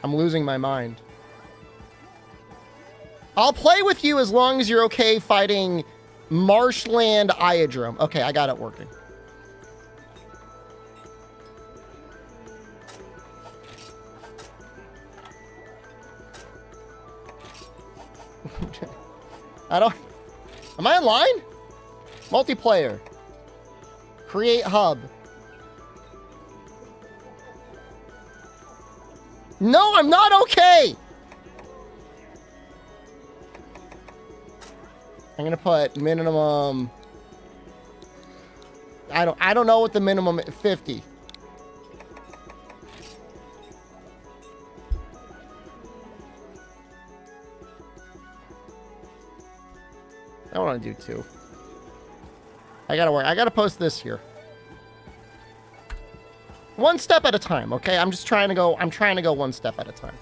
I'm losing my mind. I'll play with you as long as you're okay fighting Marshland Iodrome. Okay, I got it working. Am I online? Multiplayer. Create hub. No, I'm not okay. I'm gonna put minimum. I don't know what the minimum 50. I want to do 2. I gotta work. I gotta post this here. One step at a time, okay? I'm just trying to go. I'm trying to go one step at a time.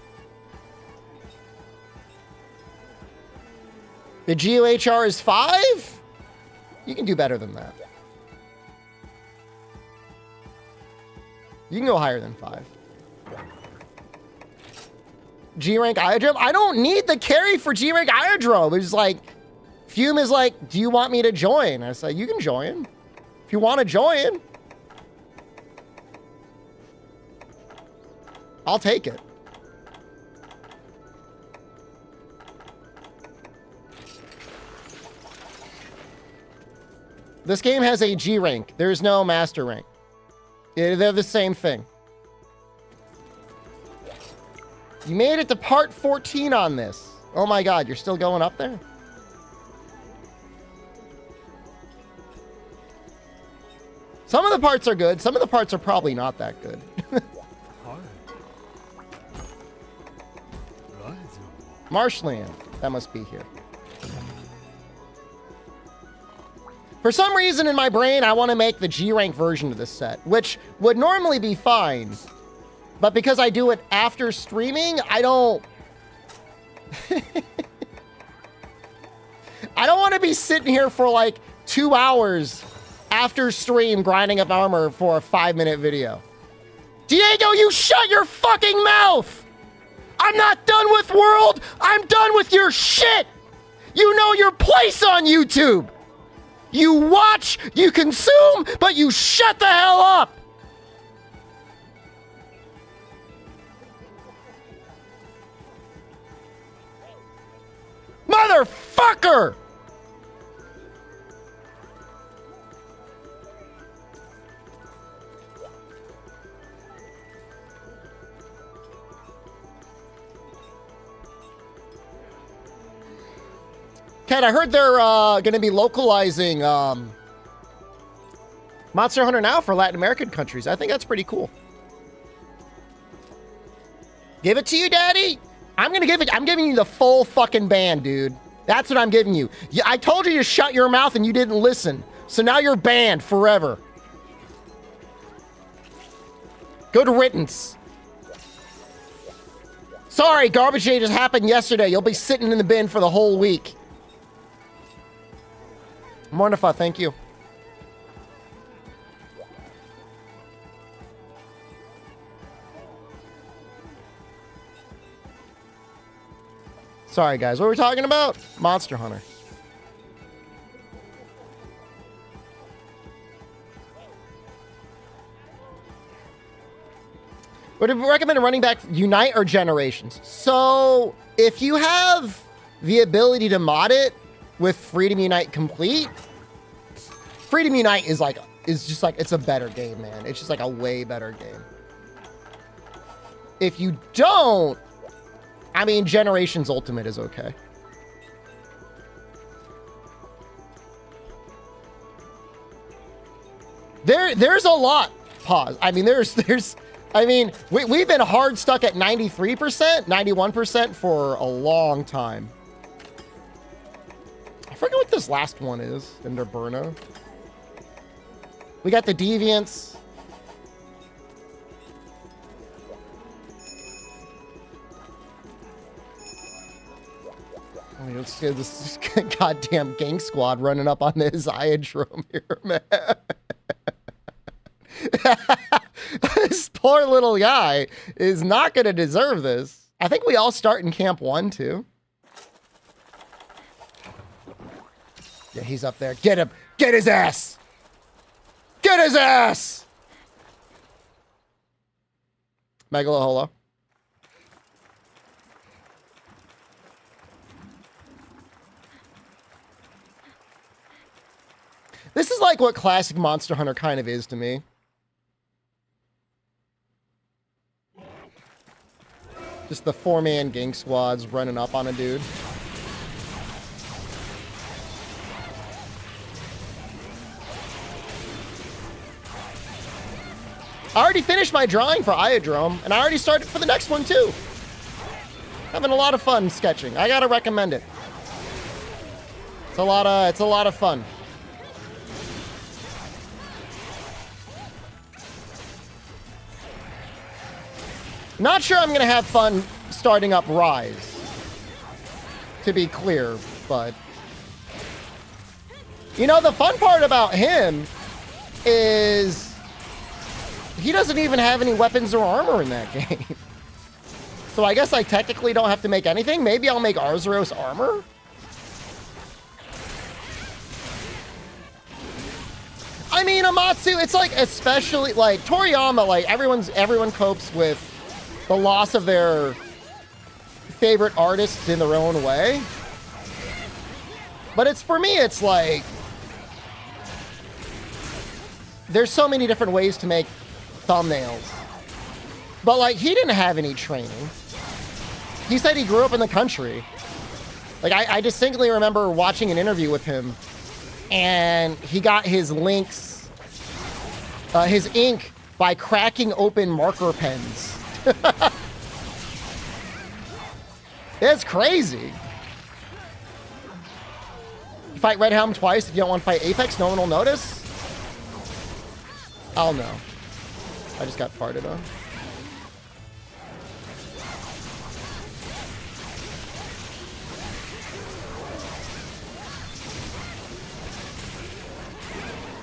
The GUHR is 5? You can do better than that. You can go higher than 5. G-Rank Iodrome? I don't need the carry for G-Rank Iodrome. It's like, Fume is like, do you want me to join? I say, you can join. If you want to join, I'll take it. This game has a G rank. There's no master rank. They're the same thing. You made it to part 14 on this. Oh my God, you're still going up there? Some of the parts are good. Some of the parts are probably not that good. Marshland. That must be here. For some reason in my brain, I want to make the G-rank version of this set, which would normally be fine. But because I do it after streaming, I don't... I don't want to be sitting here for like 2 hours after stream grinding up armor for a 5-minute video. Diego, you shut your fucking mouth! I'm not done with World! I'm done with your shit! You know your place on YouTube! You watch, you consume, but you shut the hell up! Motherfucker! Kat, I heard they're going to be localizing Monster Hunter now for Latin American countries. I think that's pretty cool. Give it to you, Daddy. I'm giving you the full fucking band, dude. That's what I'm giving you. I told you to shut your mouth and you didn't listen. So now you're banned forever. Go to riddance. Sorry, garbage day just happened yesterday. You'll be sitting in the bin for the whole week. Mornifa, thank you. Sorry, guys. What were we talking about? Monster Hunter. Would you recommend running back Unite or Generations? So, if you have the ability to mod it with Freedom Unite Complete, Freedom Unite is just like, it's a better game, man. It's just like a way better game. If you don't, I mean, Generations Ultimate is okay. There's a lot. Pause. I mean, we've been hard stuck at 93%, 91% for a long time. I forget what this last one is in Burna. We got the Deviants. I mean, let's get this goddamn gang squad running up on this Iodrome here, man. This poor little guy is not going to deserve this. I think we all start in camp 1, too. Yeah, he's up there. Get him. Get his ass. Get his ass. Megaloholo. This is like what classic Monster Hunter kind of is to me. Just the 4-man gang squads running up on a dude. I already finished my drawing for Iodrome, and I already started for the next one too. Having a lot of fun sketching. I gotta recommend it. It's a lot of fun. Not sure I'm gonna have fun starting up Rise, to be clear, but you know, the fun part about him is he doesn't even have any weapons or armor in that game. So I guess I technically don't have to make anything. Maybe I'll make Arzuros armor. I mean, Amatsu, it's like, especially like Toriyama, like everyone copes with the loss of their favorite artists in their own way. But it's, for me, it's like, there's so many different ways to make thumbnails. But like, he didn't have any training. He said he grew up in the country. Like, I distinctly remember watching an interview with him, and he got his links, his ink by cracking open marker pens. It's crazy. You fight Red Helm twice if you don't want to fight Apex, no one will notice? I'll know. I just got farted on.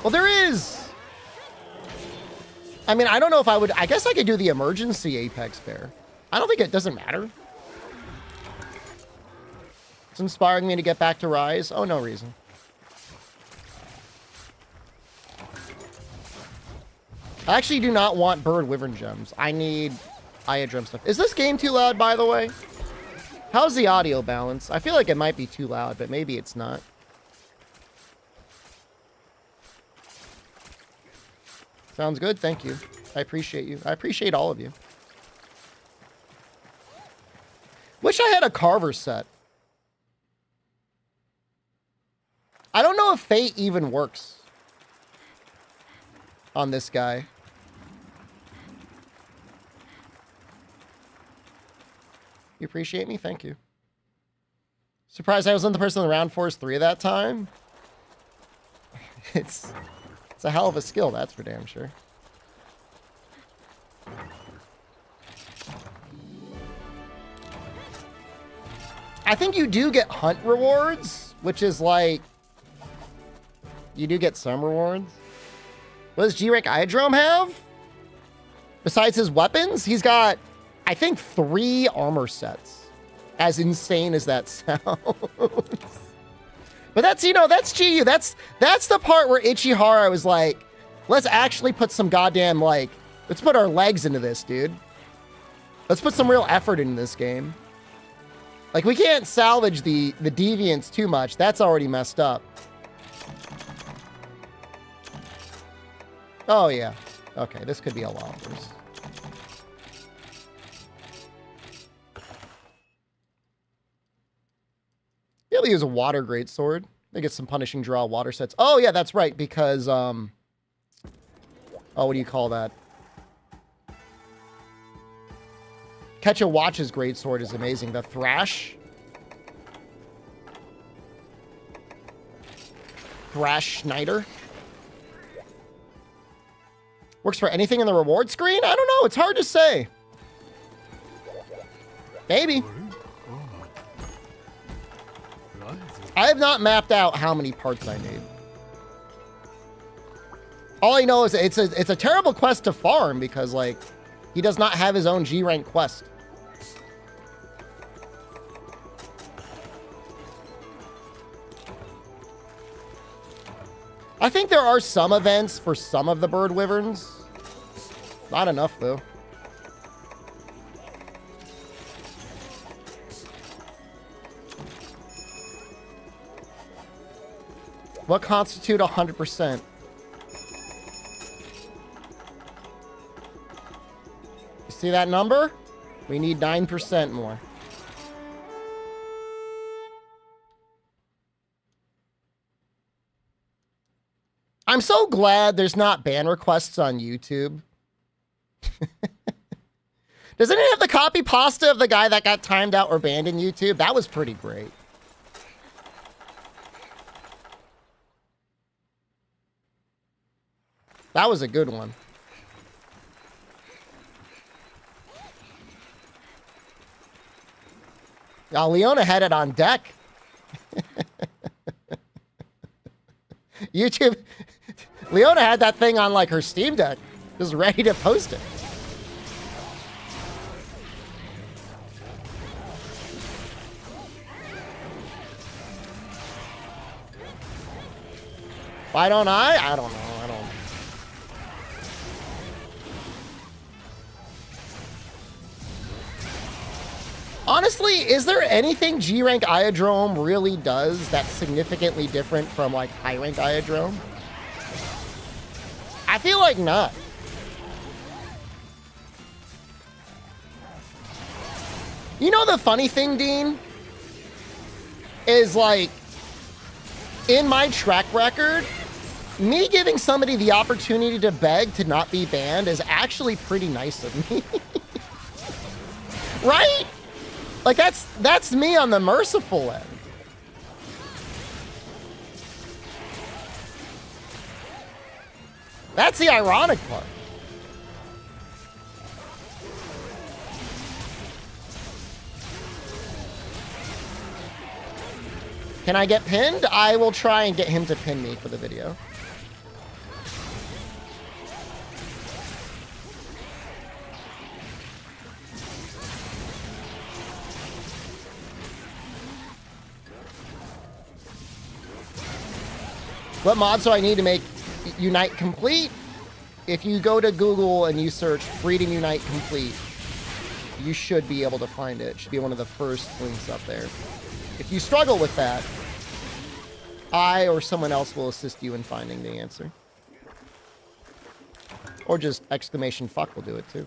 Well, there is. I mean, I don't know if I would. I guess I could do the emergency Apex bear. I don't think it doesn't matter. It's inspiring me to get back to Rise. Oh, no reason. I actually do not want bird wyvern gems. I need Iodrome stuff. Is this game too loud, by the way? How's the audio balance? I feel like it might be too loud, but maybe it's not. Sounds good. Thank you. I appreciate you. I appreciate all of you. Wish I had a Carver set. I don't know if Fate even works on this guy. You appreciate me? Thank you. Surprised I wasn't the person in the round force 3 that time. It's a hell of a skill, that's for damn sure. I think you do get hunt rewards, which is like, you do get some rewards. What does G-Rank Iodrome have? Besides his weapons, he's got, I think, 3 armor sets. As insane as that sounds. But that's, you know, that's GU. That's the part where Ichihara was like, let's actually put some goddamn, like, let's put our legs into this, dude. Let's put some real effort into this game. Like, we can't salvage the deviants too much. That's already messed up. Oh, yeah. Okay, this could be a Loppers. Be able to use a water greatsword. They get some punishing draw water sets. Oh, yeah, that's right, because, oh, what do you call that? Catch a Watch's greatsword is amazing. The Thrash. Thrash Schneider. Works for anything in the reward screen? I don't know. It's hard to say. Maybe. I have not mapped out how many parts I need. All I know is it's a terrible quest to farm because, like, he does not have his own G rank quest. I think there are some events for some of the bird wyverns. Not enough, though. What constitute 100%? You see that number? We need 9% more. I'm so glad there's not ban requests on YouTube. Does anyone have the copy pasta of the guy that got timed out or banned in YouTube? That was pretty great. That was a good one. Leona had it on deck. YouTube. Leona had that thing on like her Steam Deck, just ready to post it. Why don't I? I don't know. I don't. Honestly, is there anything G-Rank Iodrome really does that's significantly different from, like, high-rank Iodrome? I feel like not. You know the funny thing, Dean? Is, like, in my track record, me giving somebody the opportunity to beg to not be banned is actually pretty nice of me. Right? Like, that's me on the merciful end. That's the ironic part. Can I get pinned? I will try and get him to pin me for the video. What mods do I need to make Unite complete? If you go to Google and you search Freedom Unite Complete, you should be able to find it. It should be one of the first links up there. If you struggle with that, I or someone else will assist you in finding the answer. Or just exclamation fuck will do it too.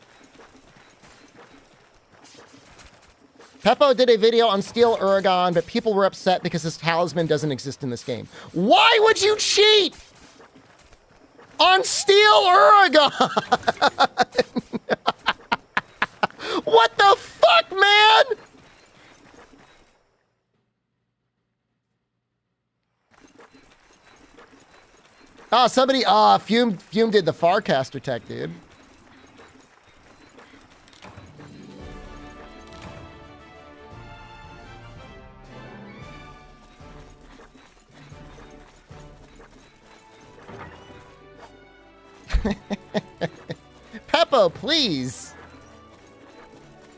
Peppo did a video on Steel Uragon, but people were upset because his talisman doesn't exist in this game. Why would you cheat on Steel Uragon? What the fuck, man? Oh, somebody, Fume did the Farcaster tech, dude. Peppo, please.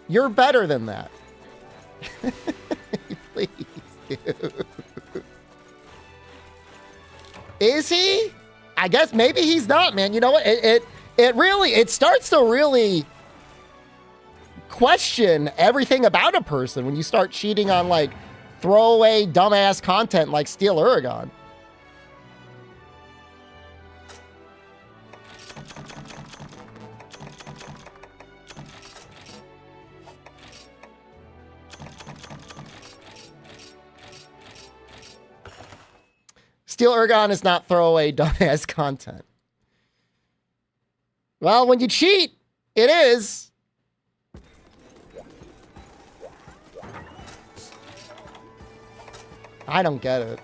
You're better than that. Please, dude. Is he? I guess maybe he's not, man. You know what? It starts to really question everything about a person when you start cheating on, like, throwaway dumbass content like Steel Uragon. Steel Uragon is not throwaway dumbass content. Well, when you cheat, it is. I don't get it.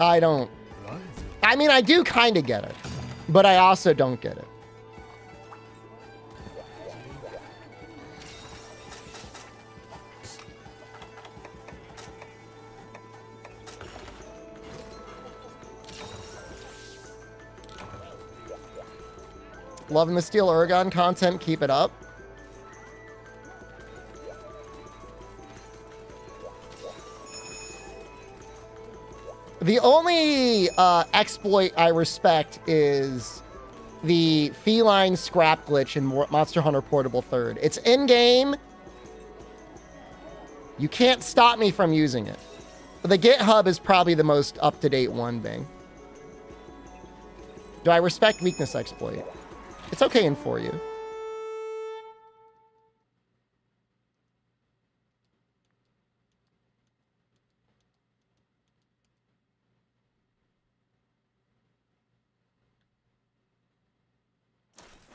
I don't. I mean, I do kind of get it, but I also don't get it. Loving the Steel Ergon content. Keep it up. The only exploit I respect is the feline scrap glitch in Monster Hunter Portable 3rd. It's in-game. You can't stop me from using it. The GitHub is probably the most up-to-date one, Bing. Do I respect weakness exploit? It's okay in for you.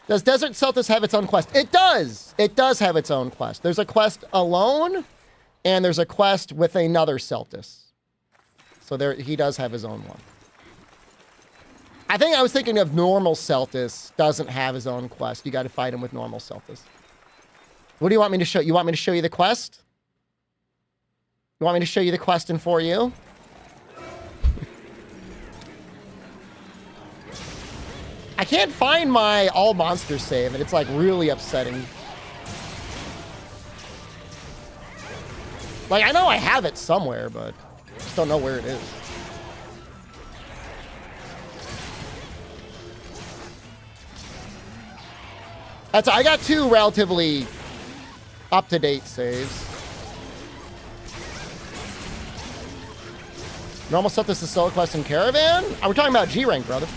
Does Desert Celtis have its own quest? It does! It does have its own quest. There's a quest alone, and there's a quest with another Celtis. So there, he does have his own one. I think I was thinking of normal Celtis doesn't have his own quest. You got to fight him with normal Celtis. What do you want me to show? You want me to show you the quest? You want me to show you the quest in For You? I can't find my all monster save, and it's like really upsetting. Like, I know I have it somewhere, but I just don't know where it is. I got 2 relatively up-to-date saves. Normal stuff, this is solo quest and caravan? Oh, we're talking about G rank, brother.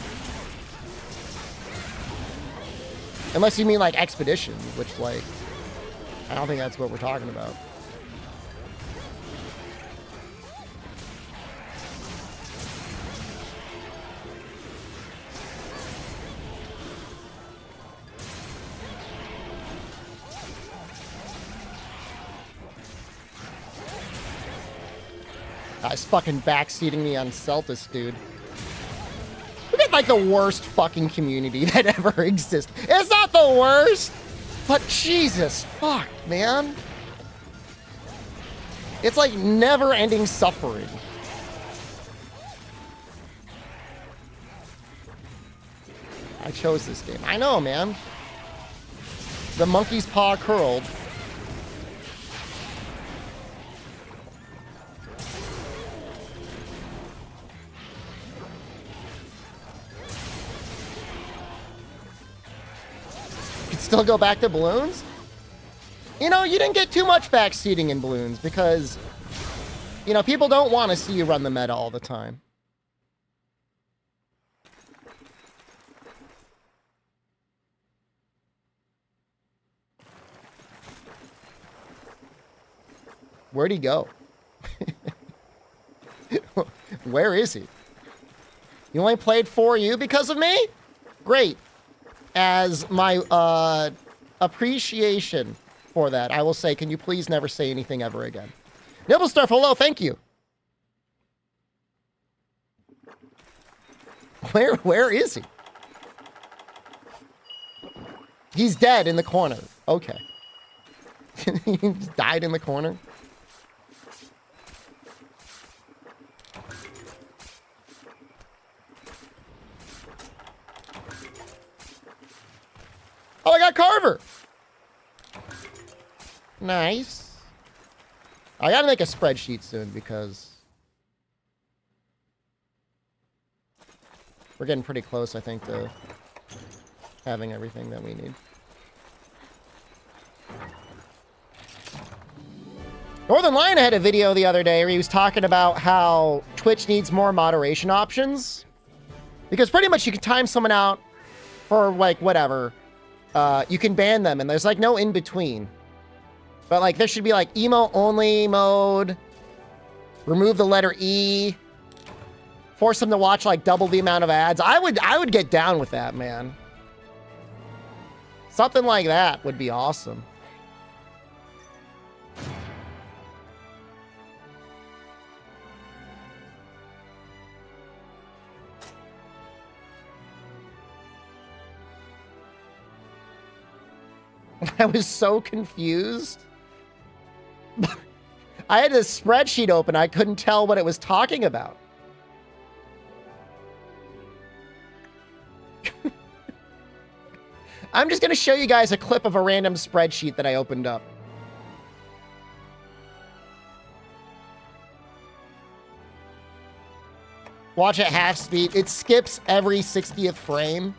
Unless you mean like expedition, which like, I don't think that's what we're talking about. Guy's fucking backseating me on Celtis, dude. We got like the worst fucking community that ever exists. It's not the worst, but Jesus, fuck, man. It's like never-ending suffering. I chose this game. I know, man. The monkey's paw curled. Still go back to balloons? You know, you didn't get too much backseating in balloons because, you know, people don't want to see you run the meta all the time. Where'd he go? Where is he? You only played For You because of me? Great. As my appreciation for that, I will say, can you please never say anything ever again? Nibblesturf, hello, thank you. Where is he? He's dead in the corner. Okay. He just died in the corner. Oh, I got Carver. Nice. I gotta make a spreadsheet soon because we're getting pretty close, I think, to having everything that we need. Northern Lion had a video the other day where he was talking about how Twitch needs more moderation options. Because pretty much you can time someone out for, like, whatever. You can ban them, and there's, like, no in-between. But, like, there should be, like, emo-only mode. Remove the letter E. Force them to watch, like, double the amount of ads. I would get down with that, man. Something like that would be awesome. I was so confused. I had a spreadsheet open. I couldn't tell what it was talking about. I'm just going to show you guys a clip of a random spreadsheet that I opened up. Watch at half speed. It skips every 60th frame.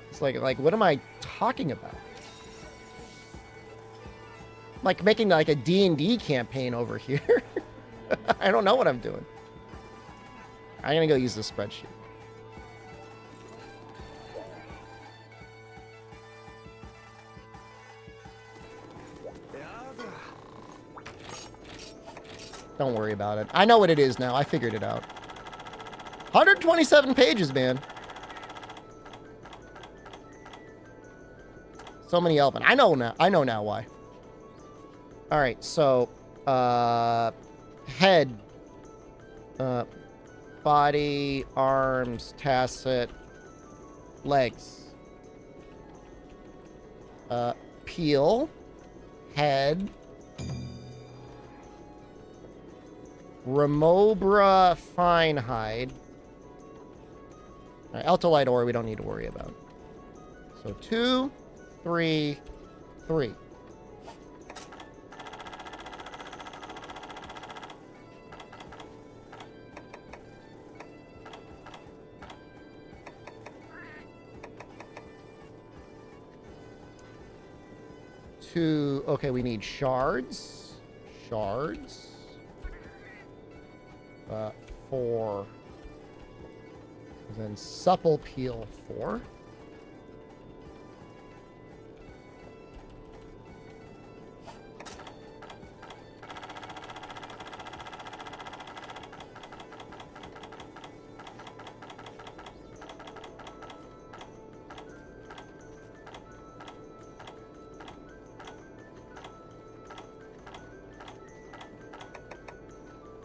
It's like, what am I talking about? Like making like a D&D campaign over here. I don't know what I'm doing. I'm gonna go use this spreadsheet. Don't worry about it. I know what it is now. I figured it out. 127 pages, man. So many Elven. I know now. I know now why. All right, so head, body, arms, tacit, legs, peel, head, Remobra, fine hide. All right, Eltolite ore we don't need to worry about. So 2, 3, 3. Okay, we need shards. Shards. 4. And then supple peel 4.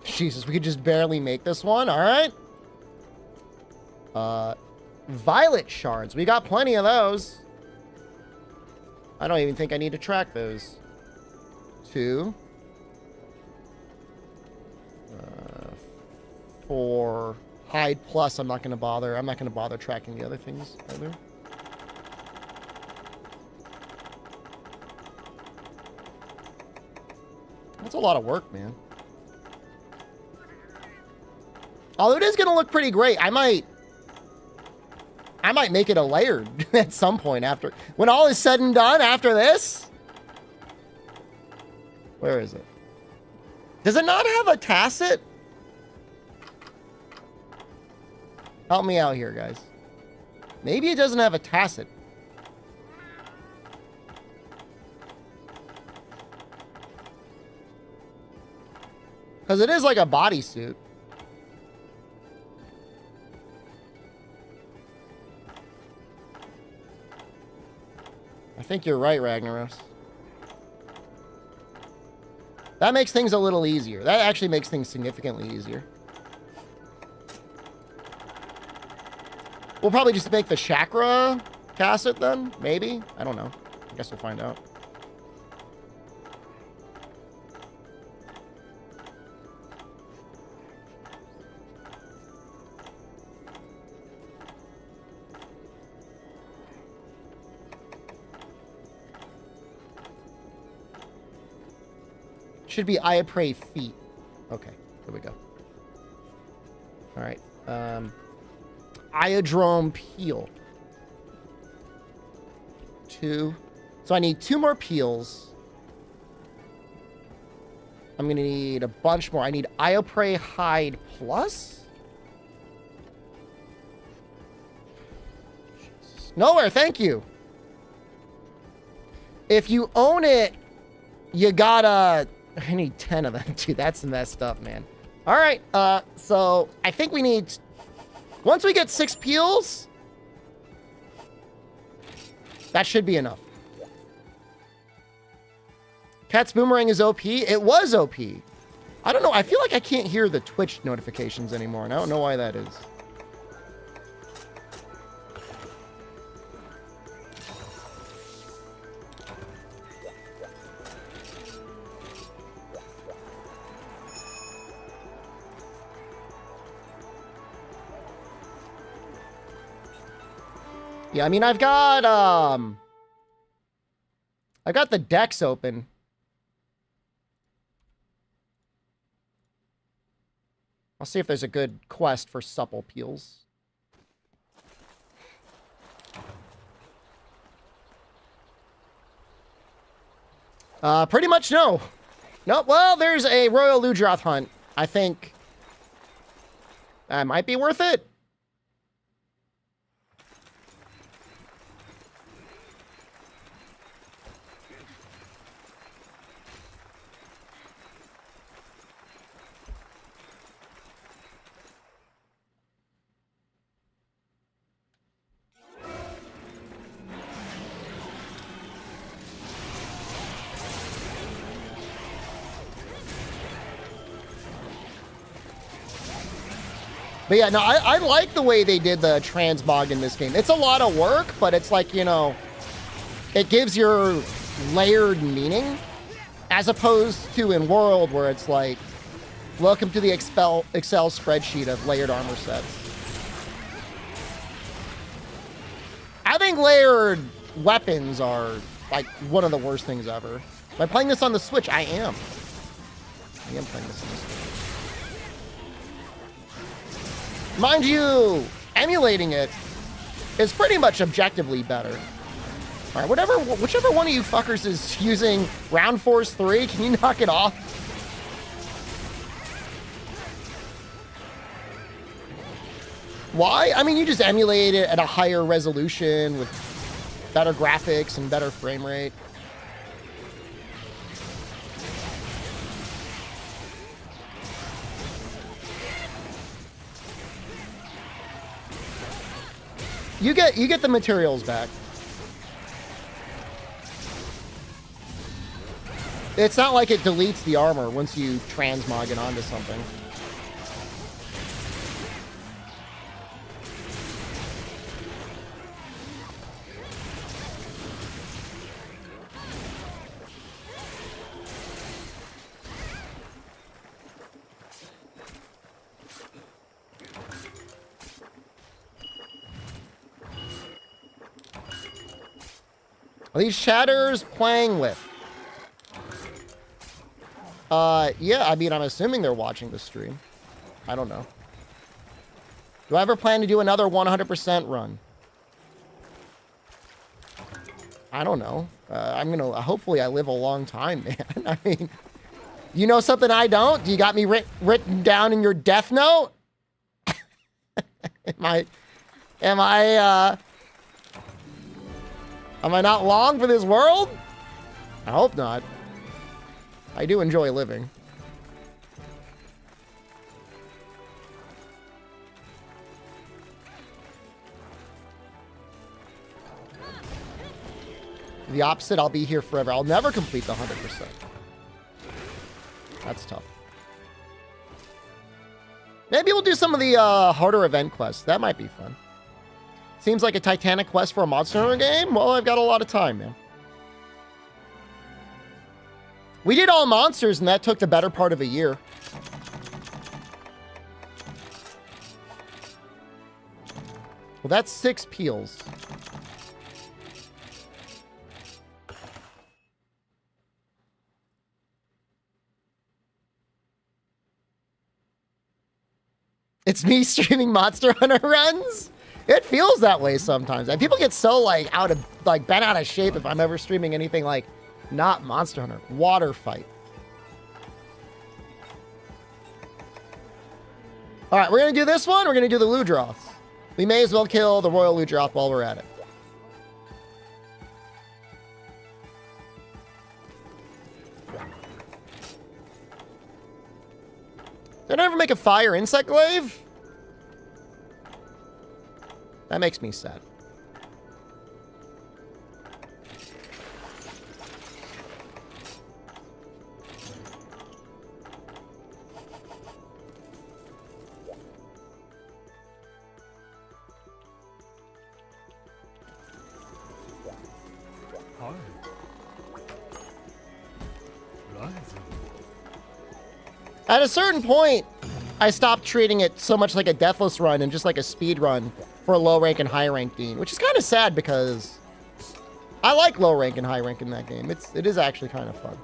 Jesus, we could just barely make this one. All right. Violet shards. We got plenty of those. I don't even think I need to track those. 2. 4. Hide plus. I'm not going to bother. I'm not going to bother tracking the other things either. That's a lot of work, man. Although it is going to look pretty great. I might make it a layered at some point after. When all is said and done after this. Where is it? Does it not have a tacit? Help me out here, guys. Maybe it doesn't have a tacit. Because it is like a bodysuit. I think you're right, Ragnaros. That makes things a little easier. That actually makes things significantly easier. We'll probably just make the chakra tacit then, maybe? I don't know. I guess we'll find out. Should be Iapray feet. Okay, here we go. All right. Iodrome peel. 2. So I need 2 more peels. I'm going to need a bunch more. I need Iapray hide plus. Jesus. Nowhere, thank you. If you own it, you gotta... I need 10 of them, dude. That's messed up, man. All right, so I think we need... Once we get 6 peels, that should be enough. Cat's Boomerang is OP. It was OP. I don't know. I feel like I can't hear the Twitch notifications anymore, and I don't know why that is. Yeah, I mean, I've got the decks open. I'll see if there's a good quest for supple peels. Pretty much no. No, well, there's a Royal Ludroth hunt. I think that might be worth it. But yeah, no, I like the way they did the transmog in this game. It's a lot of work, but it's like, you know, it gives your layered meaning, as opposed to in World, where it's like, welcome to the Excel spreadsheet of layered armor sets. I think layered weapons are like one of the worst things ever. Am I playing this on the Switch? I am. I am playing this on the Switch. Mind you, emulating it is pretty much objectively better. All right, whichever one of you fuckers is using Round Force 3, can you knock it off? Why? I mean, you just emulate it at a higher resolution with better graphics and better frame rate. You get the materials back. It's not like it deletes the armor once you transmog it onto something. Are these shatters playing with? Yeah, I mean, I'm assuming they're watching the stream. I don't know. Do I ever plan to do another 100% run? I don't know. Hopefully I live a long time, man. I mean, you know something I don't? You got me written down in your death note? Am I not long for this world? I hope not. I do enjoy living. The opposite, I'll be here forever. I'll never complete the 100%. That's tough. Maybe we'll do some of the harder event quests. That might be fun. Seems like a Titanic quest for a Monster Hunter game? Well, I've got a lot of time, man. We did all monsters, and that took the better part of a year. Well, that's 6 peels. It's me streaming Monster Hunter runs? It feels that way sometimes. And people get so bent out of shape if I'm ever streaming anything like not Monster Hunter. Water fight. All right, we're going to do this one. We're going to do the Ludroths. We may as well kill the Royal Ludroth while we're at it. Did I ever make a fire insect glaive? That makes me sad. At a certain point, I stopped treating it so much like a deathless run and just like a speed run for for low rank and high rank Dean, which is kind of sad because I like low rank and high rank in that game. It is actually kind of fun.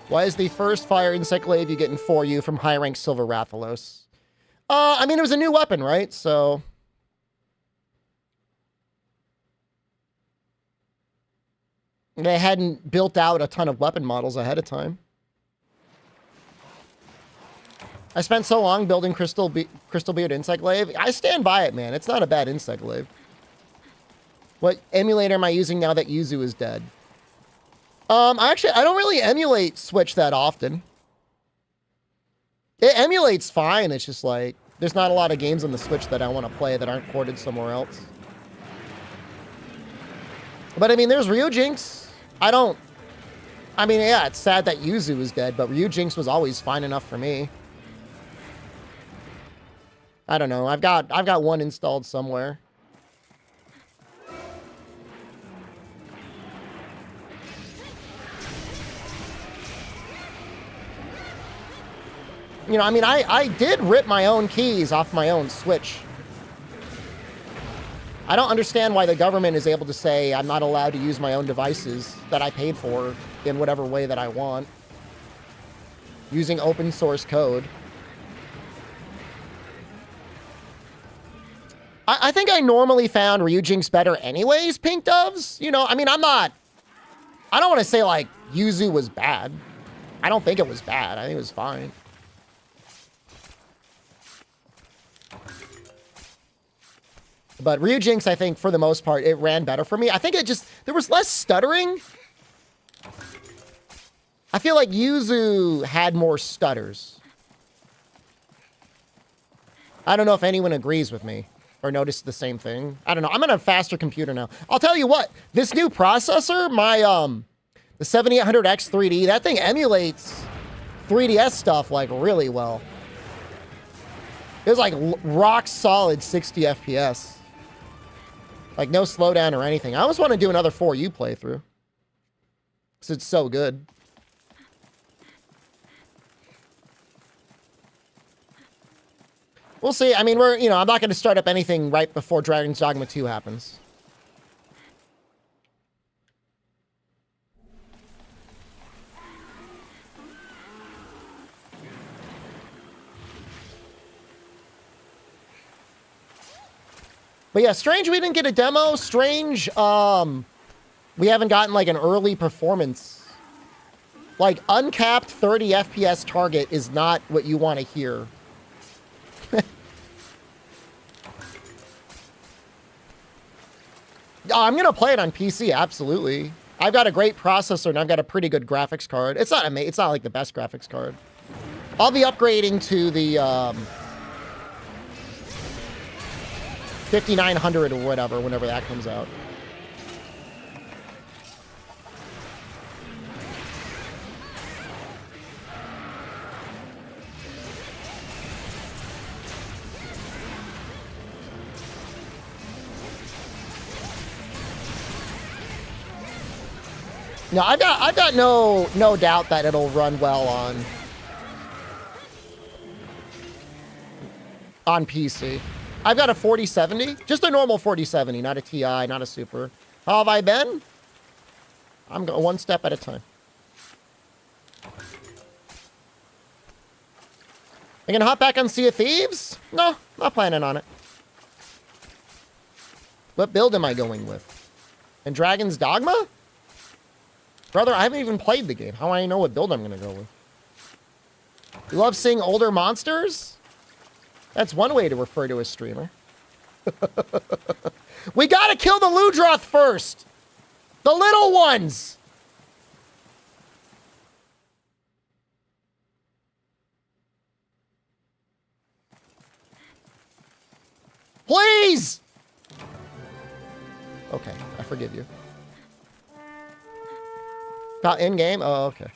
Why is the first fire insect glaive you get in 4U from high rank Silver Rathalos? I mean, it was a new weapon, right? So they hadn't built out a ton of weapon models ahead of time. I spent so long building Crystal Beard Insect Glaive. I stand by it, man. It's not a bad insect glaive. What emulator am I using now that Yuzu is dead? Actually, I don't really emulate Switch that often. It emulates fine. It's just like, there's not a lot of games on the Switch that I want to play that aren't ported somewhere else. But I mean, there's Ryujinx. I mean, yeah, it's sad that Yuzu is dead, but Ryujinx was always fine enough for me. I don't know. I've got one installed somewhere. You know, I mean, I did rip my own keys off my own Switch. I don't understand why the government is able to say I'm not allowed to use my own devices that I paid for in whatever way that I want, using open source code. I think I normally found Ryujinx better anyways, Pink Doves. You know, I mean, I don't want to say, like, Yuzu was bad. I don't think it was bad. I think it was fine. But Ryujinx, I think, for the most part, it ran better for me. I think there was less stuttering. I feel like Yuzu had more stutters. I don't know if anyone agrees with me or noticed the same thing. I don't know. I'm on a faster computer now. I'll tell you what, this new processor, my, the 7800X 3D, that thing emulates 3DS stuff, like, really well. It was, like, rock solid 60 FPS. Like, no slowdown or anything. I always want to do another 4U playthrough. Because it's so good. We'll see. I mean, I'm not going to start up anything right before Dragon's Dogma 2 happens. But yeah, Strange, we didn't get a demo. Strange, we haven't gotten, like, an early performance. Like, uncapped 30 FPS target is not what you want to hear. I'm going to play it on PC, absolutely. I've got a great processor, and I've got a pretty good graphics card. It's not like the best graphics card. I'll be upgrading to the 5900 or whatever, whenever that comes out. No, I've got no doubt that it'll run well on PC. I've got a 4070, just a normal 4070, not a TI, not a Super. How have I been? I'm going one step at a time. I can hop back on Sea of Thieves? No, not planning on it. What build am I going with? And Dragon's Dogma? Brother, I haven't even played the game. How do I know what build I'm going to go with? You love seeing older monsters? That's one way to refer to a streamer. We got to kill the Ludroth first. The little ones. Please! Okay, I forgive you. Not in-game? Oh, okay.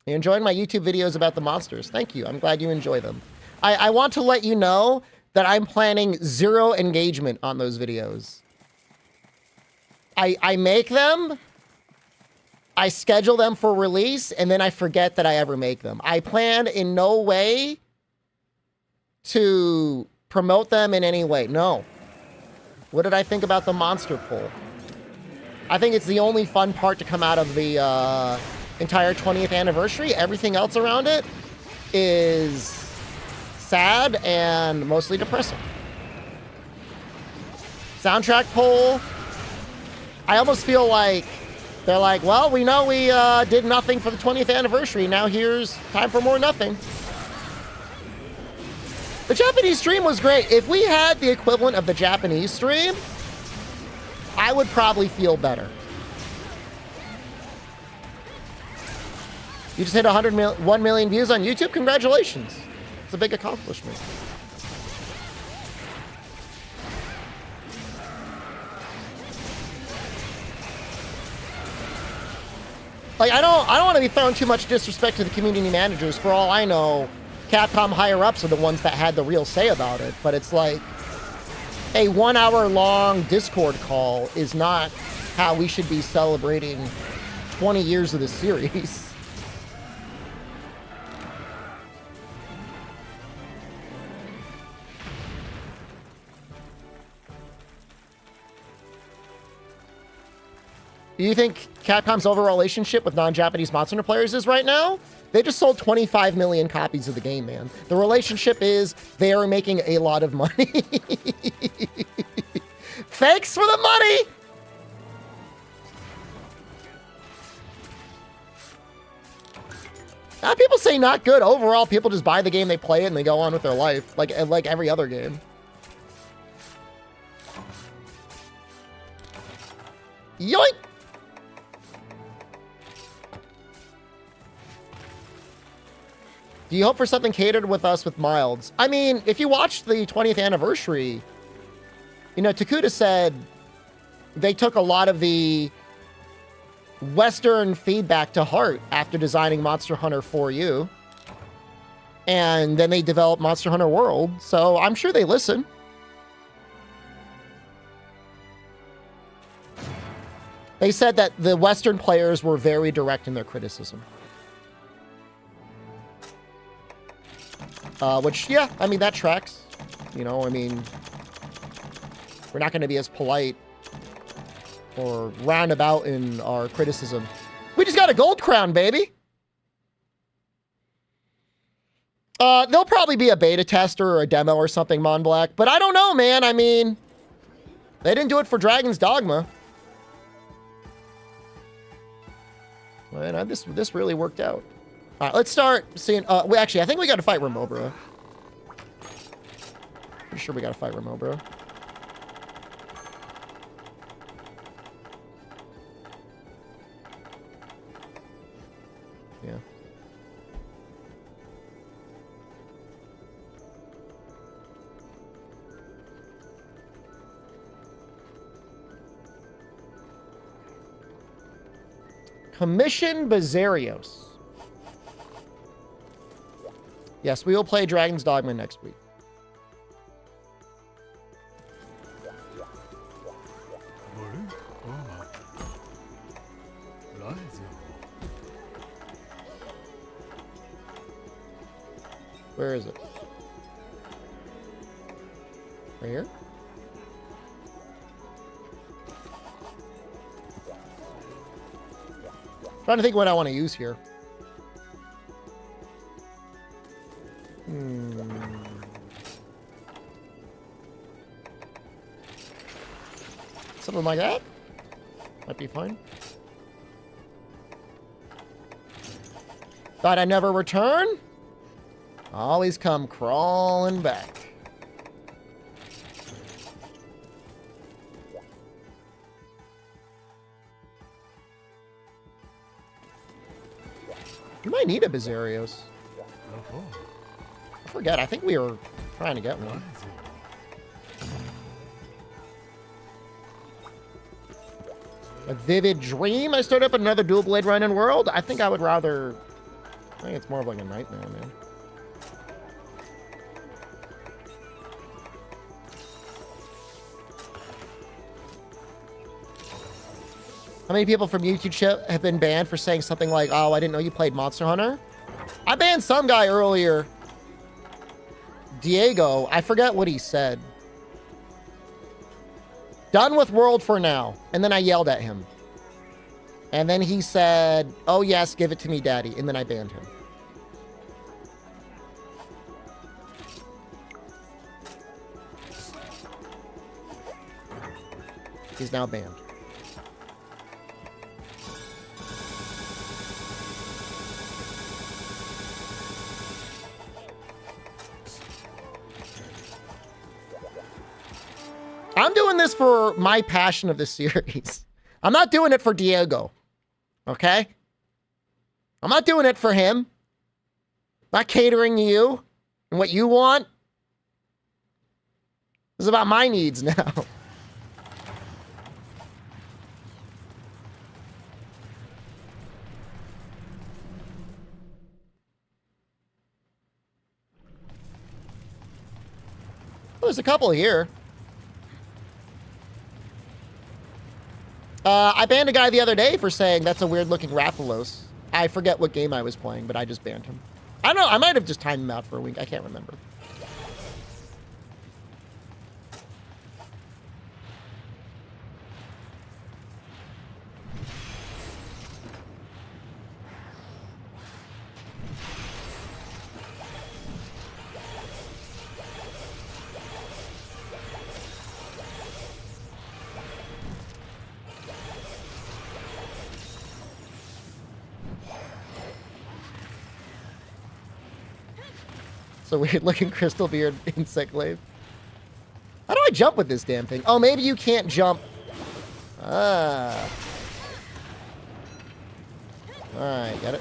You enjoying my YouTube videos about the monsters? Thank you. I'm glad you enjoy them. I want to let you know that I'm planning 0 engagement on those videos. I make them, I schedule them for release, and then I forget that I ever make them. I plan in no way to promote them in any way. No. What did I think about the monster poll? I think it's the only fun part to come out of the entire 20th anniversary. Everything else around it is sad and mostly depressing. Soundtrack poll. I almost feel like they're like, well, we know we did nothing for the 20th anniversary. Now here's time for more nothing. The Japanese stream was great. If we had the equivalent of the Japanese stream, I would probably feel better. You just hit 1 million views on YouTube? Congratulations. It's a big accomplishment. Like, I don't want to be throwing too much disrespect to the community managers. For all I know, Capcom higher-ups are the ones that had the real say about it. But it's like, a 1 hour long Discord call is not how we should be celebrating 20 years of this series. Do you think Capcom's overall relationship with non-Japanese Monster Hunter players is right now? They just sold 25 million copies of the game, man. The relationship is they are making a lot of money. Thanks for the money! People say not good. Overall, people just buy the game, they play it, and they go on with their life, like every other game. Yoink! Do you hope for something catered with us with Milds? I mean, if you watched the 20th anniversary, you know, Takuda said they took a lot of the Western feedback to heart after designing Monster Hunter for you. And then they developed Monster Hunter World, so I'm sure they listen. They said that the Western players were very direct in their criticism. Which, yeah, I mean, that tracks. You know, I mean, we're not going to be as polite or roundabout in our criticism. We just got a gold crown, baby. There'll probably be a beta tester or a demo or something, Mon Black. But I don't know, man. I mean, they didn't do it for Dragon's Dogma. Man, this really worked out. All right, let's start seeing... actually, I think we got to fight Remobra. Pretty sure we got to fight Remobra. Yeah. Commission Bazarios. Yes, we will play Dragon's Dogma next week. Where is it? Right here? Trying to think what I want to use here. Something like that? Might be fine. Thought I'd never return? Always come crawling back. You might need a Bazarios. forget. I think we were trying to get one. A vivid dream. I started up another dual blade run in world. I think I would rather. I think it's more of like a nightmare, man. How many people from YouTube chat have been banned for saying something like, "Oh, I didn't know you played Monster Hunter"? I banned some guy earlier. Diego, I forget what he said. Done with world for now. And then I yelled at him. And then he said, "Oh yes, give it to me, daddy." And then I banned him. He's now banned. I'm doing this for my passion of this series. I'm not doing it for Diego. Okay? I'm not doing it for him. I'm not catering to you and what you want. This is about my needs now. Well, there's a couple here. I banned a guy the other day for saying that's a weird-looking Rathalos. I forget what game I was playing, but I just banned him. I don't know. I might have just timed him out for a week. I can't remember. It's a weird-looking crystal beard insect glaive. How do I jump with this damn thing? Oh, maybe you can't jump. Ah. Alright, get it.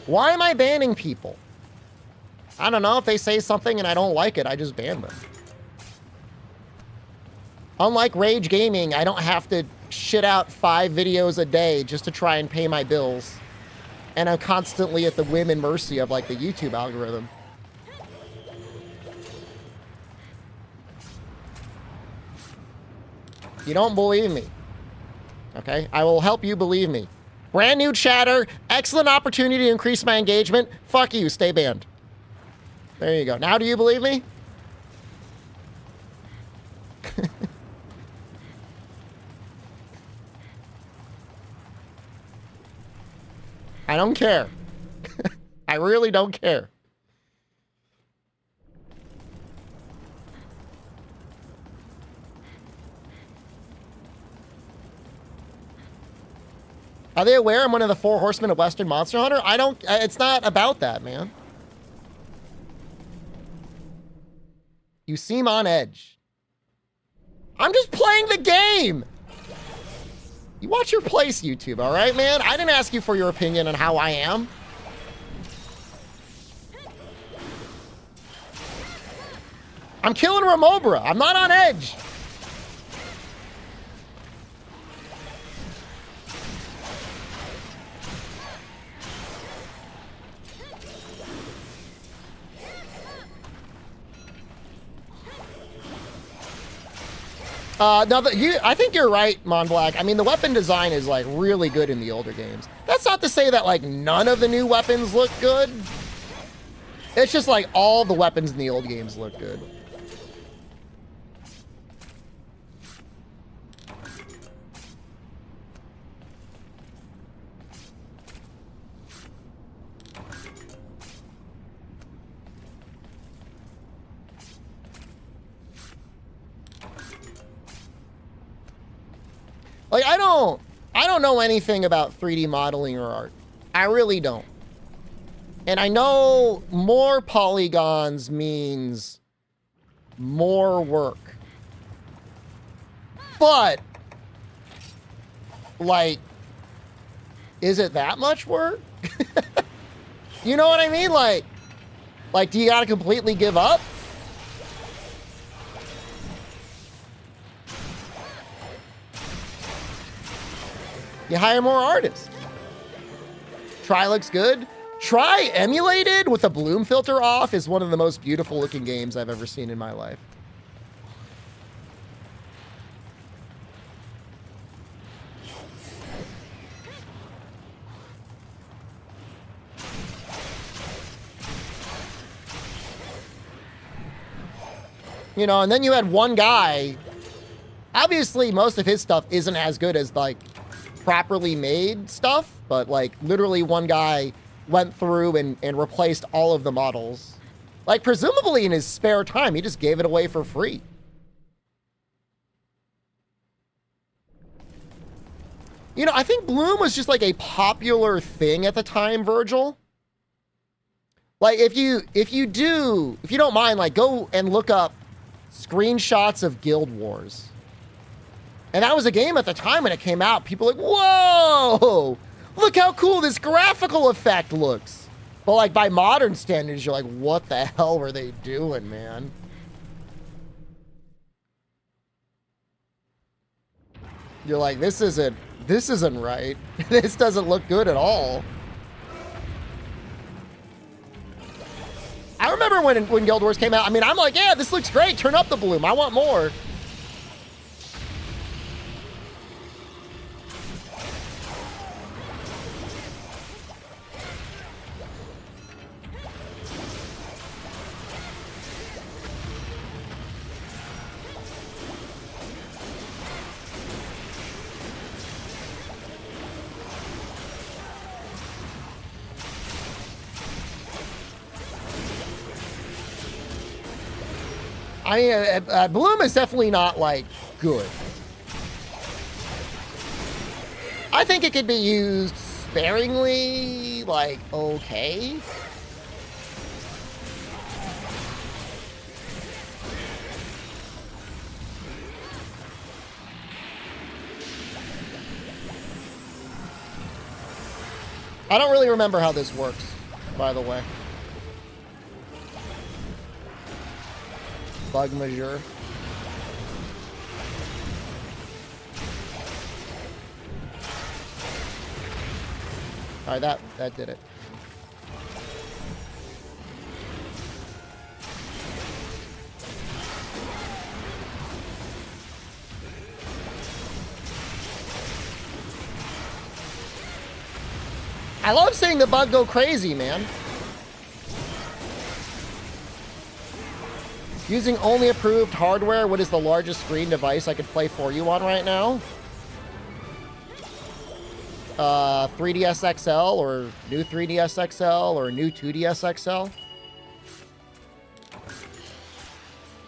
Why am I banning people? I don't know. If they say something and I don't like it, I just ban them. Unlike Rage Gaming, I don't have to shit out 5 videos a day just to try and pay my bills. And I'm constantly at the whim and mercy of, like, the YouTube algorithm. You don't believe me. Okay? I will help you believe me. Brand new chatter. Excellent opportunity to increase my engagement. Fuck you. Stay banned. There you go. Now do you believe me? I don't care. I really don't care. Are they aware I'm one of the 4 horsemen of Western Monster Hunter? I don't... It's not about that, man. You seem on edge. I'm just playing the game! You watch your place, YouTube, all right, man? I didn't ask you for your opinion on how I am. I'm killing Remobra. I'm not on edge. No, I think you're right, Monblack. I mean, the weapon design is, like, really good in the older games. That's not to say that, like, none of the new weapons look good. It's just, like, all the weapons in the old games look good. Like, I don't know anything about 3D modeling or art. I really don't. And I know more polygons means more work. But, like, is it that much work? You know what I mean? Like, do you gotta completely give up? You hire more artists. Try looks good. Try emulated with the bloom filter off is one of the most beautiful looking games I've ever seen in my life. You know, and then you had one guy. Obviously, most of his stuff isn't as good as, like, properly made stuff, but, like, literally one guy went through and replaced all of the models. Like, presumably in his spare time, he just gave it away for free. You know, I think Bloom was just, like, a popular thing at the time, Virgil. Like, if you don't mind, like, go and look up screenshots of Guild Wars. And that was a game at the time when it came out. People were like, whoa, look how cool this graphical effect looks. But like by modern standards, you're like, what the hell were they doing, man? You're like, this isn't right. This doesn't look good at all. I remember when Guild Wars came out, I mean, I'm like, yeah, this looks great. Turn up the bloom. I want more. I mean, Bloom is definitely not, like, good. I think it could be used sparingly, like, okay. I don't really remember how this works, by the way. Bug measure. All right, that did it. I love seeing the bug go crazy, man. Using only approved hardware, what is the largest screen device I could play for you on right now? 3DS XL or new 3DS XL or new 2DS XL?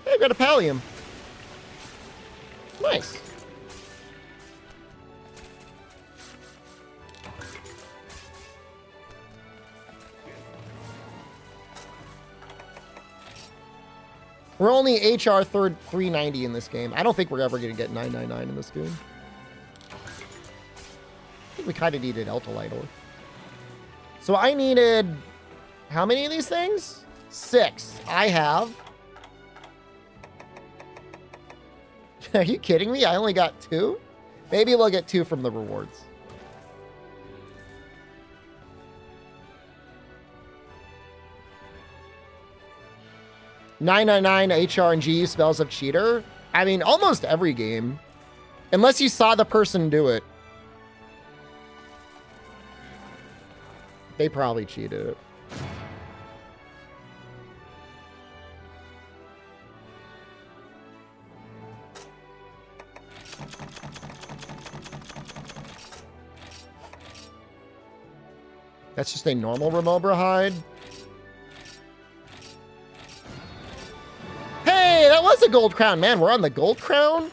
Hey, I've got a Pallium. Nice. We're only HR 390 in this game. I don't think we're ever going to get 999 in this game. I think we kind of needed Eltalite ore. So I needed... how many of these things? 6. I have... Are you kidding me? I only got 2? Maybe we'll get 2 from the rewards. $999 HR and GU spells of cheater. I mean, almost every game. Unless you saw the person do it. They probably cheated it. That's just a normal Remobra hide. Hey, that was a gold crown. Man, we're on the gold crown?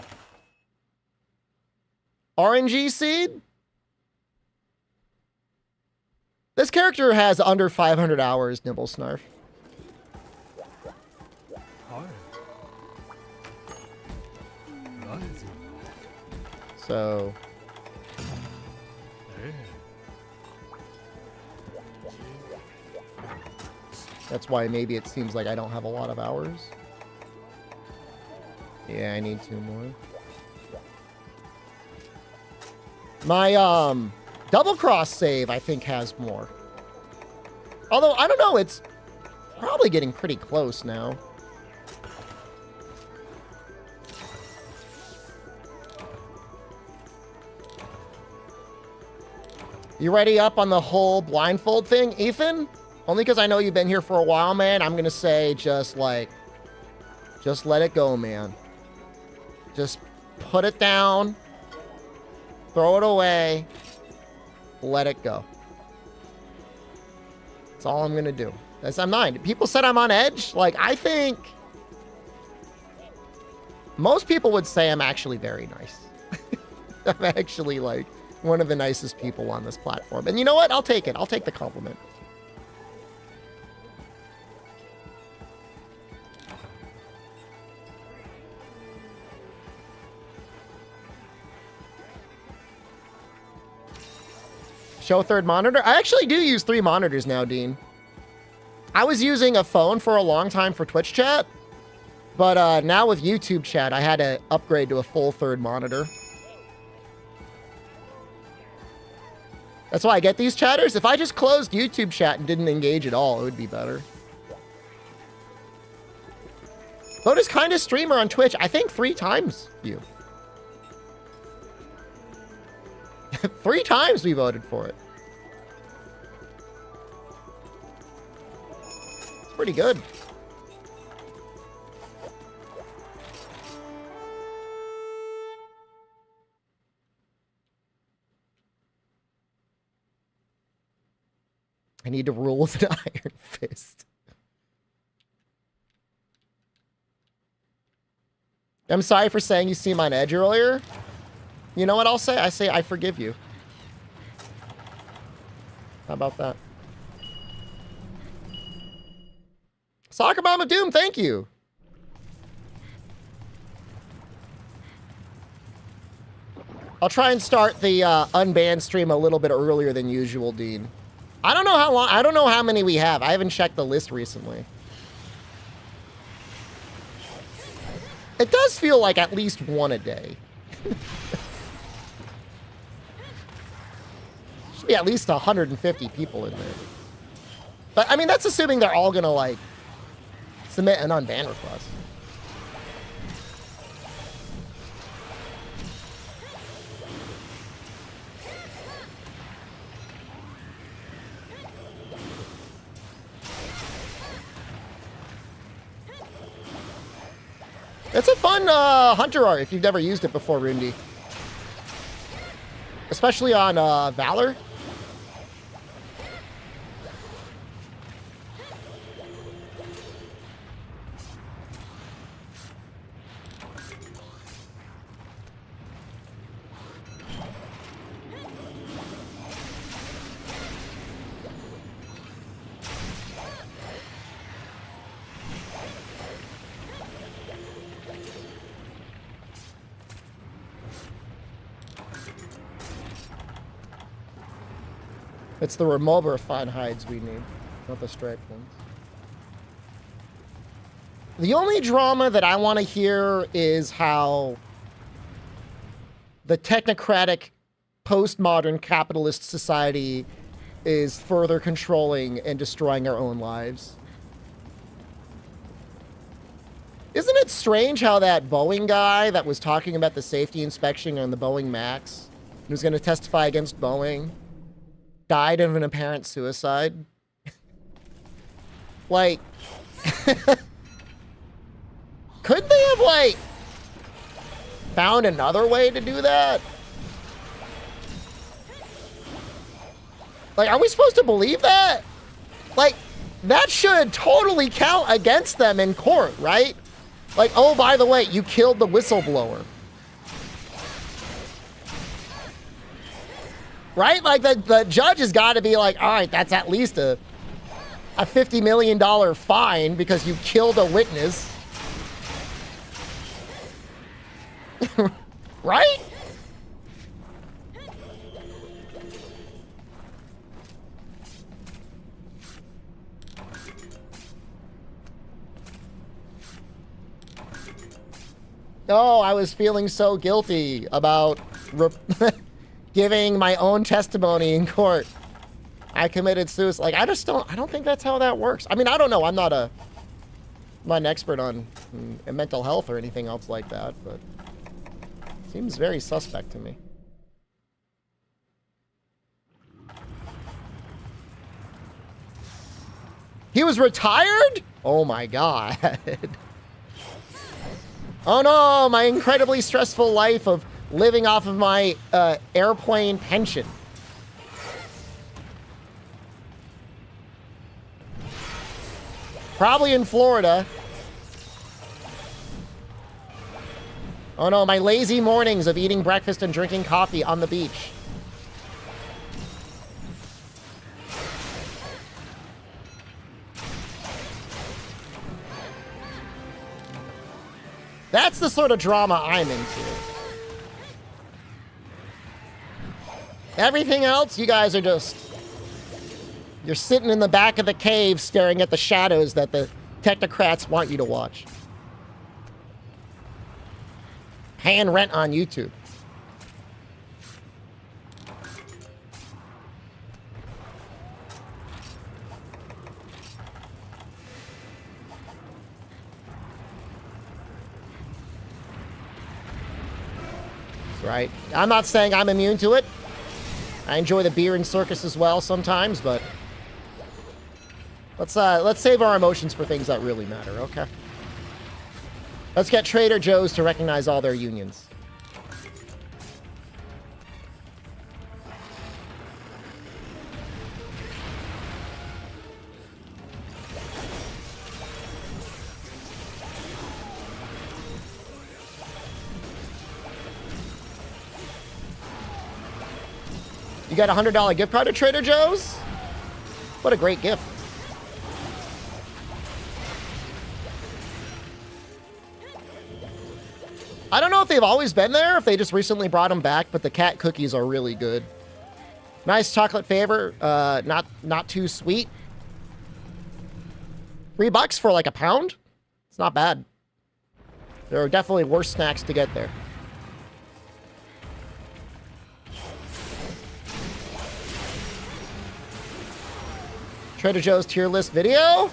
RNG seed? This character has under 500 hours, Nibble Snarf. So... That's why maybe it seems like I don't have a lot of hours. Yeah, I need 2 more. My, double cross save, I think, has more. Although, I don't know, it's probably getting pretty close now. You ready up on the whole blindfold thing, Ethan? Only because I know you've been here for a while, man. I'm going to say just let it go, man. Just put it down. Throw it away. Let it go. That's all I'm going to do. I'm not. People said I'm on edge. Like, I think most people would say I'm actually very nice. I'm actually, like, one of the nicest people on this platform. And you know what? I'll take it. I'll take the compliment. Show third monitor? I actually do use 3 monitors now, Dean. I was using a phone for a long time for Twitch chat, but now with YouTube chat, I had to upgrade to a full 3rd monitor. That's why I get these chatters. If I just closed YouTube chat and didn't engage at all, it would be better. Vote as kind of streamer on Twitch. I think 3 times you. 3 times we voted for it. It's pretty good. I need to rule with an iron fist. I'm sorry for saying you seem on edge earlier. You know what I'll say? I say I forgive you. How about that? Soccer Mom of Doom, thank you. I'll try and start the unbanned stream a little bit earlier than usual, Dean. I don't know how long. I don't know how many we have. I haven't checked the list recently. It does feel like at least 1 a day. Should be at least 150 people in there. But I mean, that's assuming they're all gonna like submit an unban request. It's a fun hunter art if you've never used it before, Rundi. Especially on Valor. It's the remover fine hides we need, not the striped ones. The only drama that I want to hear is how the technocratic postmodern capitalist society is further controlling and destroying our own lives. Isn't it strange how that Boeing guy that was talking about the safety inspection on the Boeing Max, who's going to testify against Boeing, died of an apparent suicide? Like, couldn't they have, like, found another way to do that? Like, are we supposed to believe that? Like, that should totally count against them in court, right? Like, oh, by the way, you killed the whistleblower. Right? Like, the judge has got to be like, all right, that's at least a $50 million fine because you killed a witness. Right? Oh, I was feeling so guilty about giving my own testimony in court. I committed suicide. Like, I don't think that's how that works. I mean, I don't know. I'm not an expert on mental health or anything else like that, but it seems very suspect to me. He was retired? Oh my God. Oh no, my incredibly stressful life of living off of my airplane pension. Probably in Florida. Oh no, my lazy mornings of eating breakfast and drinking coffee on the beach. That's the sort of drama I'm into. Everything else, you guys are just... You're sitting in the back of the cave staring at the shadows that the technocrats want you to watch. Paying rent on YouTube. Right. I'm not saying I'm immune to it. I enjoy the beer and circus as well sometimes, but let's save our emotions for things that really matter, okay? Let's get Trader Joe's to recognize all their unions. You got a $100 gift card at Trader Joe's? What a great gift. I don't know if they've always been there, if they just recently brought them back, but the cat cookies are really good. Nice chocolate flavor, not too sweet. $3 for like a pound? It's not bad. There are definitely worse snacks to get there. Trader Joe's tier list video?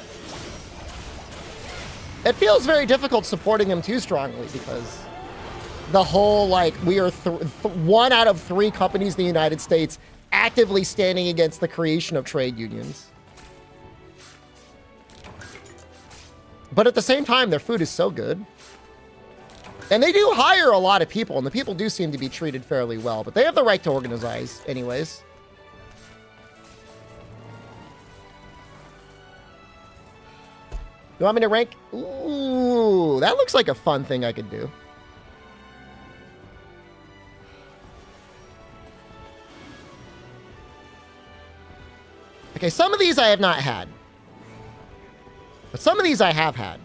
It feels very difficult supporting him too strongly because the whole, like, we are one out of 3 companies in the United States actively standing against the creation of trade unions. But at the same time, their food is so good. And they do hire a lot of people, and the people do seem to be treated fairly well, but they have the right to organize anyways. You want me to rank? Ooh, that looks like a fun thing I could do. Okay, some of these I have not had. But some of these I have had.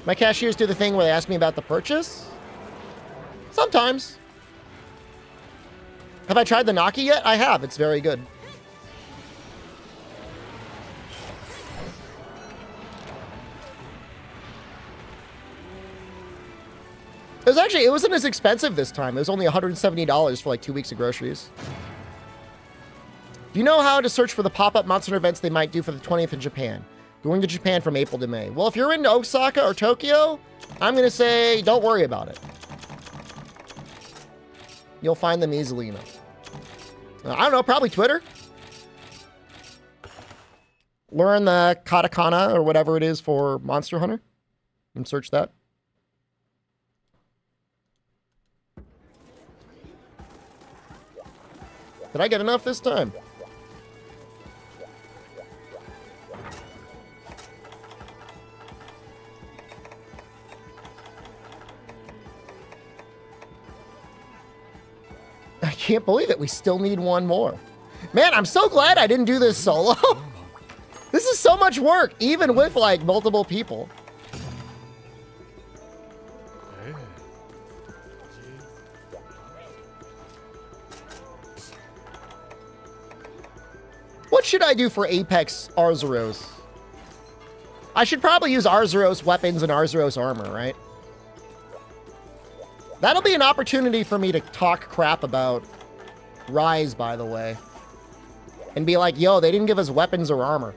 My cashiers do the thing where they ask me about the purchase? Sometimes. Have I tried the Naki yet? I have. It's very good. It wasn't as expensive this time. It was only $170 for like 2 weeks of groceries. Do you know how to search for the pop-up Monster events they might do for the 20th in Japan? Going to Japan from April to May. Well, if you're in Osaka or Tokyo, I'm going to say don't worry about it. You'll find them easily enough. I don't know, probably Twitter. Learn the katakana or whatever it is for Monster Hunter and search that. Did I get enough this time? I can't believe it. We still need one more. Man, I'm so glad I didn't do this solo. This is so much work, even with like multiple people. What should I do for Apex Arzuros? I should probably use Arzuros weapons and Arzuros armor, right? That'll be an opportunity for me to talk crap about Rise, by the way. And be like, yo, they didn't give us weapons or armor.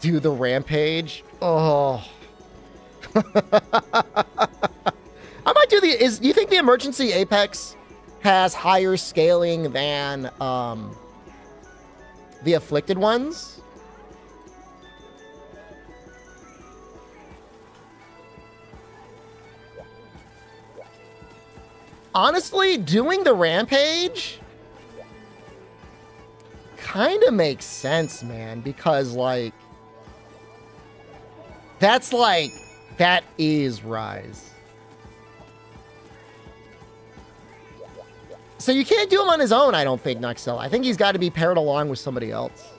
Do the rampage. Oh. I might do the... Do you think the emergency Apex has higher scaling than the afflicted ones? Honestly, doing the rampage kind of makes sense, man, because, like, that's like, that is Rise. So you can't do him on his own, I don't think, Nuxel. I think he's got to be paired along with somebody else.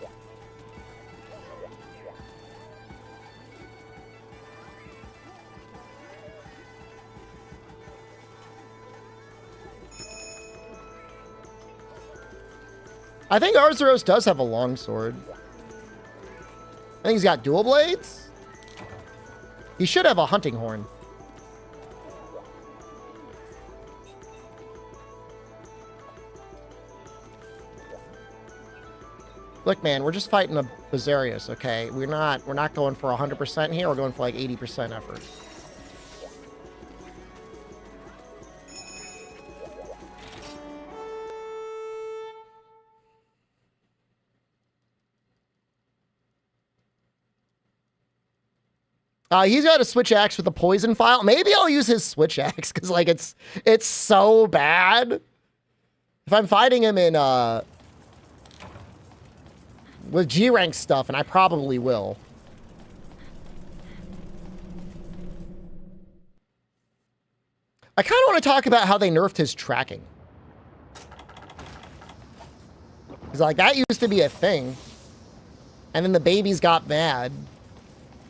I think Arzuros does have a longsword. I think he's got dual blades. He should have a hunting horn. Look, man, we're just fighting a Bazarius, okay? We're not going for 100% here. We're going for like 80% effort. He's got a switch axe with a poison file. Maybe I'll use his switch axe because, like, it's so bad. If I'm fighting him in with G rank stuff, and I probably will. I kind of want to talk about how they nerfed his tracking. Because, like, that used to be a thing, and then the babies got mad.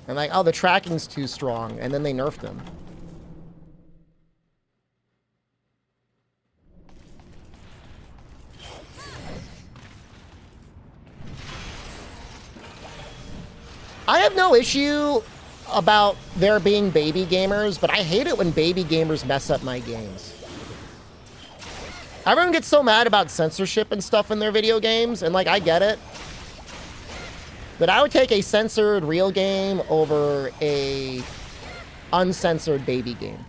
And like, oh, the tracking's too strong. And then they nerfed him. I have no issue about there being baby gamers, but I hate it when baby gamers mess up my games. Everyone gets so mad about censorship and stuff in their video games, and like, I get it. But I would take a censored real game over a uncensored baby game.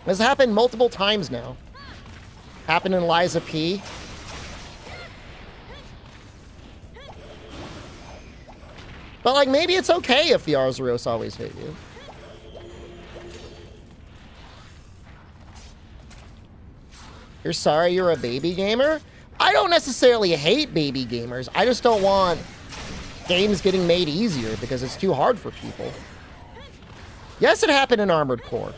This happened multiple times now. Happened in Liza P. But like, maybe it's okay if the Arzuros always hit you. You're sorry you're a baby gamer? I don't necessarily hate baby gamers. I just don't want games getting made easier because it's too hard for people. Yes, it happened in Armored Core.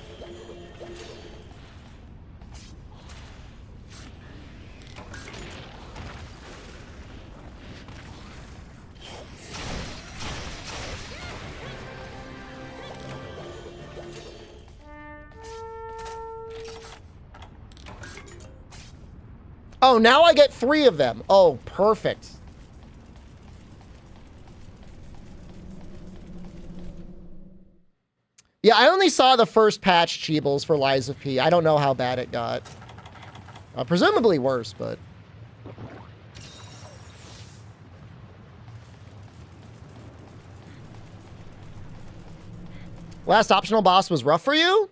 Oh, now I get 3 of them. Oh, perfect. Yeah, I only saw the first patch Cheebles for Liza P. I don't know how bad it got. Presumably worse, but... Last optional boss was rough for you?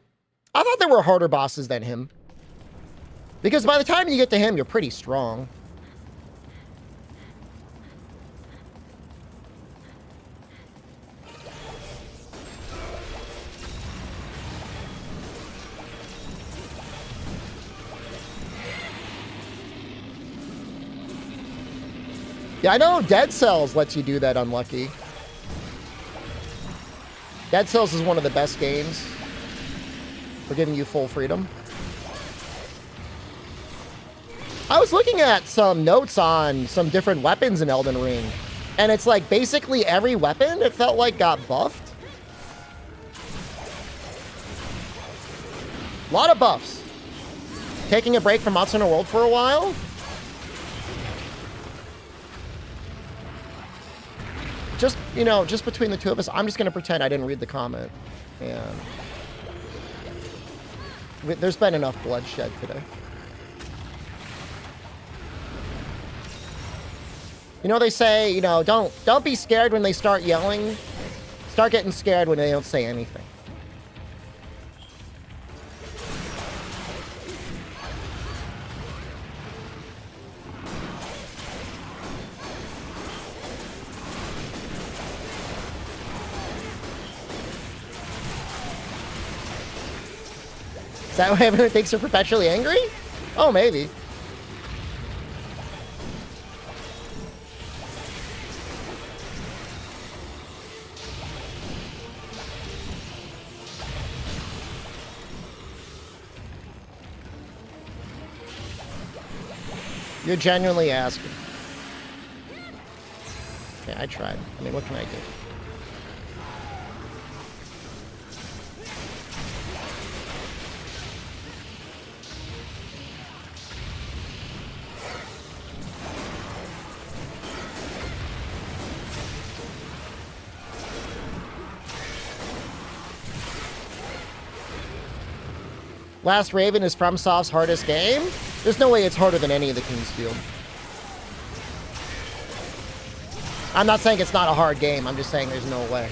I thought there were harder bosses than him. Because by the time you get to him, you're pretty strong. Yeah, I know Dead Cells lets you do that, Unlucky. Dead Cells is one of the best games for giving you full freedom. I was looking at some notes on some different weapons in Elden Ring, and it's like basically every weapon, it felt like, got buffed. A lot of buffs. Taking a break from Monster Hunter World for a while. just, you know, just between the two of us, I'm just going to pretend I didn't read the comment. And there's been enough bloodshed today. You know, they say, you know, don't be scared when they start yelling. Start getting scared when they don't say anything. Is that why everyone thinks they're perpetually angry? Oh, maybe. You're genuinely asking. Okay, I tried. I mean, what can I do? Last Raven is FromSoft's hardest game? There's no way it's harder than any of the Kingsfield. I'm not saying it's not a hard game. I'm just saying there's no way.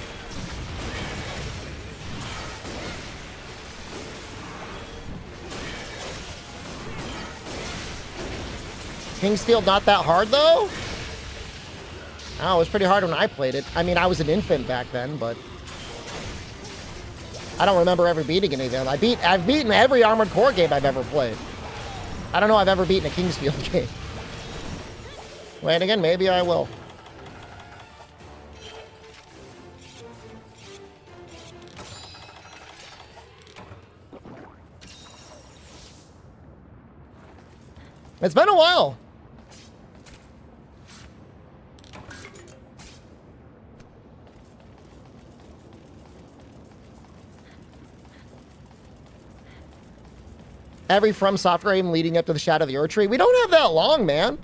Kingsfield not that hard, though? Oh, it was pretty hard when I played it. I mean, I was an infant back then, but I don't remember ever beating any of them. I've beaten every Armored Core game I've ever played. I don't know I've ever beaten a Kingsfield game. Wait, again, maybe I will. It's been a while. Every FromSoft game leading up to the Shadow of the Erdtree. We don't have that long, man.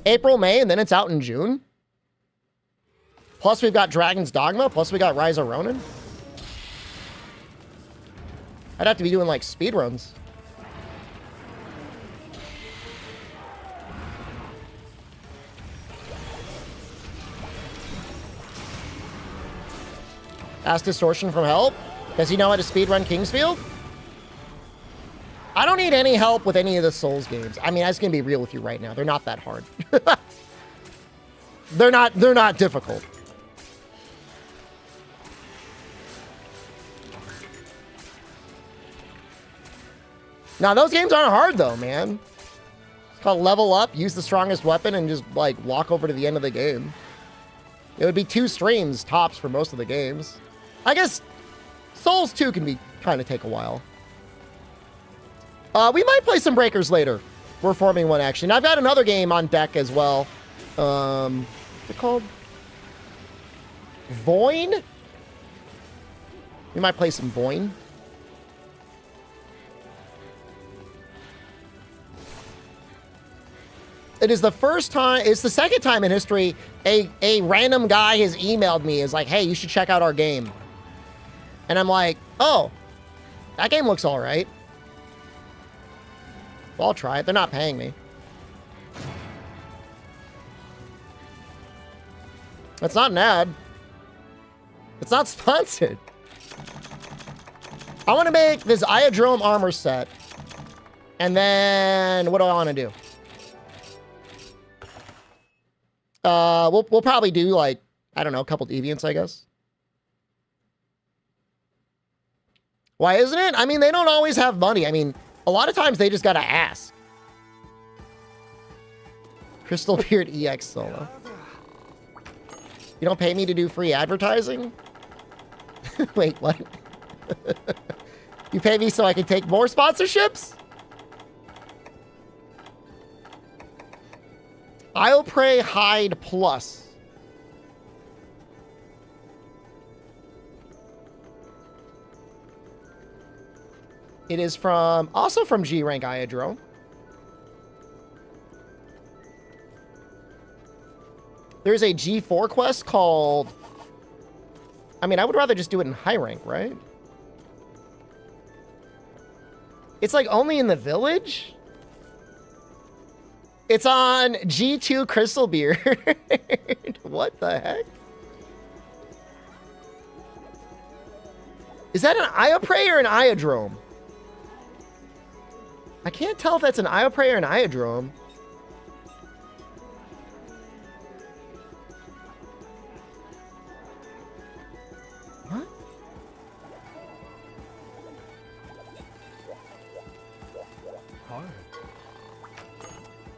April, May, and then it's out in June. Plus we've got Dragon's Dogma. Plus we got Rise of Ronin. I'd have to be doing like speedruns. Ask Distortion from help. Does he know how to speedrun Kingsfield? I don't need any help with any of the Souls games. I mean, I'm just gonna be real with you right now. They're not that hard. They're not difficult. Now, those games aren't hard though, man. It's called level up, use the strongest weapon, and just like walk over to the end of the game. It would be 2 streams tops for most of the games. I guess Souls 2 can be kind of take a while. We might play some Breakers later. We're forming one, actually. And I've got another game on deck as well. What's it called? Voin? We might play some Voin. It is the first time, it's the second time in history a random guy has emailed me, is like, hey, you should check out our game. And I'm like, oh, that game looks all right. Well, I'll try it. They're not paying me. It's not an ad. It's not sponsored. I want to make this Iodrome armor set. And then what do I want to do? We'll probably do like, I don't know, a couple deviants, I guess. Why isn't it? I mean, they don't always have money. I mean, a lot of times they just gotta ask. Crystal Beard EX solo. You don't pay me to do free advertising? Wait, what? You pay me so I can take more sponsorships? I'll pray Hide Plus. It is from, also from G Rank Iodrome. There's a G4 quest called I mean, I would rather just do it in high rank, right? It's like only in the village? It's on G2 Crystal Beard. What the heck? Is that an Ioprey or an Iodrome? I can't tell if that's an Ioprey or an Iodrome.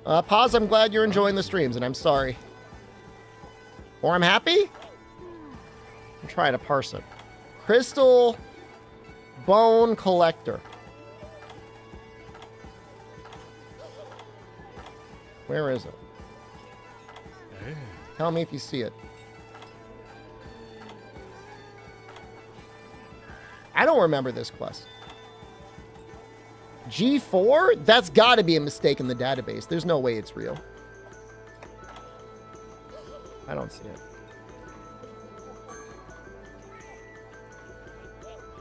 What? Pause, I'm glad you're enjoying the streams, and I'm sorry. Or I'm happy? I'm trying to parse it. Crystal Bone Collector. Where is it? Tell me if you see it. I don't remember this quest. G4? That's got to be a mistake in the database. There's no way it's real. I don't see it.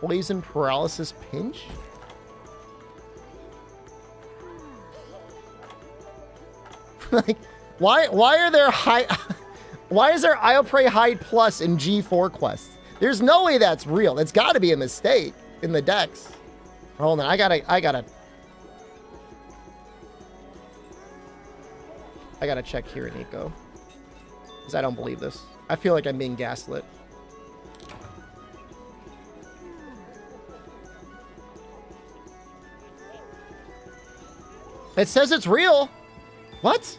Poison paralysis pinch? Like, why are there why is there Ioprey Hide Plus in G4 quests? There's no way that's real. That's got to be a mistake in the decks. Hold on, I gotta check here, Nico. Because I don't believe this. I feel like I'm being gaslit. It says it's real. What?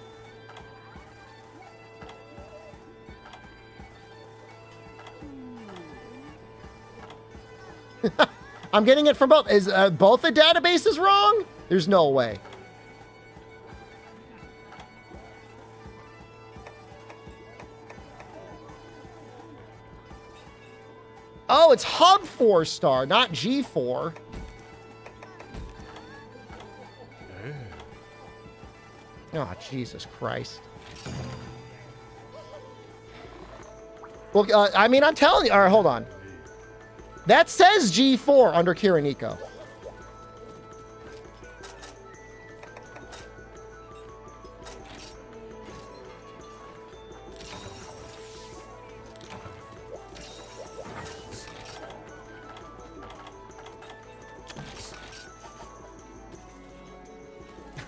I'm getting it from both. Is both the databases wrong? There's no way. Oh, it's Hub 4-star, not G4. Oh, Jesus Christ. Well, I mean, I'm telling you. All right, hold on. That says G4 under Kiriniko.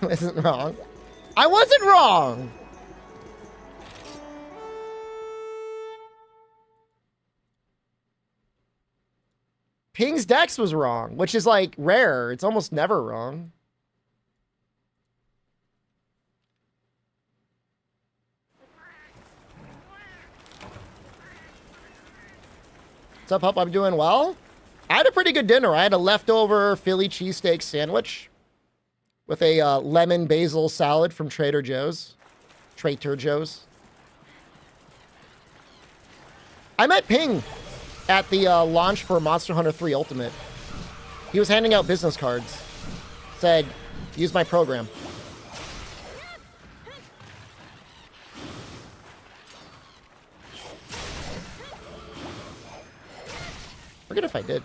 Isn't wrong. I wasn't wrong. Ping's Dex was wrong, which is like rare. It's almost never wrong. What's up, Hup? I'm doing well. I had a pretty good dinner. I had a leftover Philly cheesesteak sandwich with a lemon basil salad from Trader Joe's. I met Ping at the launch for Monster Hunter 3 Ultimate. He was handing out business cards. Said, use my program. Forget if I did.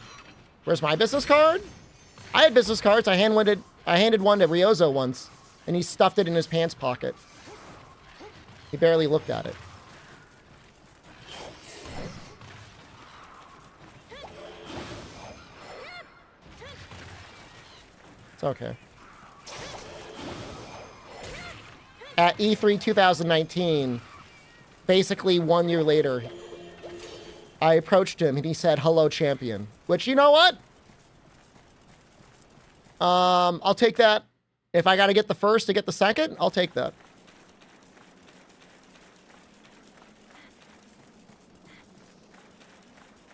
Where's my business card? I had business cards. I handed one to Ryozo once, and he stuffed it in his pants pocket. He barely looked at it. It's okay. At E3 2019, basically 1 year later, I approached him and he said, "Hello, champion." Which, you know what? I'll take that. If I got to get the first to get the second, I'll take that.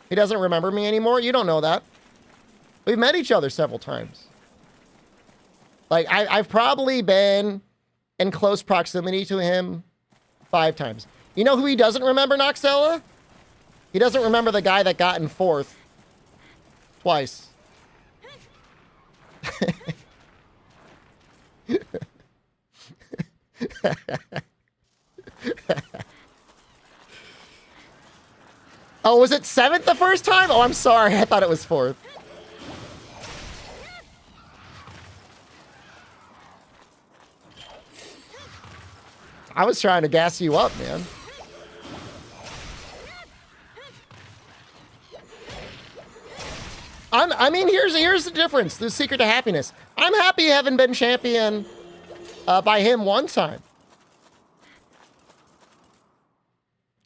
He doesn't remember me anymore? You don't know that. We've met each other several times. Like, I've probably been in close proximity to him 5 times. You know who he doesn't remember, Noxella? He doesn't remember the guy that got in 4th. Twice. Oh, was it 7th the first time? Oh, I'm sorry. I thought it was 4th. I was trying to gas you up, man. I mean, here's the difference. The secret to happiness. I'm happy having been champion by him one time.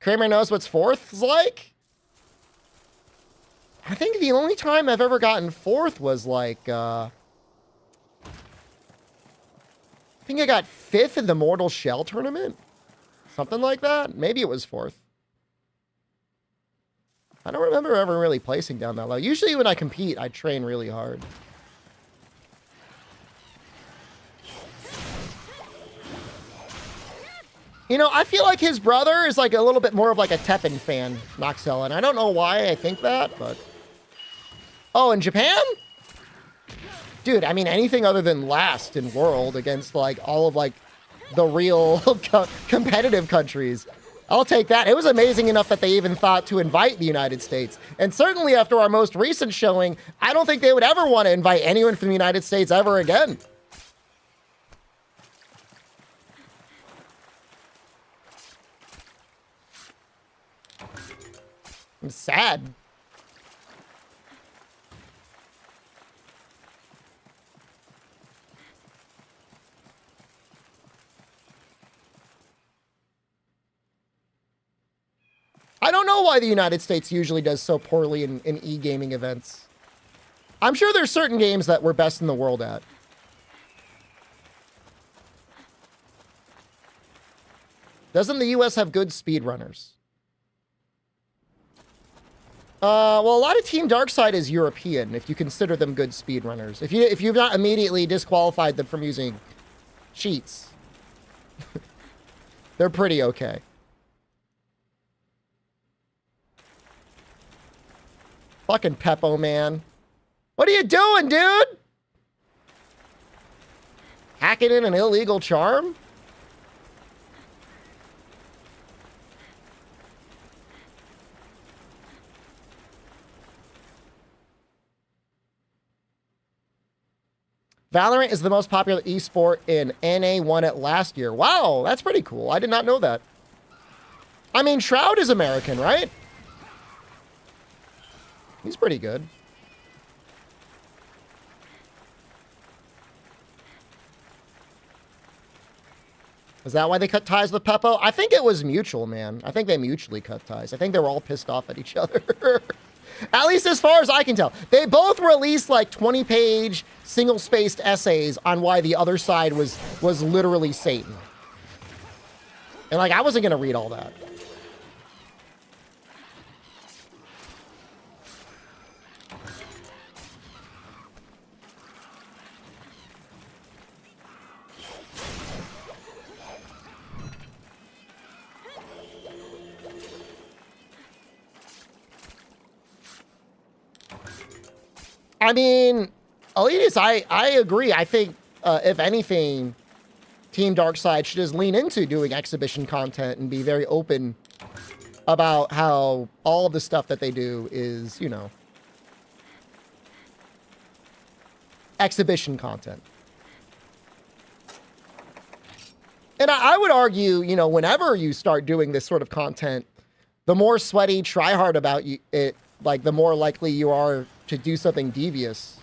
Kramer knows what's 4th is like. I think the only time I've ever gotten 4th was like, I think I got 5th in the Mortal Shell tournament. Something like that. Maybe it was 4th. I don't remember ever really placing down that low. Usually when I compete, I train really hard. You know, I feel like his brother is like a little bit more of like a Teppen fan, Noxella, and I don't know why I think that, but... Oh, in Japan? Dude, I mean, anything other than last in world against like all of like the real competitive countries. I'll take that. It was amazing enough that they even thought to invite the United States. And certainly after our most recent showing, I don't think they would ever want to invite anyone from the United States ever again. I'm sad. I don't know why the United States usually does so poorly in e-gaming events. I'm sure there's certain games that we're best in the world at. Doesn't the US have good speedrunners? Well, a lot of Team Darkside is European, if you consider them good speedrunners. If you've not immediately disqualified them from using cheats. They're pretty okay. Fucking Peppo, man. What are you doing, dude? Hacking in an illegal charm? Valorant is the most popular esport in NA won it last year. Wow, that's pretty cool. I did not know that. I mean, Shroud is American, right? He's pretty good. Is that why they cut ties with Peppo? I think it was mutual, man. I think they mutually cut ties. I think they were all pissed off at each other. At least as far as I can tell. They both released like 20-page single-spaced essays on why the other side was literally Satan. And like, I wasn't going to read all that. I mean, Elitius, I agree. I think, if anything, Team Darkside should just lean into doing exhibition content and be very open about how all of the stuff that they do is, you know, exhibition content. And I would argue, you know, whenever you start doing this sort of content, the more sweaty, try hard about it, like the more likely you are to do something devious.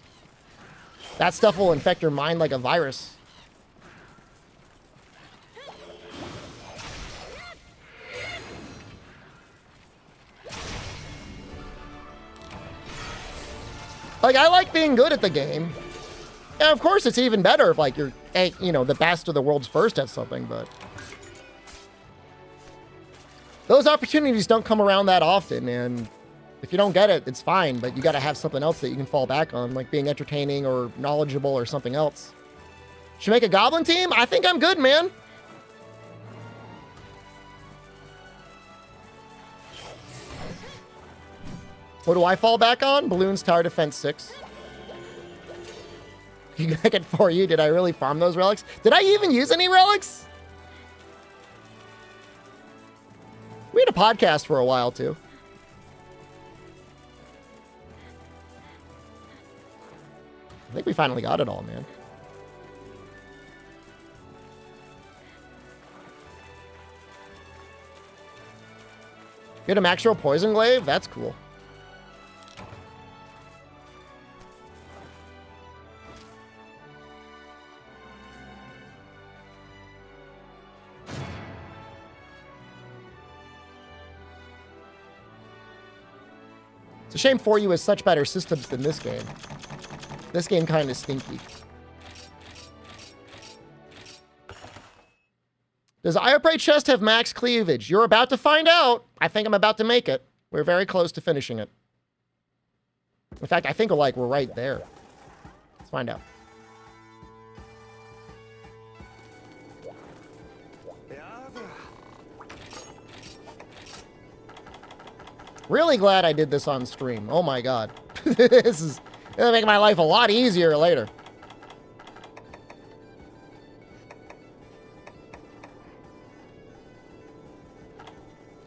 That stuff will infect your mind like a virus. Like, I like being good at the game. And of course, it's even better if, like, you're, you know, the best or the world's first at something, but those opportunities don't come around that often, and if you don't get it, it's fine, but you got to have something else that you can fall back on, like being entertaining or knowledgeable or something else. Should make a goblin team? I think I'm good, man. What do I fall back on? Balloons, Tower Defense 6. You got it for you. Did I really farm those relics? Did I even use any relics? We had a podcast for a while, too. I think we finally got it all, man. Get a actual poison glaive? That's cool. It's a shame 4U has such better systems than this game. This game kind of stinky. Does Ioprite chest have max cleavage? You're about to find out. I think I'm about to make it. We're very close to finishing it. In fact, I think we're right there. Let's find out. Really glad I did this on stream. Oh my god. This is gonna make my life a lot easier later.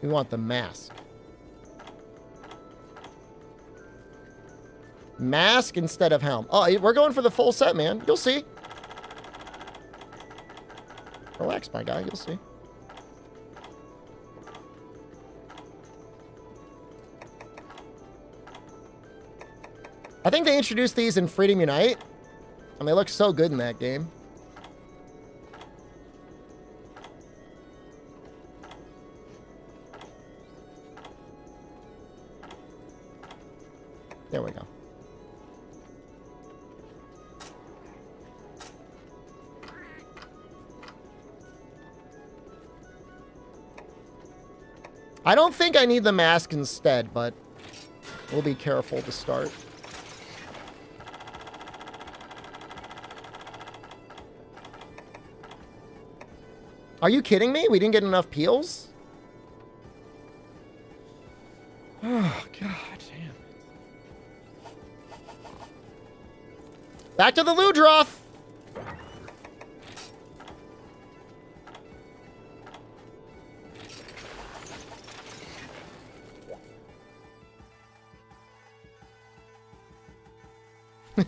We want the mask. Mask instead of helm. Oh, we're going for the full set, man. You'll see. Relax, my guy. You'll see. I think they introduced these in Freedom Unite, and they look so good in that game. There we go. I don't think I need the mask instead, but we'll be careful to start. Are you kidding me? We didn't get enough peels? Oh, god damn it. Back to the Ludroth!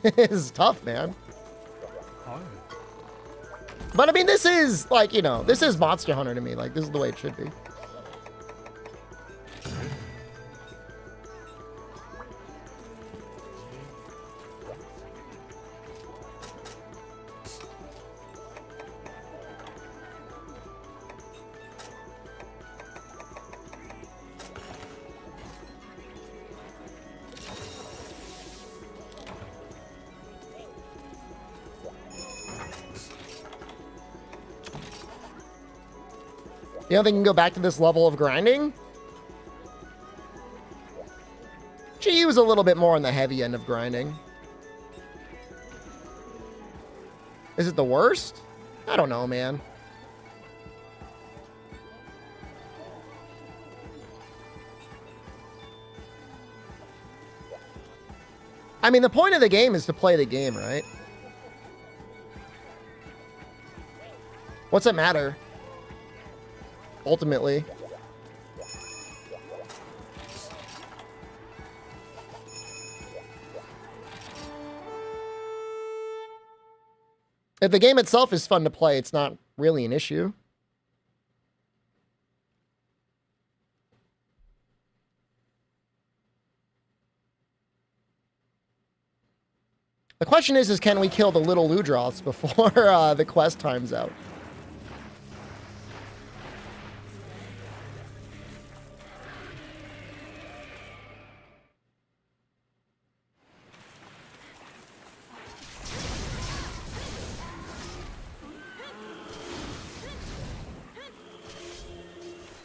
This is tough, man. But I mean, this is, like, you know, this is Monster Hunter to me. Like, this is the way it should be. You don't think you can go back to this level of grinding? GU is a little bit more on the heavy end of grinding. Is it the worst? I don't know, man. I mean, the point of the game is to play the game, right? What's it matter? Ultimately. If the game itself is fun to play, it's not really an issue. The question is can we kill the little Ludroths before the quest time's out?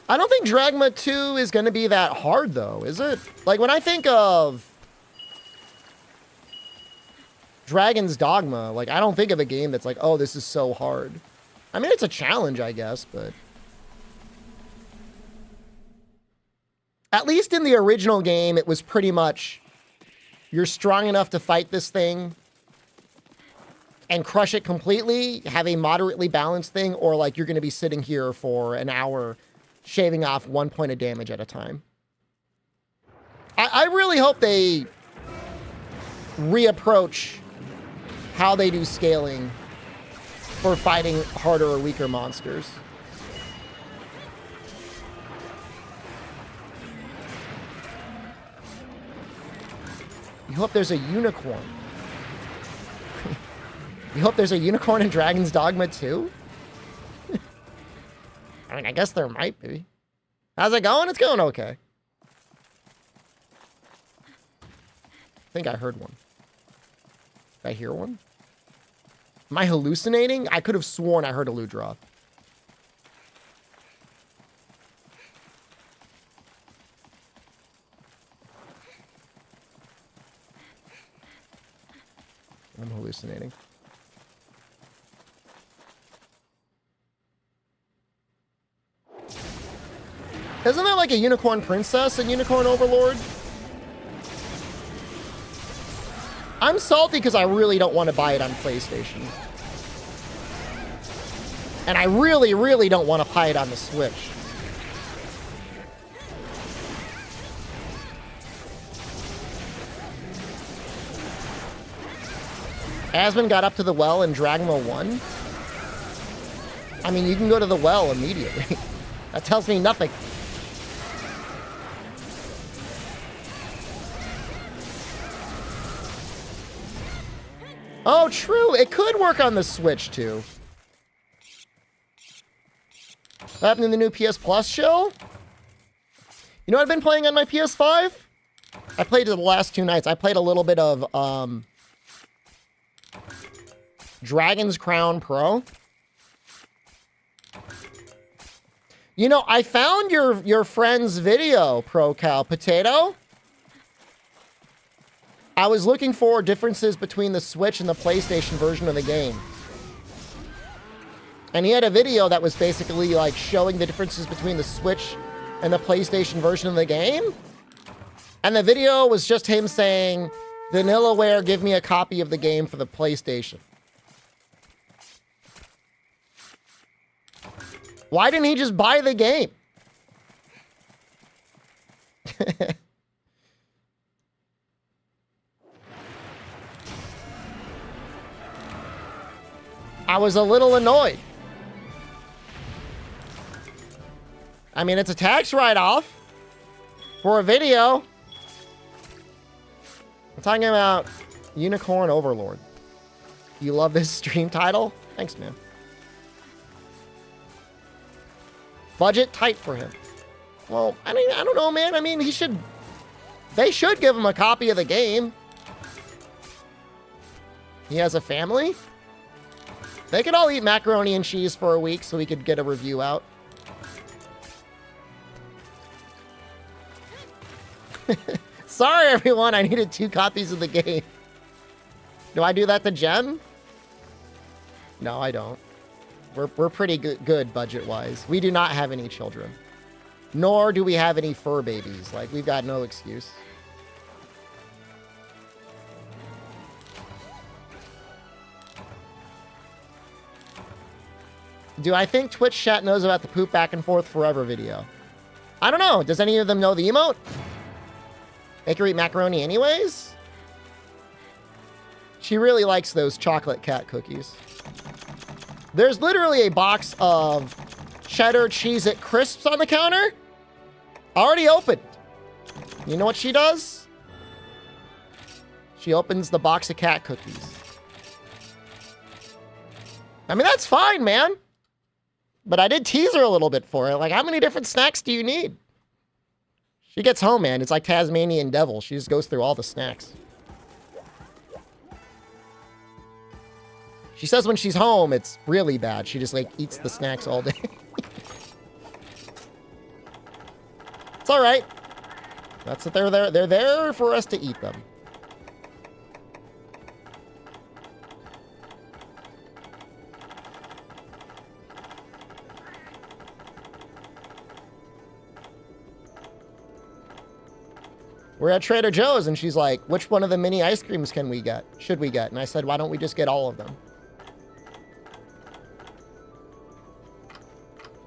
I don't think Dragma 2 is going to be that hard, though, is it? Like, when I think of Dragon's Dogma, like, I don't think of a game that's like, oh, this is so hard. I mean, it's a challenge, I guess, but... At least in the original game, it was pretty much... You're strong enough to fight this thing and crush it completely, have a moderately balanced thing, or, like, you're going to be sitting here for an hour... shaving off 1 point of damage at a time. I really hope they reapproach how they do scaling for fighting harder or weaker monsters. You hope there's a unicorn. You hope there's a unicorn in Dragon's Dogma too? I mean, I guess there might be. How's it going? It's going okay. I think I heard one. Did I hear one? Am I hallucinating? I could have sworn I heard a loot drop. I'm hallucinating. Isn't there like a unicorn princess and unicorn overlord? I'm salty because I really don't want to buy it on PlayStation. And I really, really don't want to buy it on the Switch. Asmon got up to the well in Dragon Ball 1. I mean, you can go to the well immediately. That tells me nothing. Oh, true. It could work on the Switch, too. What happened in the new PS Plus show? You know what I've been playing on my PS5? I played it the last 2 nights. I played a little bit of Dragon's Crown Pro. You know, I found your friend's video, Pro Cal Potato. I was looking for differences between the Switch and the PlayStation version of the game. And he had a video that was basically like showing the differences between the Switch and the PlayStation version of the game. And the video was just him saying, Vanillaware, give me a copy of the game for the PlayStation. Why didn't he just buy the game? I was a little annoyed. I mean, it's a tax write-off for a video. I'm talking about Unicorn Overlord. You love this stream title? Thanks, man. Budget tight for him. Well, I mean, I don't know, man. I mean, they should give him a copy of the game. He has a family. They could all eat macaroni and cheese for a week so we could get a review out. Sorry, everyone. I needed 2 copies of the game. Do I do that to Jem? No, I don't. We're pretty good budget-wise. We do not have any children. Nor do we have any fur babies. Like, we've got no excuse. Do I think Twitch chat knows about the poop back and forth forever video? I don't know. Does any of them know the emote? Make her eat macaroni anyways? She really likes those chocolate cat cookies. There's literally a box of cheddar Cheez-It crisps on the counter. Already opened. You know what she does? She opens the box of cat cookies. I mean, that's fine, man. But I did tease her a little bit for it. Like, how many different snacks do you need? She gets home, man. It's like Tasmanian Devil. She just goes through all the snacks. She says when she's home, it's really bad. She just, like, eats the snacks all day. It's all right. That's what they're there. They're there for us to eat them. We're at Trader Joe's, and she's like, which one of the mini ice creams should we get? And I said, why don't we just get all of them?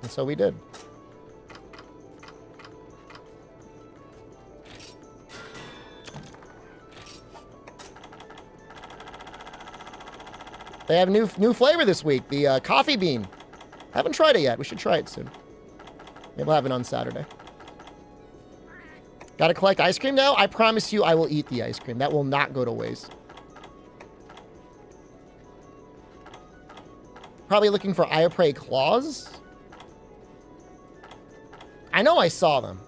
And so we did. They have new flavor this week. The coffee bean. Haven't tried it yet. We should try it soon. Maybe we'll have it on Saturday. Gotta collect ice cream now? I promise you I will eat the ice cream. That will not go to waste. Probably looking for Ioprey claws. I know I saw them.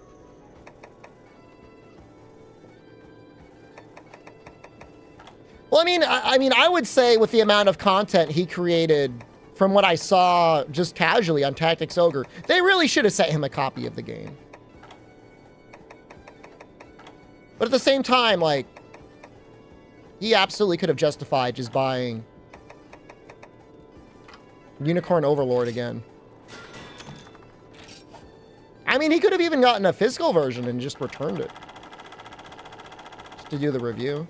Well, I mean, I would say with the amount of content he created, from what I saw just casually on Tactics Ogre, they really should have sent him a copy of the game. But at the same time, like, he absolutely could have justified just buying Unicorn Overlord again. I mean, he could have even gotten a physical version and just returned it. Just to do the review.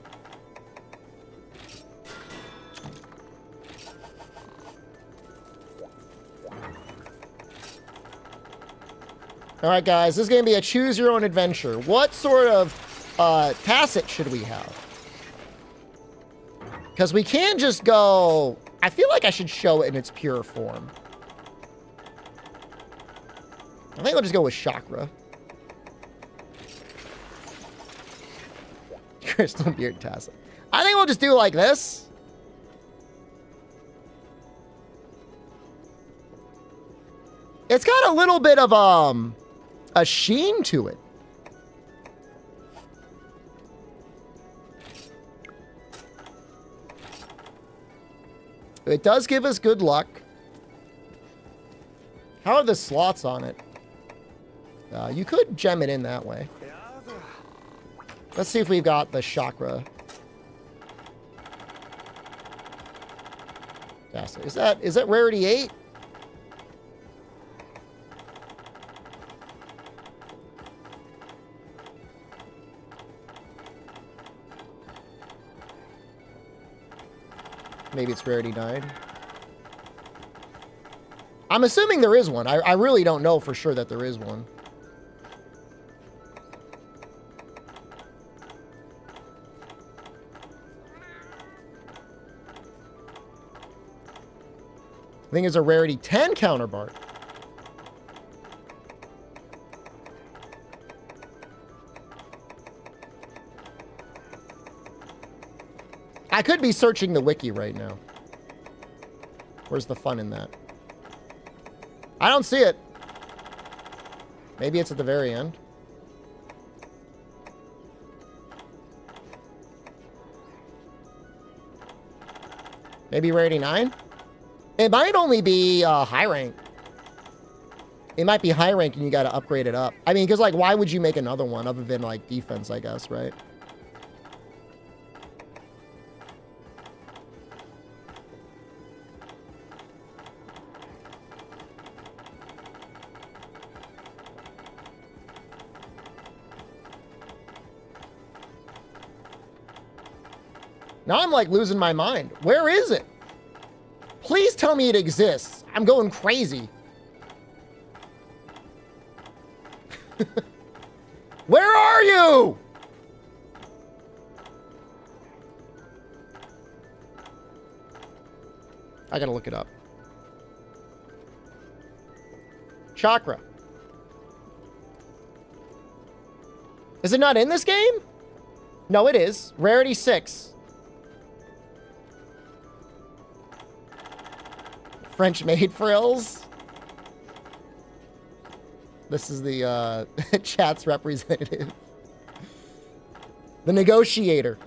Alright guys, this is going to be a choose your own adventure. What sort of tacit should we have? Because we can't just go... I feel like I should show it in its pure form. I think I'll just go with Chakra. Crystal Beard Tacit. I think we'll just do like this. It's got a little bit of a sheen to it. It does give us good luck. How are the slots on it? You could gem it in that way. Let's see if we've got the Chakra. Is that rarity 8? Maybe it's rarity 9. I'm assuming there is one. I really don't know for sure that there is one. I think it's a rarity 10 counterpart. I could be searching the wiki right now. Where's the fun in that? I don't see it. Maybe it's at the very end. Maybe rarity 9? It might only be high rank. It might be high rank and you got to upgrade it up. I mean, because, like, why would you make another one other than, like, defense, I guess, right? Now I'm, like, losing my mind. Where is it? Please tell me it exists. I'm going crazy. Where are you? I gotta look it up. Chakra. Is it not in this game? No, it is. Rarity 6. French maid frills. This is the chat's representative. The negotiator.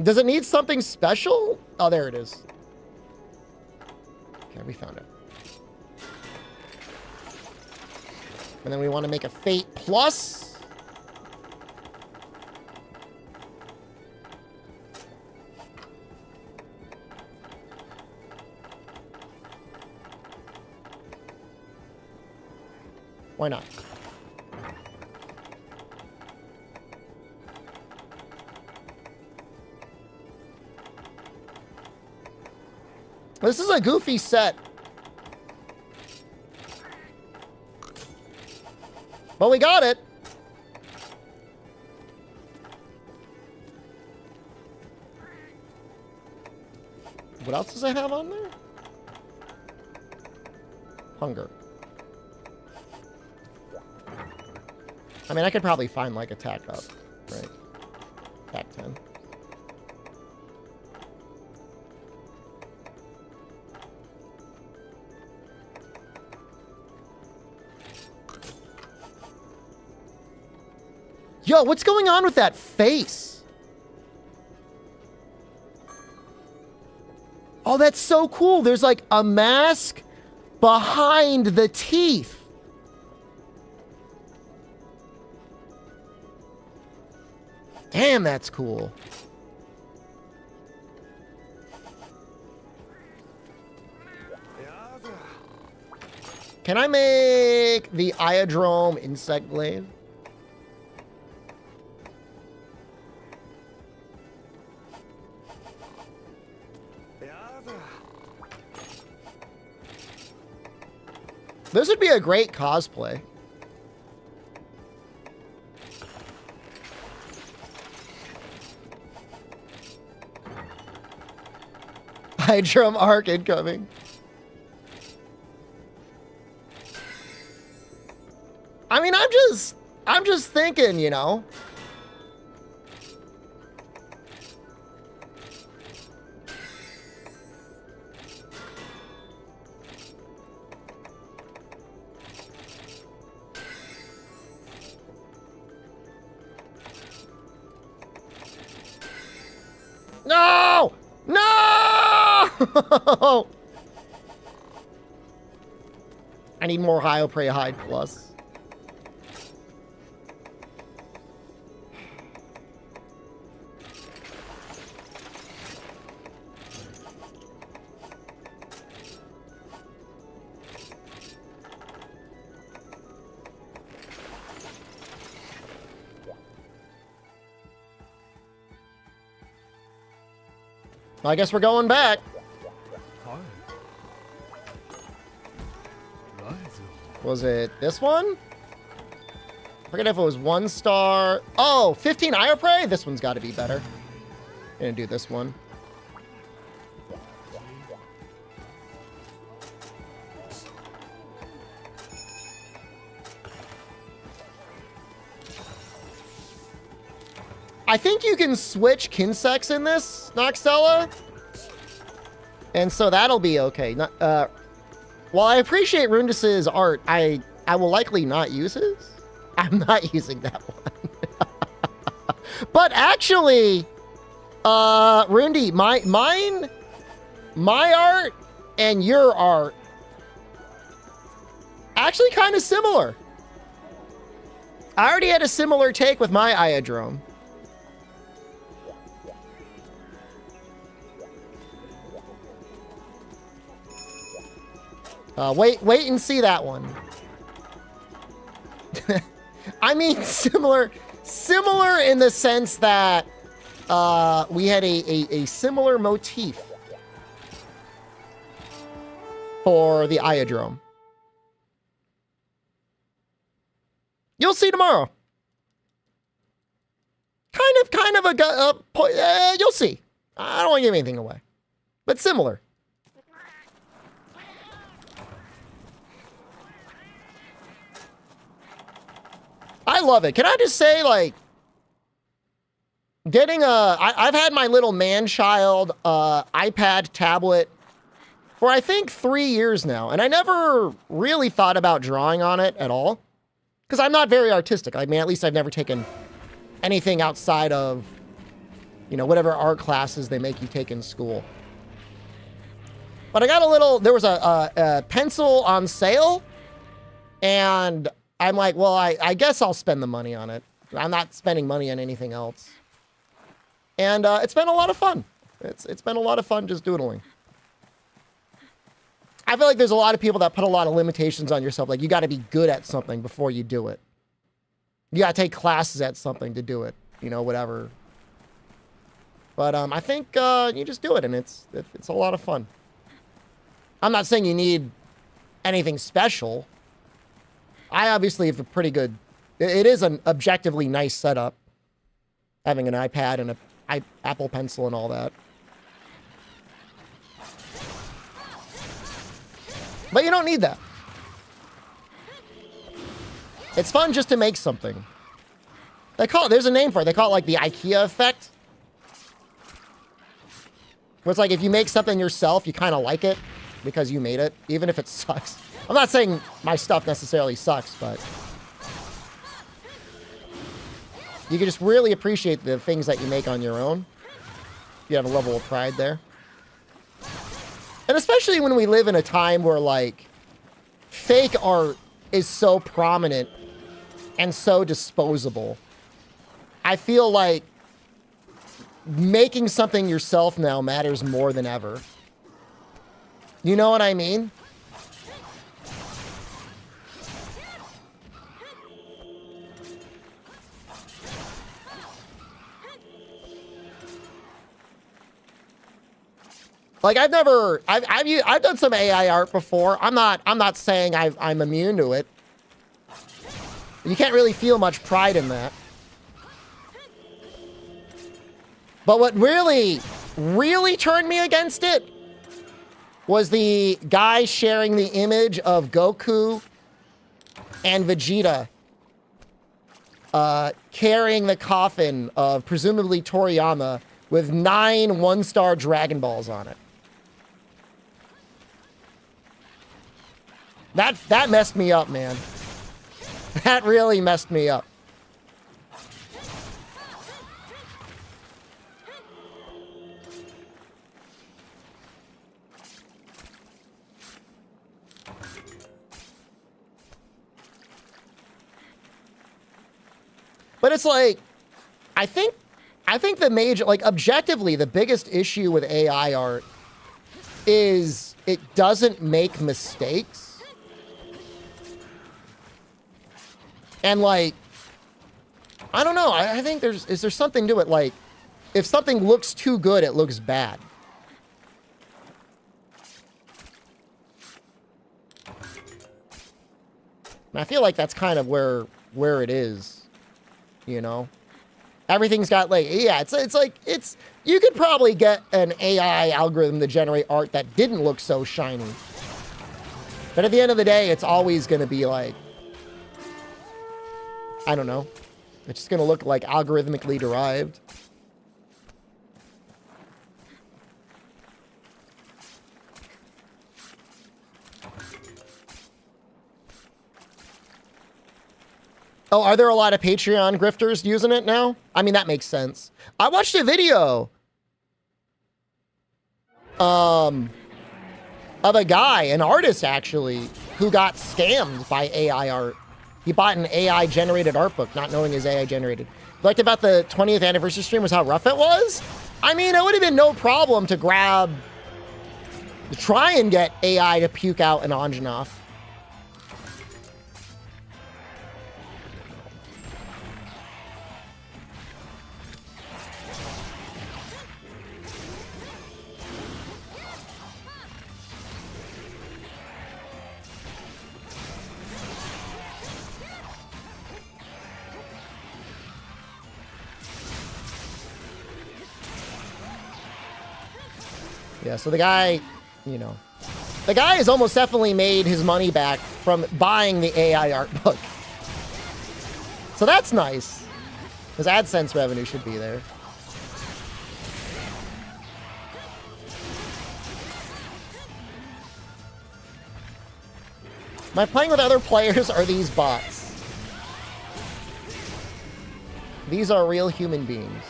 Does it need something special? Oh, there it is. Okay, we found it. And then we want to make a Fate Plus. Why not? This is a goofy set. But we got it. What else does it have on there? Hunger. I mean, I could probably find, like, attack up, right? Attack 10. Yo, what's going on with that face? Oh, that's so cool. There's like a mask behind the teeth. Damn, that's cool. Can I make the Iodrome insect glaive? This would be a great cosplay. Iodrome arc incoming. I mean, I'm just thinking, you know. No! No! I need more Hyoprey hide plus. I guess we're going back. Was it this one? I forget if it was 1 star. Oh, 15 Iroprey? This one's got to be better. Gonna do this one. I think you can switch Kinsex in this, Noxella. And so that'll be okay. While I appreciate Rundus's art, I will likely not use his. I'm not using that one. But actually, Rundi, my art and your art actually kind of similar. I already had a similar take with my Iodrome. Wait and see that one. I mean, similar in the sense that we had a similar motif for the Iodrome. You'll see tomorrow. Kind of a you'll see. I don't want to give anything away, but similar. I love it. Can I just say, like, getting I've had my little man-child iPad tablet for, I think, 3 years now, and I never really thought about drawing on it at all, because I'm not very artistic. I mean, at least I've never taken anything outside of, you know, whatever art classes they make you take in school. But I got there was a pencil on sale, and I'm like, well, I guess I'll spend the money on it. I'm not spending money on anything else. And it's been a lot of fun. It's been a lot of fun just doodling. I feel like there's a lot of people that put a lot of limitations on yourself. Like, you got to be good at something before you do it. You got to take classes at something to do it. You know, whatever. But I think you just do it, and it's a lot of fun. I'm not saying you need anything special. I obviously have a pretty good... It is an objectively nice setup. Having an iPad and an Apple Pencil and all that. But you don't need that. It's fun just to make something. They call it, there's a name for it. They call it like the IKEA effect. Where it's like if you make something yourself, you kind of like it because you made it, even if it sucks. I'm not saying my stuff necessarily sucks, but you can just really appreciate the things that you make on your own. You have a level of pride there. And especially when we live in a time where, like, fake art is so prominent and so disposable. I feel like making something yourself now matters more than ever. You know what I mean? Like I've done some AI art before. I'm not saying I'm immune to it. You can't really feel much pride in that. But what really turned me against it was the guy sharing the image of Goku and Vegeta carrying the coffin of presumably Toriyama with 9 one-star Dragon Balls on it. That messed me up, man. That really messed me up. But it's like, I think the major, like objectively, the biggest issue with AI art is it doesn't make mistakes. And like, I don't know. I think is there something to it? Like, if something looks too good, it looks bad. And I feel like that's kind of where it is, you know? Everything's got like, yeah, it's like, you could probably get an AI algorithm to generate art that didn't look so shiny. But at the end of the day, it's always going to be like, I don't know. It's just going to look like algorithmically derived. Oh, are there a lot of Patreon grifters using it now? I mean, that makes sense. I watched a video of a guy, an artist actually, who got scammed by AI art. He bought an AI-generated art book, not knowing his AI-generated. Liked about the 20th anniversary stream was how rough it was. I mean, it would have been no problem to try and get AI to puke out an Anjanath. Yeah, so the guy, you know, the guy has almost definitely made his money back from buying the AI art book. So that's nice. His AdSense revenue should be there. Am I playing with other players or are these bots? These are real human beings.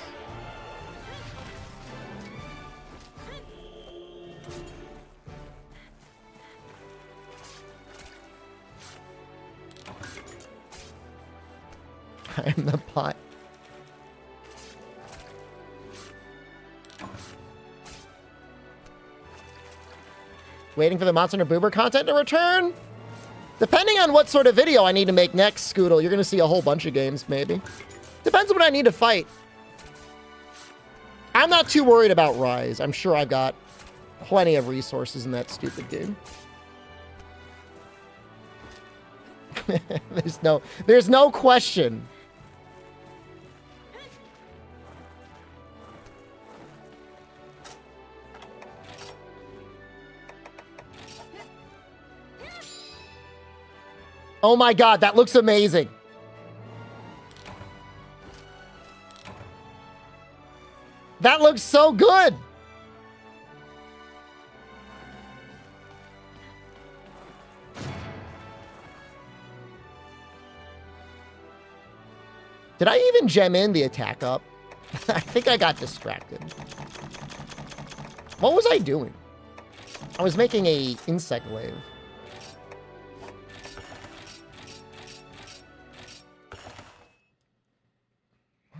I'm the bot. Waiting for the Monster Hunter Boober content to return? Depending on what sort of video I need to make next, Scoodle, you're going to see a whole bunch of games, maybe. Depends on what I need to fight. I'm not too worried about Rise. I'm sure I've got plenty of resources in that stupid game. There's no question. Oh my god, that looks amazing. That looks so good. Did I even gem in the attack up? I think I got distracted. What was I doing? I was making a insect wave.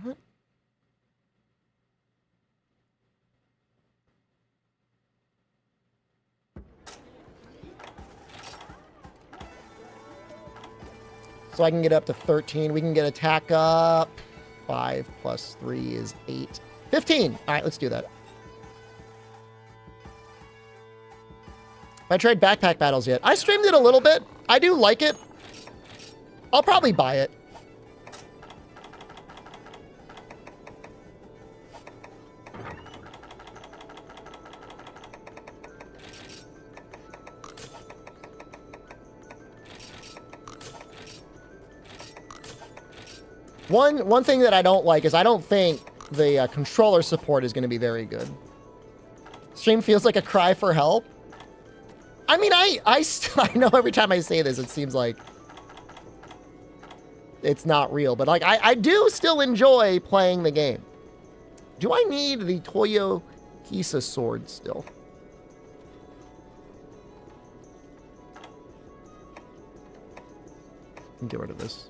What? So I can get up to 13. We can get attack up. 5 plus 3 is 8. 15. All right, let's do that. Have I tried backpack battles yet? I streamed it a little bit. I do like it. I'll probably buy it. One thing that I don't like is I don't think the controller support is going to be very good. Stream feels like a cry for help. I mean, I know every time I say this, it seems like it's not real. But like, I do still enjoy playing the game. Do I need the Toyo Kisa sword still? Get rid of this.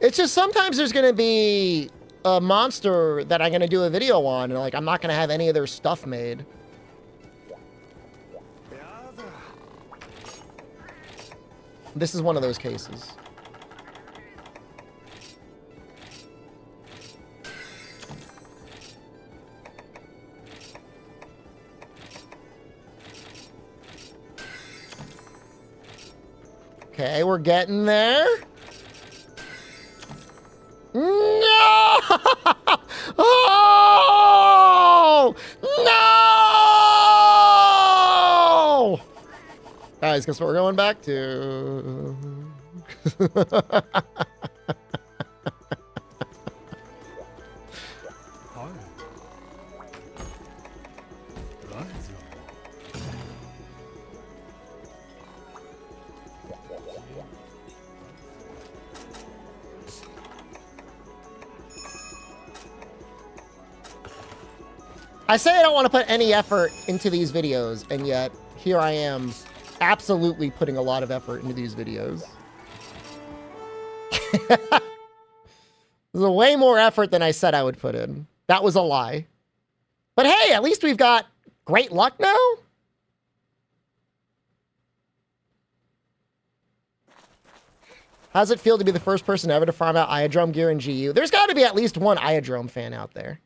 It's just sometimes there's going to be a monster that I'm going to do a video on, and like I'm not going to have any of their stuff made. This is one of those cases. Okay, we're getting there. No! Oh! No! Guys, guess what we're going back to? I say I don't want to put any effort into these videos, and yet here I am absolutely putting a lot of effort into these videos. There's way more effort than I said I would put in. That was a lie. But hey, at least we've got great luck now. How does it feel to be the first person ever to farm out Iodrome gear in GU? There's got to be at least one Iodrome fan out there.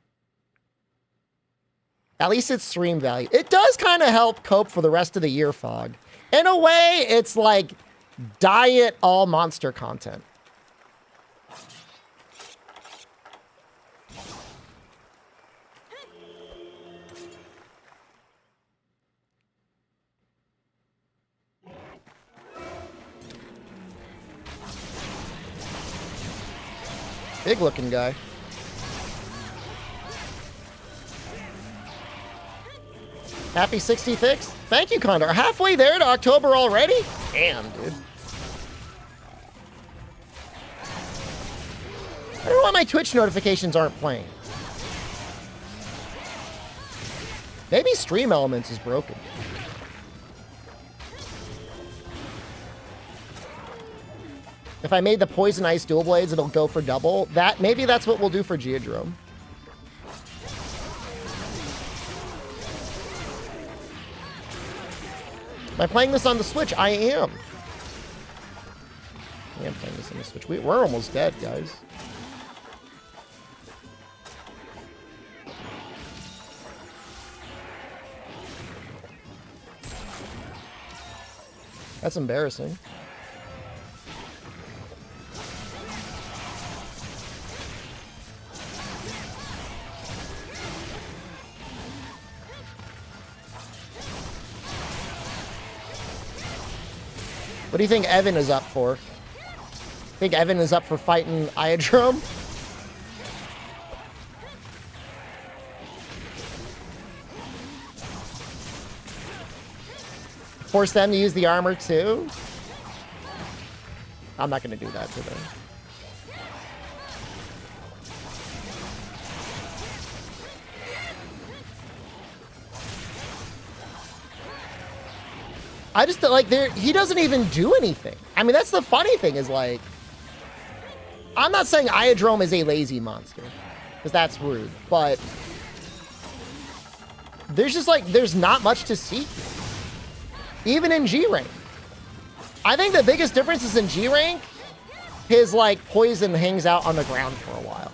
At least it's stream value. It does kind of help cope for the rest of the year, Fog. In a way, it's like diet all monster content. Big looking guy. Happy 66th. Thank you, Condor. Halfway there to October already? Damn, dude. I don't know why my Twitch notifications aren't playing. Maybe Stream Elements is broken. If I made the Poison Ice dual blades, it'll go for double. Maybe that's what we'll do for Geodrome. Am I playing this on the Switch? I am. I am playing this on the Switch. We're almost dead, guys. That's embarrassing. What do you think Evan is up for? Think Evan is up for fighting Iodrome? Force them to use the armor too? I'm not going to do that to them. I just like he doesn't even do anything. I mean, that's the funny thing is like, I'm not saying Iodrome is a lazy monster, because that's rude, but there's just like, there's not much to see. Even in G rank. I think the biggest difference is in G rank, his like poison hangs out on the ground for a while.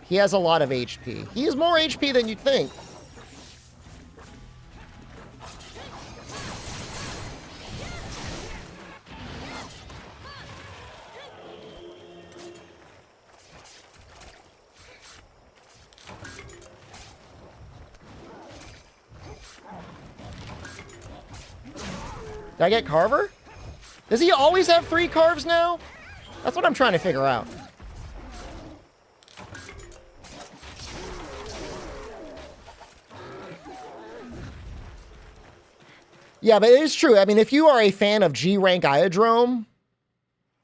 He has a lot of HP. He has more HP than you'd think. Did I get Carver? Does he always have 3 carves now? That's what I'm trying to figure out. Yeah, but it is true. I mean, if you are a fan of G-rank Iodrome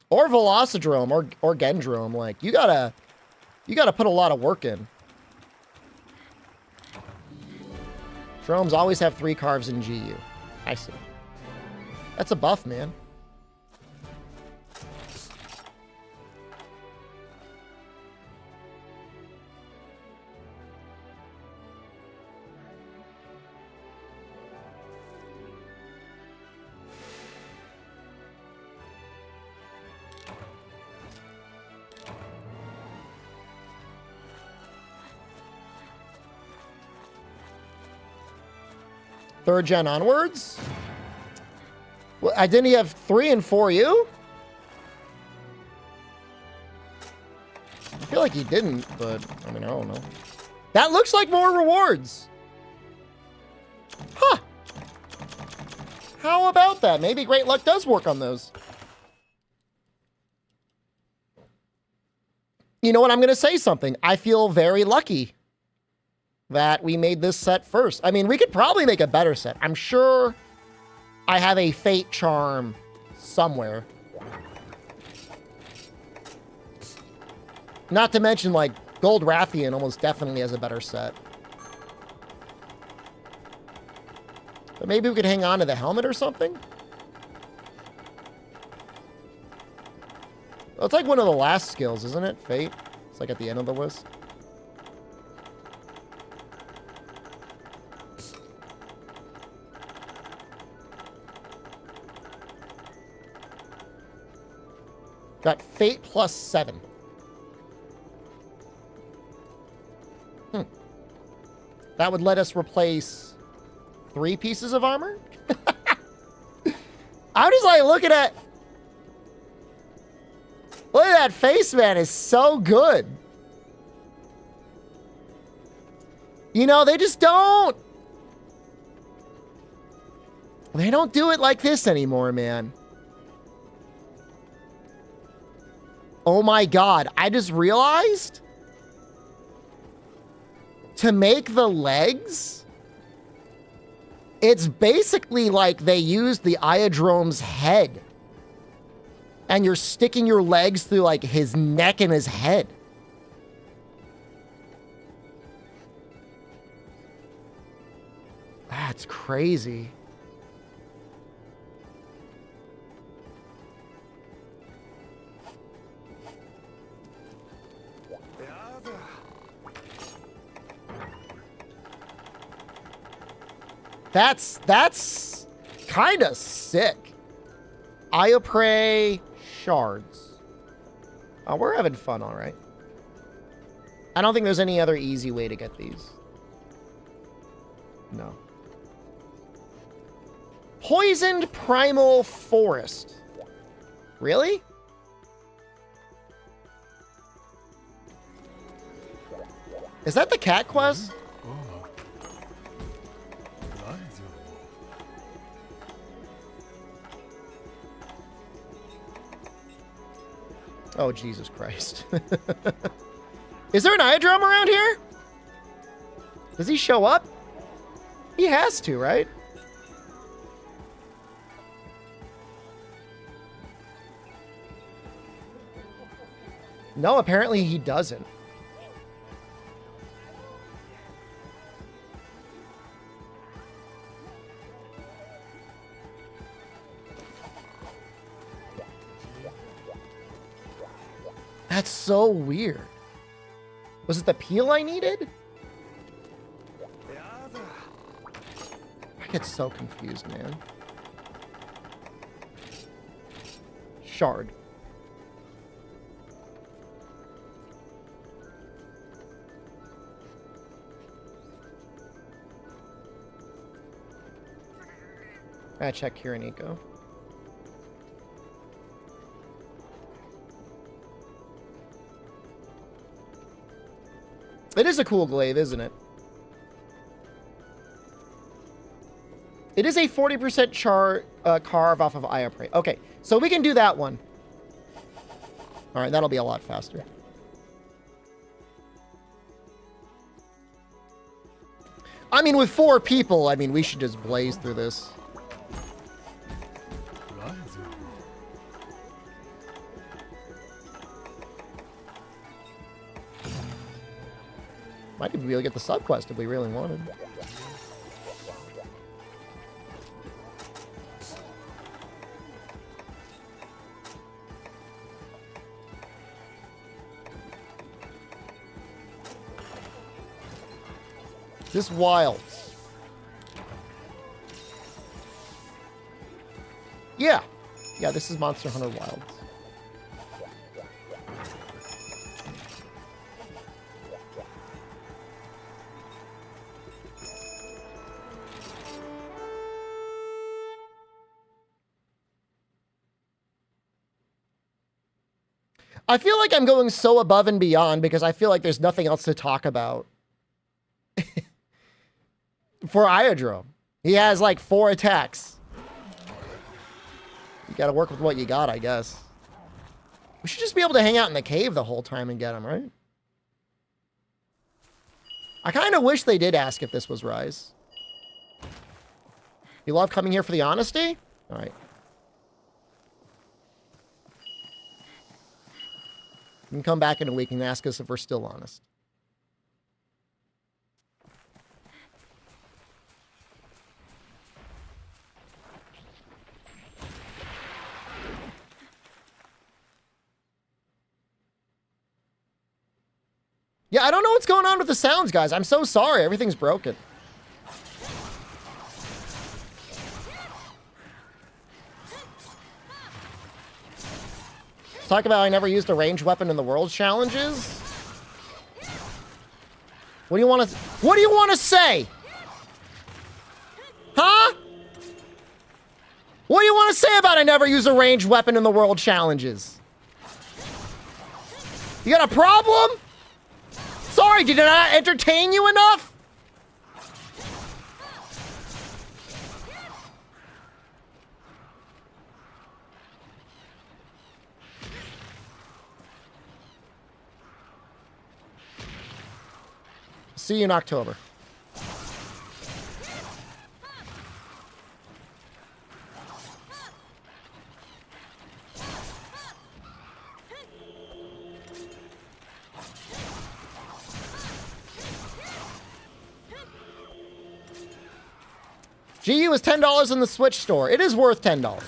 or Velocidrome or Gendrome, like you gotta put a lot of work in. Dromes always have 3 carves in GU. I see. That's a buff, man. Third gen onwards? Well, didn't he have 3 and 4U? I feel like he didn't, but I mean, I don't know. That looks like more rewards. Huh. How about that? Maybe Great Luck does work on those. You know what? I'm going to say something. I feel very lucky that we made this set first. I mean, we could probably make a better set. I'm sure I have a Fate Charm somewhere. Not to mention, like, Gold Rathian almost definitely has a better set. But maybe we could hang on to the helmet or something? Well, it's like one of the last skills, isn't it? Fate? It's like at the end of the list. Got Fate plus 7. That would let us replace 3 pieces of armor? I'm just like looking at... Look at that face, man. It's so good. You know, they just don't... They don't do it like this anymore, man. Oh my god, I just realized to make the legs, it's basically like they used the Iodrome's head. And you're sticking your legs through like his neck and his head. That's crazy. That's kind of sick. Ioprey shards. Oh, we're having fun, all right. I don't think there's any other easy way to get these. No. Poisoned Primal Forest. Really? Is that the cat quest? Oh, Jesus Christ. Is there an Iodrome around here? Does he show up? He has to, right? No, apparently he doesn't. That's so weird. Was it the peel I needed? I get so confused, man. Shard. I check here and Eco. It is a cool glaive, isn't it? It is a 40% carve off of Iopray. Okay, so we can do that one. All right, that'll be a lot faster. I mean, with 4 people, I mean, we should just blaze through this. Might even be able to get the subquest if we really wanted. This wild. Yeah. Yeah, this is Monster Hunter Wilds. I feel like I'm going so above and beyond because I feel like there's nothing else to talk about. For Iodrome. He has like 4 attacks. You gotta work with what you got, I guess. We should just be able to hang out in the cave the whole time and get him, right? I kind of wish they did ask if this was Rise. You love coming here for the honesty? All right. You can come back in a week and ask us if we're still honest. Yeah, I don't know what's going on with the sounds, guys. I'm so sorry. Everything's broken. Let's talk about I never used a ranged weapon in the world challenges. What do you want to say? Huh? What do you want to say about I never use a ranged weapon in the world challenges? You got a problem? Sorry, did I not entertain you enough? See you in October. GU is $10 in the Switch store. It is worth $10.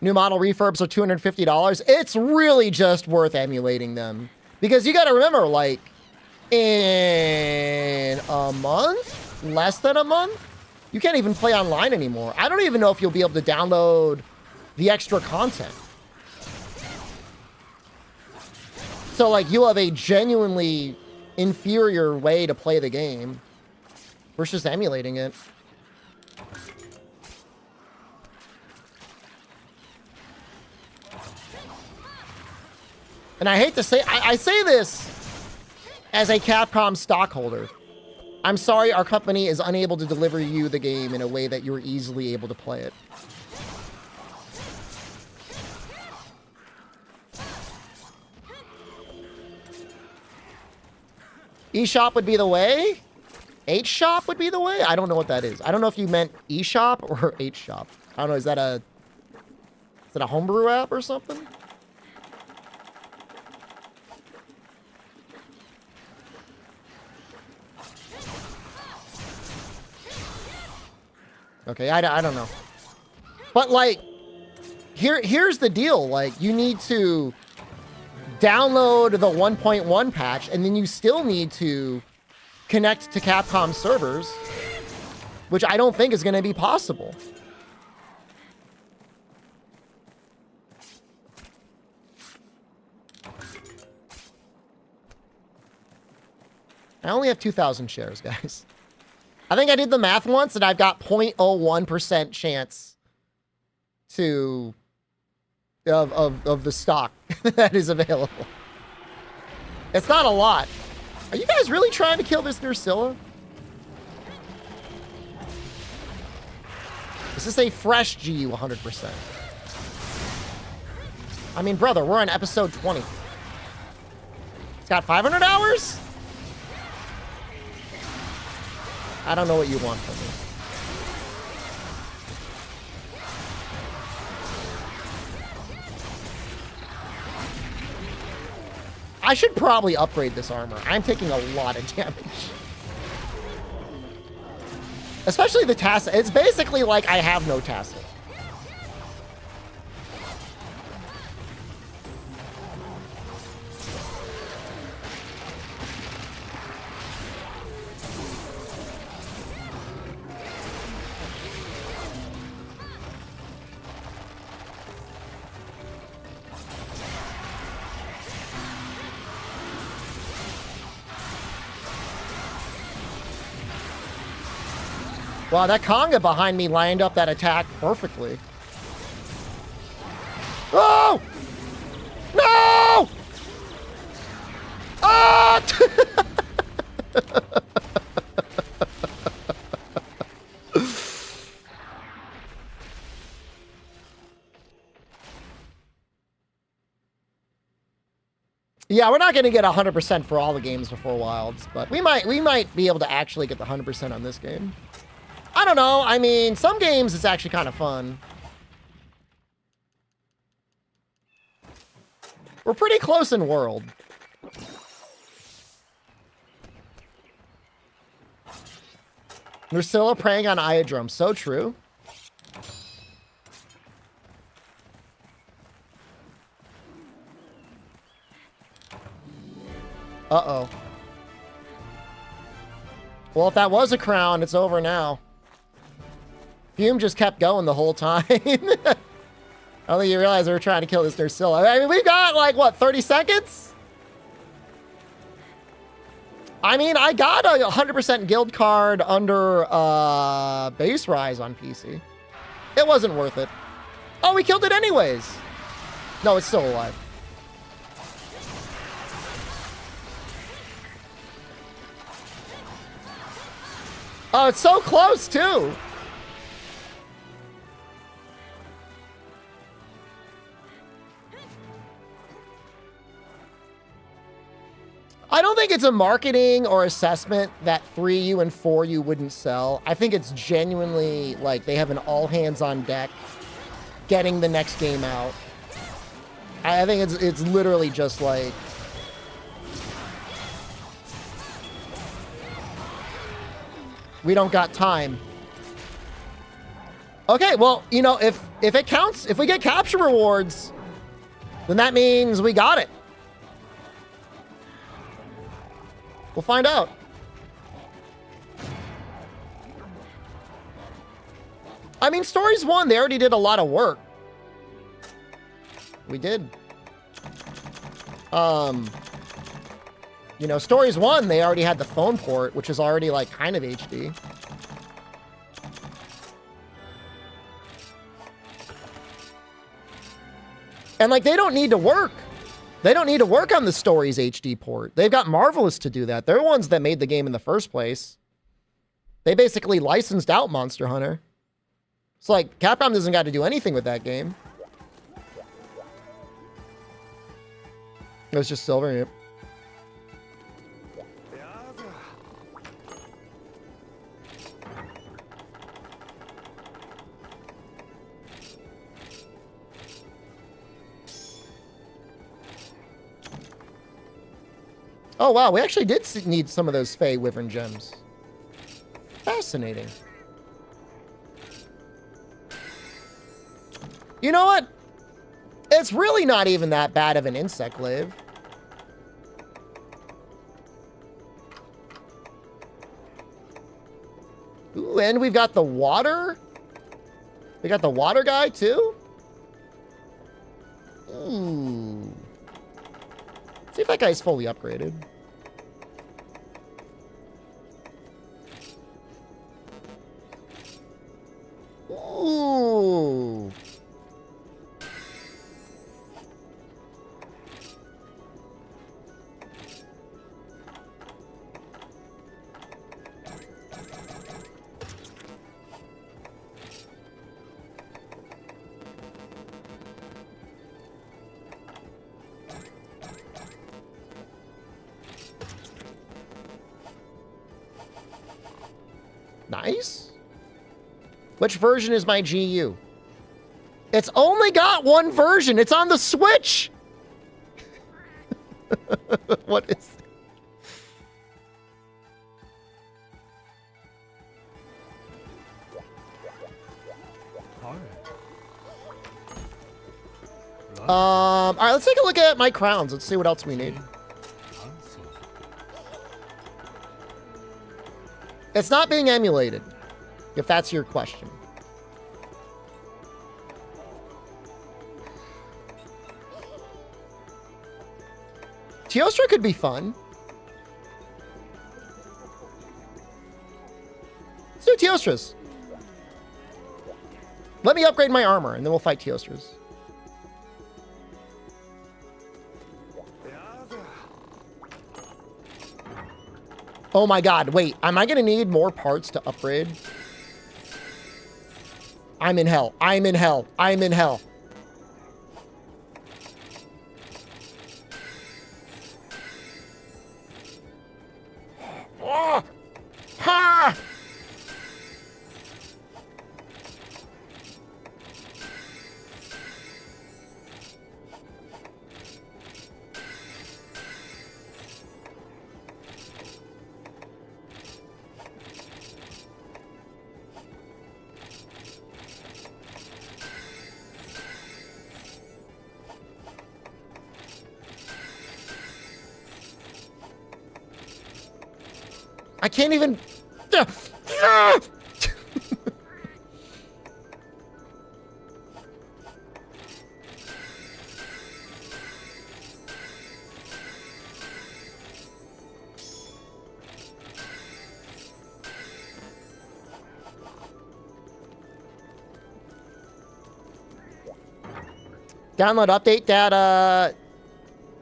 New model refurbs are $250. It's really just worth emulating them. Because you got to remember, like, in a month? Less than a month? You can't even play online anymore. I don't even know if you'll be able to download the extra content. So, like, you'll have a genuinely inferior way to play the game versus emulating it. And I hate to say, I say this as a Capcom stockholder. I'm sorry our company is unable to deliver you the game in a way that you're easily able to play it. eShop would be the way? H-Shop would be the way? I don't know what that is. I don't know if you meant eShop or H-Shop. I don't know, is that a homebrew app or something? Okay, I don't know. But, like, here's the deal. Like, you need to download the 1.1 patch, and then you still need to connect to Capcom servers, which I don't think is going to be possible. I only have 2,000 shares, guys. I think I did the math once, and I've got 0.01% chance to of the stock that is available. It's not a lot. Are you guys really trying to kill this Nursilla? Is this a fresh GU 100%? I mean, brother, we're on episode 20. It's got 500 hours? I don't know what you want from me. I should probably upgrade this armor. I'm taking a lot of damage. Especially the tassel. It's basically like I have no tassel. Wow, that conga behind me lined up that attack perfectly. Oh! No! Ah! Yeah, we're not going to get 100% for all the games before Wilds, but we might be able to actually get the 100% on this game. I don't know. I mean, some games it's actually kind of fun. We're pretty close in World. Nursilla preying on Iodrome. So true. Uh-oh. Well, if that was a crown, it's over now. Fume just kept going the whole time. I don't think you realize we were trying to kill this Nursilla. I mean, we've got, like, what, 30 seconds? I mean, I got a 100% guild card under base rise on PC. It wasn't worth it. Oh, we killed it anyways. No, it's still alive. Oh, it's so close, too. I don't think it's a marketing or assessment that 3U and 4U wouldn't sell. I think it's genuinely like they have an all hands on deck getting the next game out. I think it's literally just like we don't got time. Okay, well, you know, if it counts, if we get capture rewards, then that means we got it. We'll find out. I mean, Stories 1, they already did a lot of work. We did. You know, Stories 1, they already had the phone port, which is already, like, kind of HD. And, like, they don't need to work. They don't need to work on the Stories HD port. They've got Marvelous to do that. They're the ones that made the game in the first place. They basically licensed out Monster Hunter. It's like, Capcom doesn't got to do anything with that game. It was just silver, yep. Oh, wow, we actually did need some of those Fey Wyvern gems. Fascinating. You know what? It's really not even that bad of an insect glaive. Ooh, and we've got the water. We got the water guy, too. Ooh. Let's see if that guy's fully upgraded. Ooh. Nice. Which version is my GU? It's only got one version. It's on the Switch. What is... All right, let's take a look at my crowns. Let's see what else we need. It's not being emulated, if that's your question. Teostra could be fun. Let's do Teostras. Let me upgrade my armor, and then we'll fight Teostras. Oh my god, wait. Am I gonna need more parts to upgrade? I'm in hell. I'm in hell. I'm in hell. Oh! Ha! I can't even... Download update data.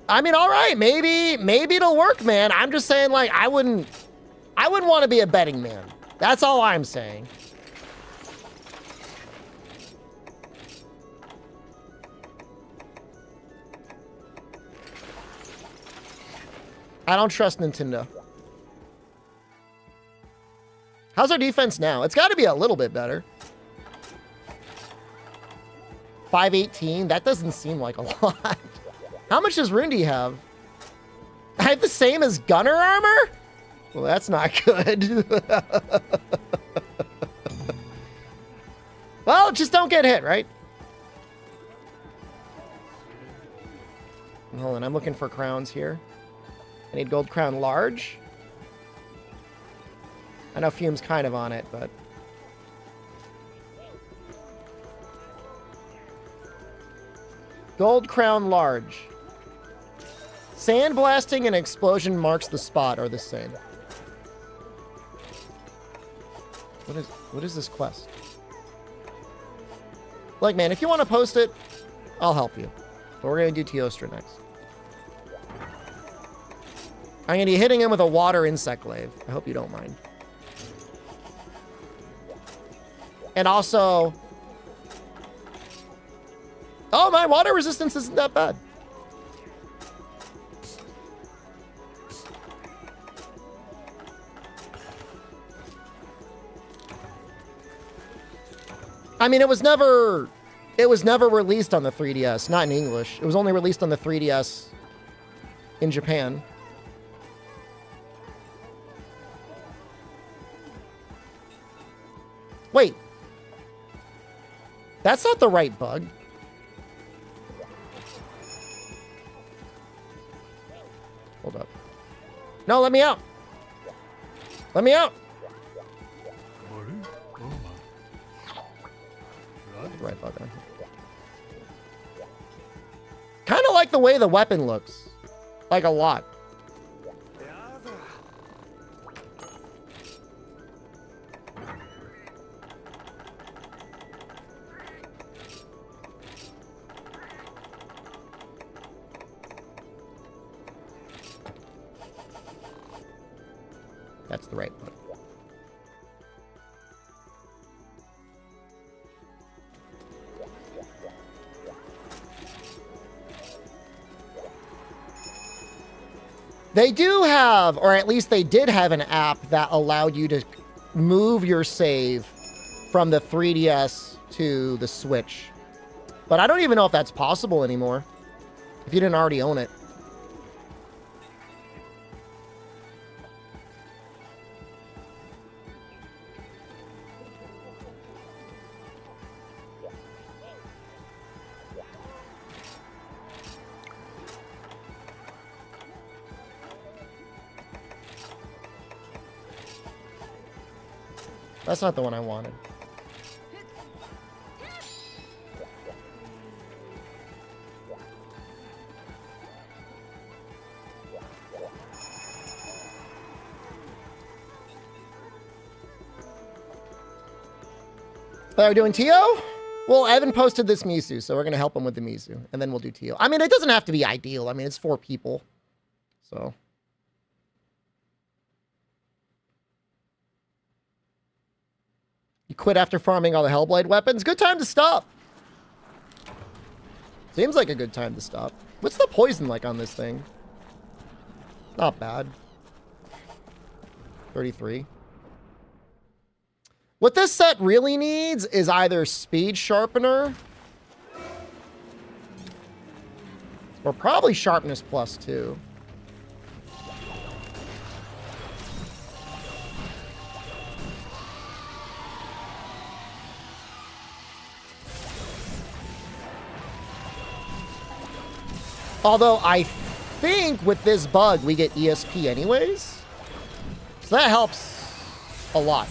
I mean, all right, maybe it'll work, man. I'm just saying, like, I wouldn't want to be a betting man. That's all I'm saying. I don't trust Nintendo. How's our defense now? It's got to be a little bit better. 518? That doesn't seem like a lot. How much does Rundi have? I have the same as Gunner armor? Well, that's not good. Well, just don't get hit, right? Hold on, I'm looking for crowns here. I need gold crown large. I know Fume's kind of on it, but... Gold crown large. Sandblasting and explosion marks the spot are the same. What is this quest? Like, man, if you want to post it, I'll help you. But we're going to do Teostra next. I'm going to be hitting him with a water insect glaive. I hope you don't mind. And also... Oh, my water resistance isn't that bad. I mean, it was never released on the 3DS, not in English. It was only released on the 3DS in Japan. Wait. That's not the right bug. Hold up. No, let me out. Let me out. Right bug on. Kind of like the way the weapon looks. Like a lot. That's the right bug. They do have, or at least they did have an app that allowed you to move your save from the 3DS to the Switch. But I don't even know if that's possible anymore, if you didn't already own it. That's not the one I wanted. Are we doing Tio? Well, Evan posted this Misu, so we're going to help him with the Misu, and then we'll do Tio. I mean, it doesn't have to be ideal. I mean, it's 4 people, so... You quit after farming all the Hellblade weapons? Good time to stop. Seems like a good time to stop. What's the poison like on this thing? Not bad. 33. What this set really needs is either Speed Sharpener or probably Sharpness +2. Although I think with this bug we get ESP anyways. So that helps a lot.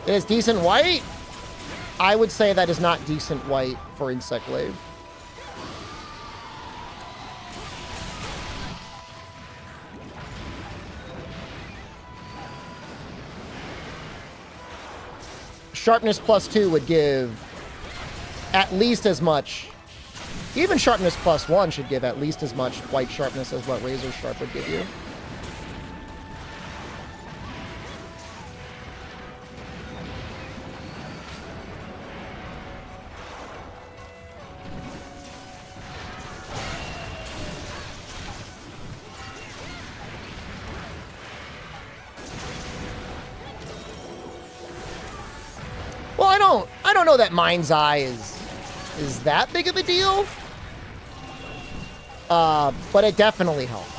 It is decent white. I would say that is not decent white for Insect Glaive. Sharpness +2 would give at least as much. Even Sharpness +1 should give at least as much white sharpness as what Razor Sharp would give you. Well, I don't know that Mind's Eye is that big of a deal. But it definitely helps.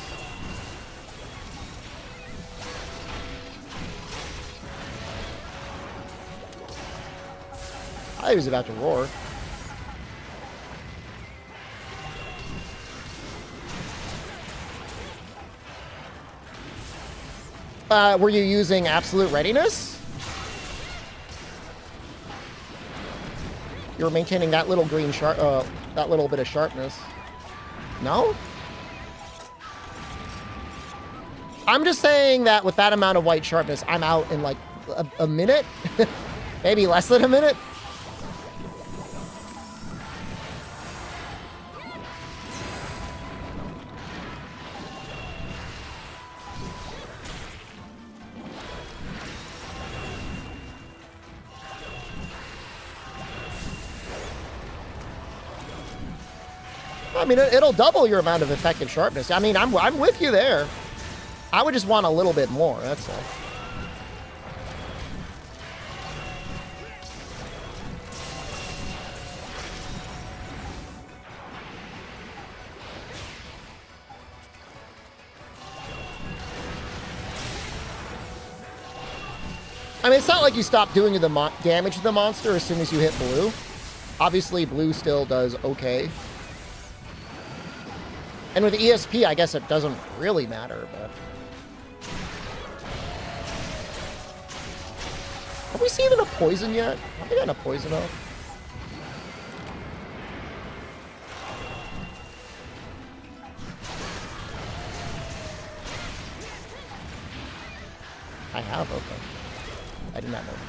I thought he was about to roar. Were you using absolute readiness? You were maintaining that little green that little bit of sharpness. No? I'm just saying that with that amount of white sharpness, I'm out in like a minute. Maybe less than a minute. I mean, it'll double your amount of effective sharpness. I mean, I'm with you there. I would just want a little bit more, that's all. I mean, it's not like you stop doing the damage to the monster as soon as you hit blue. Obviously, blue still does okay. And with ESP, I guess it doesn't really matter, but... Have we seen a poison yet? Have we gotten a poison up? I have, okay. I did not notice.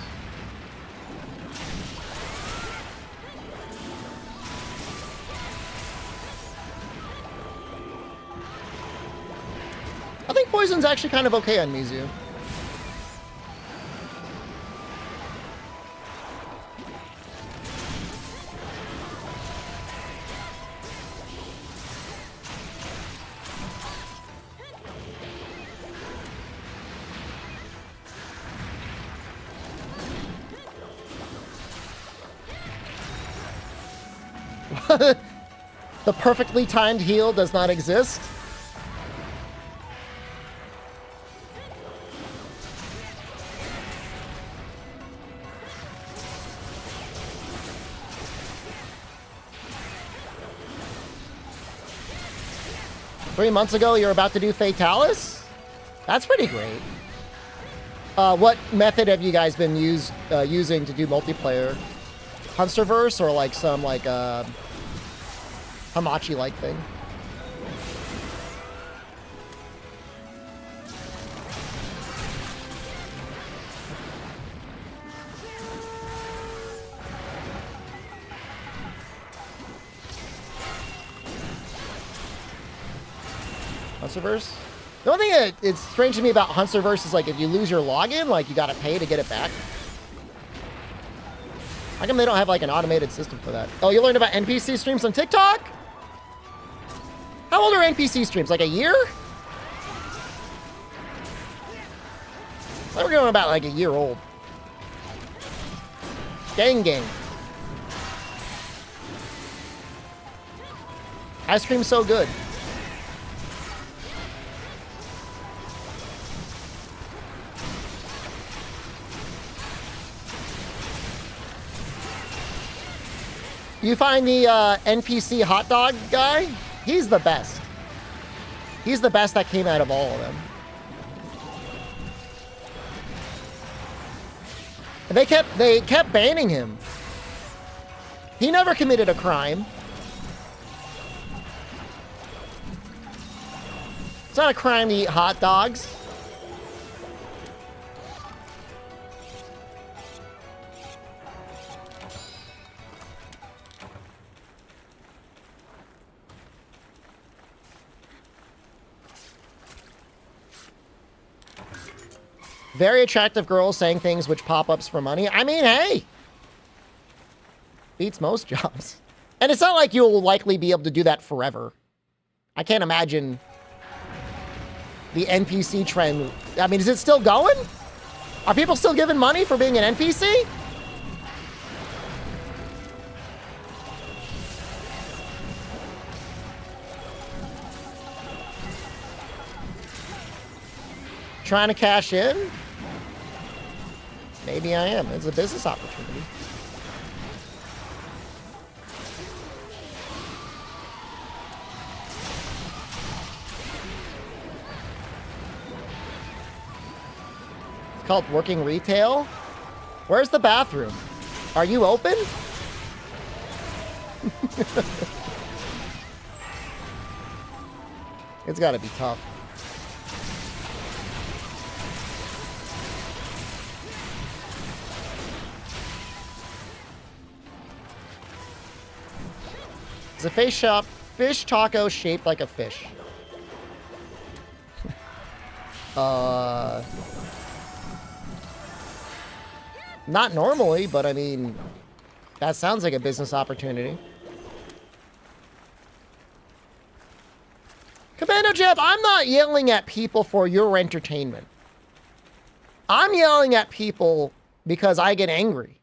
I think poison's actually kind of okay on Mizu. The perfectly timed heal does not exist. Three months ago, you're about to do Fatalis? That's pretty great. What method have you guys been using to do multiplayer? Hunsterverse or like some like Hamachi-like thing? Hunsterverse? The only thing it's strange to me about Hunsterverse is like if you lose your login, like you gotta pay to get it back. How come they don't have like an automated system for that? Oh, you learned about NPC streams on TikTok? How old are NPC streams? Like a year? I thought we're going about like a year old. Gang gang. Ice cream's so good. You find the NPC hot dog guy? He's the best. He's the best that came out of all of them. And they kept banning him. He never committed a crime. It's not a crime to eat hot dogs. Very attractive girls saying things which pop-ups for money. I mean, hey! Beats most jobs. And it's not like you'll likely be able to do that forever. I can't imagine the NPC trend. I mean, is it still going? Are people still giving money for being an NPC? trying to cash in? Maybe I am. It's a business opportunity. It's called working retail. Where's the bathroom? Are you open? It's got to be tough. It's a fish taco shaped like a fish. Not normally, but I mean, that sounds like a business opportunity. Commando Jeb, I'm not yelling at people for your entertainment. I'm yelling at people because I get angry.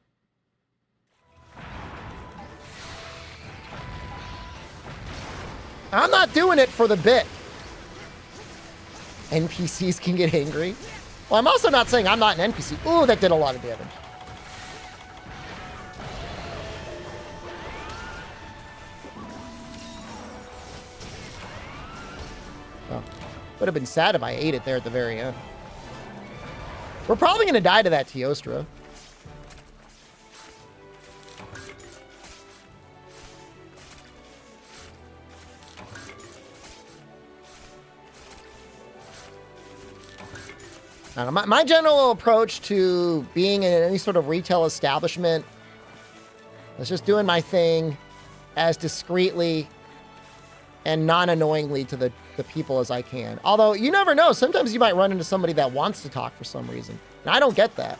I'm not doing it for the bit. NPCs can get angry. Well, I'm also not saying I'm not an NPC. Ooh, that did a lot of damage. Oh, would have been sad if I ate it there at the very end. We're probably going to die to that Teostra. My general approach to being in any sort of retail establishment is just doing my thing as discreetly and non-annoyingly to the people as I can. Although, you never know. Sometimes you might run into somebody that wants to talk for some reason. And I don't get that.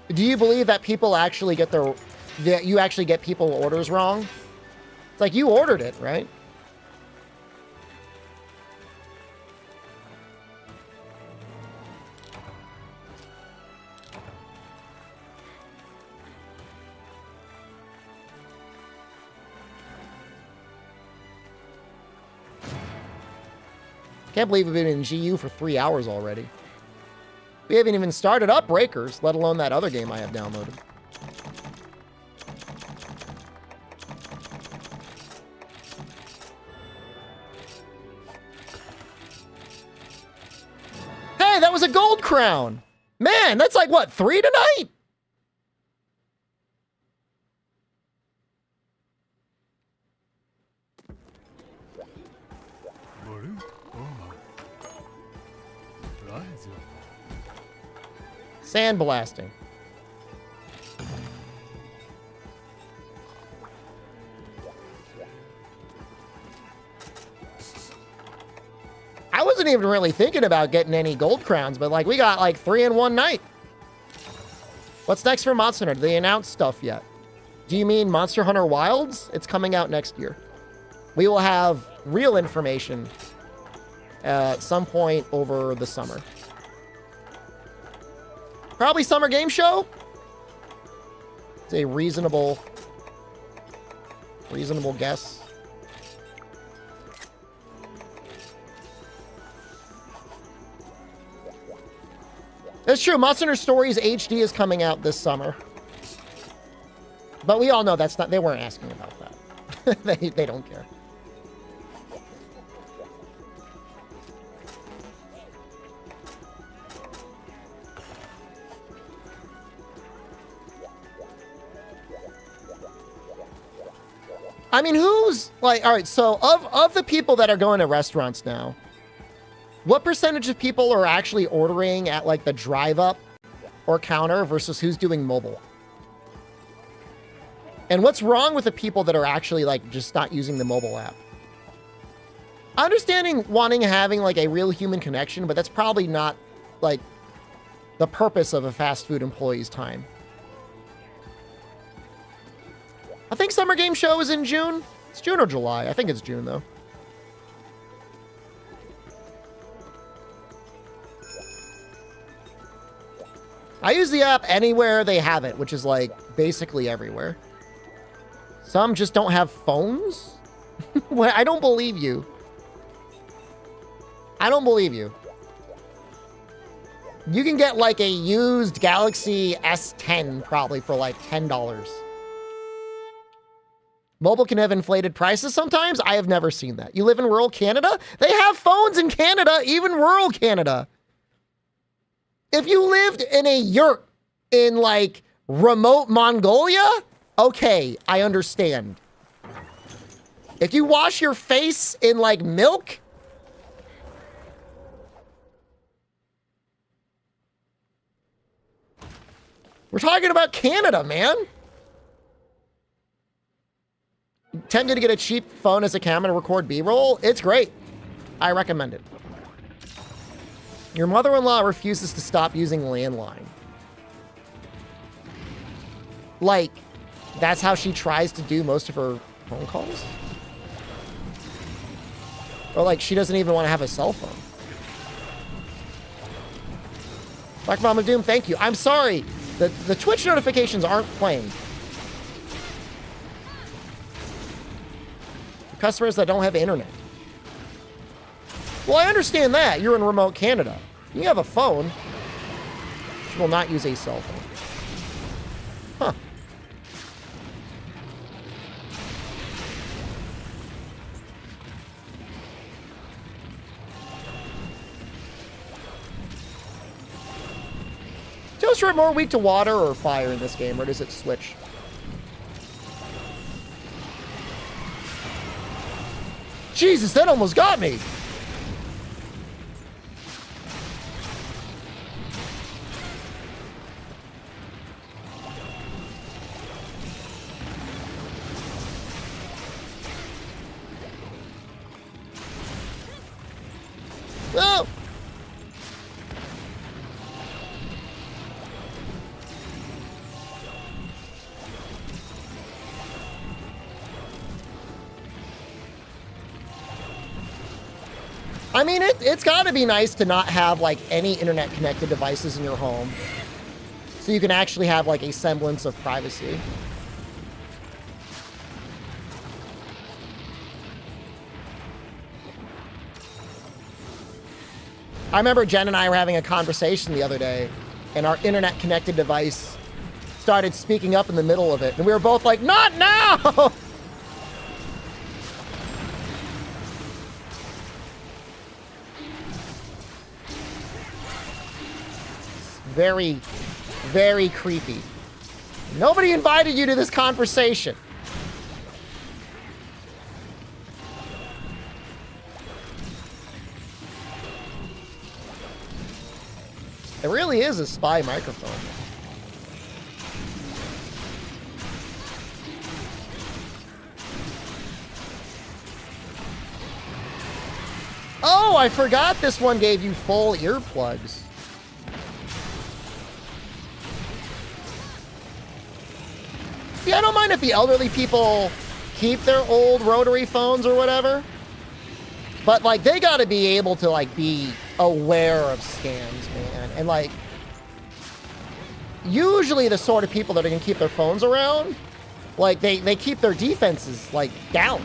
Do you believe that people actually get that you actually get people orders wrong? It's like you ordered it, right? Can't believe we've been in GU for 3 hours already. We haven't even started up Breakers, let alone that other game I have downloaded. Hey, that was a gold crown! Man, that's like, what, 3 tonight? Sandblasting. I wasn't even really thinking about getting any gold crowns, but like we got like 3 in one night. What's next for Monster Hunter? Did they announce stuff yet? Do you mean Monster Hunter Wilds? It's coming out next year. We will have real information at some point over the summer. Probably Summer Game Show. It's a reasonable guess. It's true. Monster Hunter Stories HD is coming out this summer. But we all know that's not, they weren't asking about that. they don't care. I mean, who's like, all right, so of the people that are going to restaurants now, what percentage of people are actually ordering at like the drive up or counter versus who's doing mobile? And what's wrong with the people that are actually like just not using the mobile app? Understanding having like a real human connection, but that's probably not like the purpose of a fast food employee's time. I think Summer Game Show is in June. It's June or July. I think it's June, though. I use the app anywhere they have it, which is like basically everywhere. Some just don't have phones. Well, I don't believe you. I don't believe you. You can get like a used Galaxy S10 probably for like $10. Mobile can have inflated prices sometimes. I have never seen that. You live in rural Canada? They have phones in Canada, even rural Canada. If you lived in a yurt in like remote Mongolia, okay, I understand. If you wash your face in like milk, we're talking about Canada, man. Tempted to get a cheap phone as a camera to record B-roll? It's great. I recommend it. Your mother-in-law refuses to stop using landline. Like, that's how she tries to do most of her phone calls? Or like, she doesn't even want to have a cell phone. Black Mama Doom, thank you. I'm sorry. The Twitch notifications aren't playing. Customers that don't have internet. Well, I understand that. You're in remote Canada. You have a phone. You will not use a cell phone. Huh. Toaster more weak to water or fire in this game, or does it switch? Jesus, that almost got me. Oh. I mean, it's got to be nice to not have, like, any internet-connected devices in your home. So you can actually have, like, a semblance of privacy. I remember Jen and I were having a conversation the other day, and our internet-connected device started speaking up in the middle of it. And we were both like, not now! Very, very creepy. Nobody invited you to this conversation. It really is a spy microphone. Oh, I forgot this one gave you full earplugs. See, I don't mind if the elderly people keep their old rotary phones or whatever. But, like, they gotta be able to, like, be aware of scams, man. And, like, usually the sort of people that are gonna keep their phones around, like, they keep their defenses, like, down.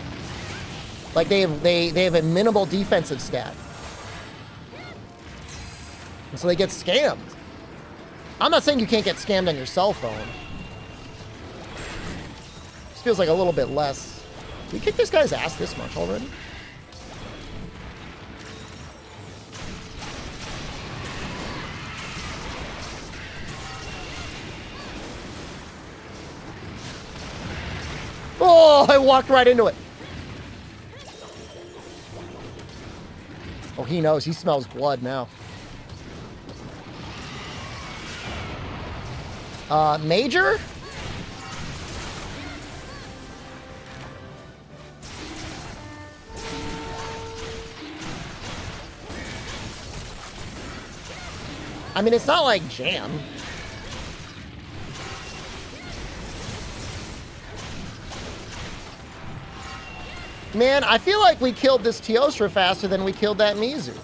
Like, they have a minimal defensive stat. And so they get scammed. I'm not saying you can't get scammed on your cell phone. This feels like a little bit less. Did we kick this guy's ass this much already? Oh, I walked right into it. Oh, he knows. He smells blood now. Major? I mean, it's not like jam. Man, I feel like we killed this Teostra faster than we killed that Mizu.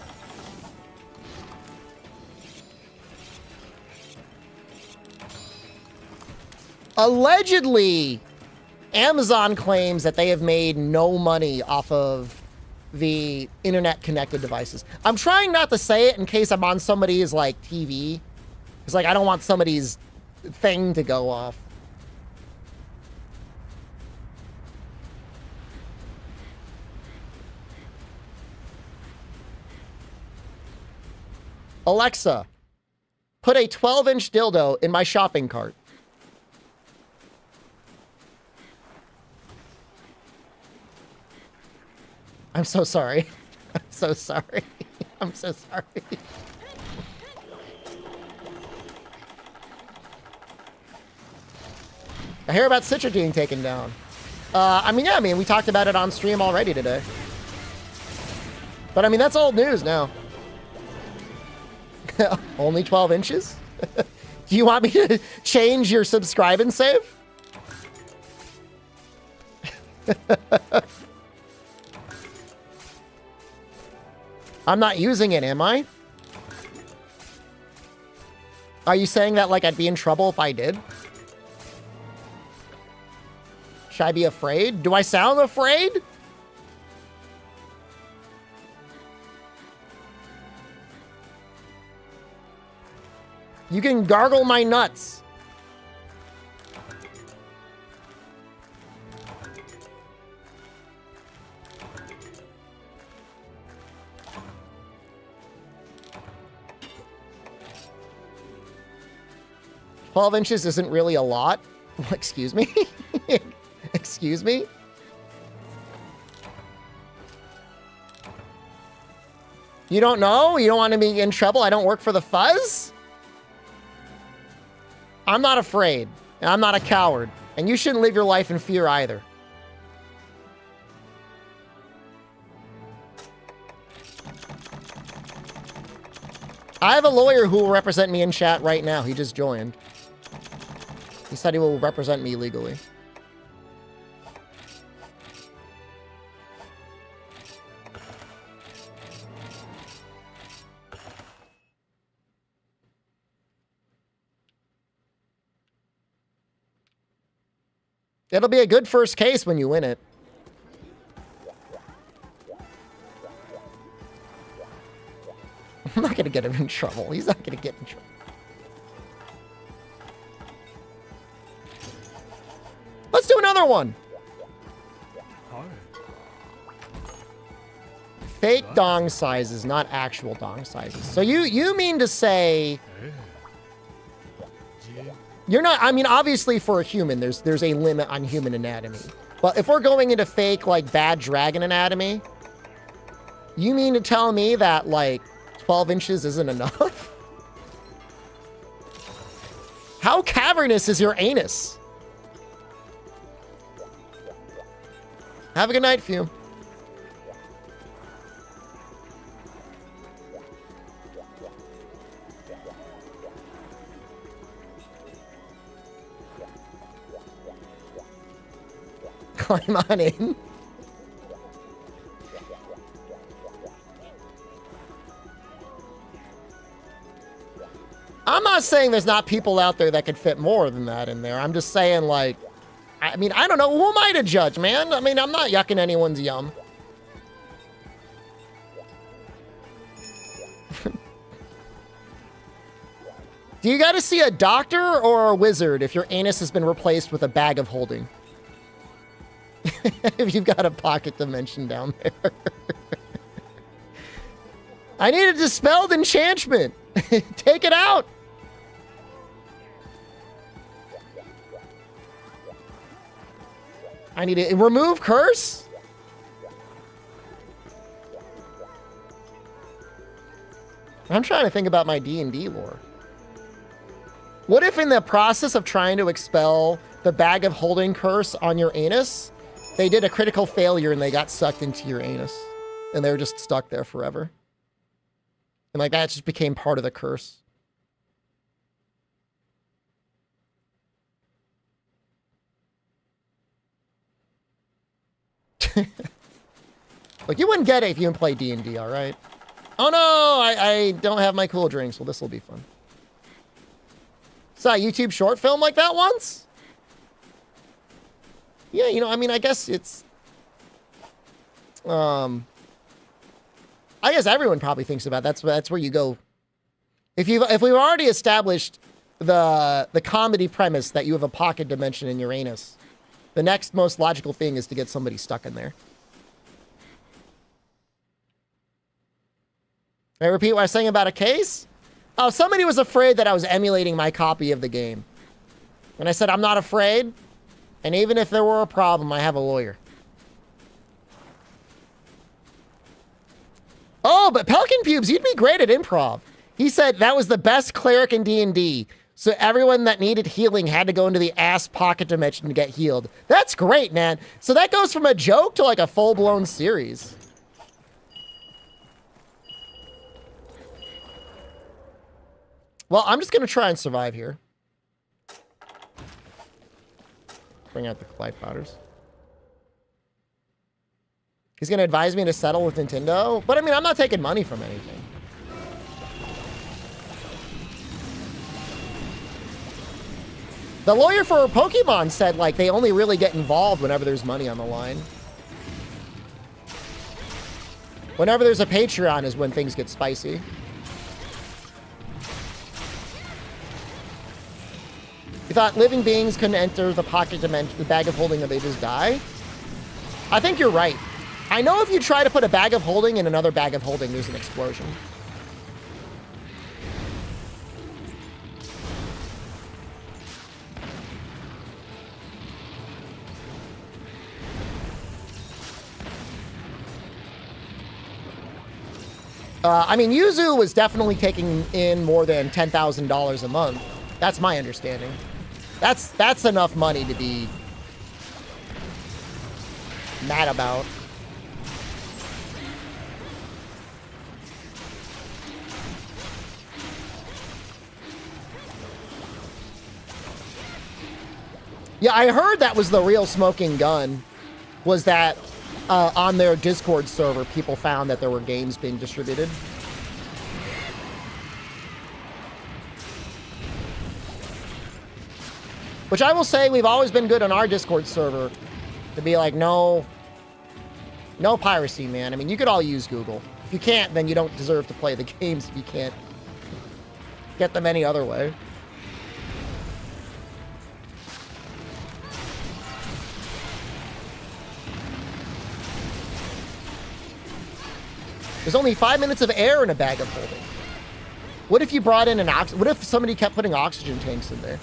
Allegedly, Amazon claims that they have made no money off of the internet-connected devices. I'm trying not to say it in case I'm on somebody's, like, TV. It's like, I don't want somebody's thing to go off. Alexa, put a 12-inch dildo in my shopping cart. I'm so sorry. I'm so sorry. I'm so sorry. I hear about Citra being taken down. I mean, we talked about it on stream already today. But I mean, that's old news now. Only 12 inches? Do you want me to change your subscribe and save? I'm not using it, am I? Are you saying that like I'd be in trouble if I did? Should I be afraid? Do I sound afraid? You can gargle my nuts. "12 inches isn't really a lot." Excuse me? Excuse me? You don't know? You don't want to be in trouble? I don't work for the fuzz? I'm not afraid. And I'm not a coward. And you shouldn't live your life in fear either. I have a lawyer who will represent me in chat right now. He just joined. He said he will represent me legally. It'll be a good first case when you win it. I'm not going to get him in trouble. He's not going to get in trouble. Let's do another one. Fake dong sizes, not actual dong sizes. So you mean to say... You're not, I mean, obviously for a human, there's a limit on human anatomy. But if we're going into fake, like, bad dragon anatomy, you mean to tell me that, like, 12 inches isn't enough? How cavernous is your anus? Have a good night, Fume. Climb on in. I'm not saying there's not people out there that could fit more than that in there. I'm just saying, like, I mean, I don't know. Who am I to judge, man? I mean, I'm not yucking anyone's yum. Do you got to see a doctor or a wizard if your anus has been replaced with a bag of holding? If you've got a pocket dimension down there. I need a dispelled enchantment. Take it out. I need to remove curse. I'm trying to think about my D&D lore. What if in the process of trying to expel the bag of holding curse on your anus, they did a critical failure and they got sucked into your anus and they were just stuck there forever? And like that just became part of the curse. Look, you wouldn't get it if you didn't play D&D, all right? Oh no, I don't have my cool drinks. Well, this will be fun. Saw a YouTube short film like that once? Yeah, you know, I mean, I guess it's... I guess everyone probably thinks about it. That's where you go. If we've already established the comedy premise that you have a pocket dimension in Uranus, the next most logical thing is to get somebody stuck in there. Can I repeat what I was saying about a case? Oh, somebody was afraid that I was emulating my copy of the game. And I said, I'm not afraid. And even if there were a problem, I have a lawyer. Oh, but Pelican Pubes, you'd be great at improv. He said that was the best cleric in D&D. So everyone that needed healing had to go into the ass pocket dimension to get healed. That's great, man. So that goes from a joke to like a full-blown series. Well, I'm just going to try and survive here. Bring out the life powders. He's going to advise me to settle with Nintendo. But I mean, I'm not taking money from anything. The lawyer for Pokemon said, like, they only really get involved whenever there's money on the line. Whenever there's a Patreon is when things get spicy. You thought living beings couldn't enter the pocket dimension, the bag of holding, and they just die? I think you're right. I know if you try to put a bag of holding in another bag of holding, there's an explosion. I mean, Yuzu was definitely taking in more than $10,000 a month. That's my understanding. That's enough money to be mad about. Yeah, I heard that was the real smoking gun, was that on their Discord server, people found that there were games being distributed. Which I will say, we've always been good on our Discord server to be like, no piracy, man. I mean, you could all use Google. If you can't, then you don't deserve to play the games if you can't get them any other way. There's only 5 minutes of air in a bag of holding. What if you brought in what if somebody kept putting oxygen tanks in there?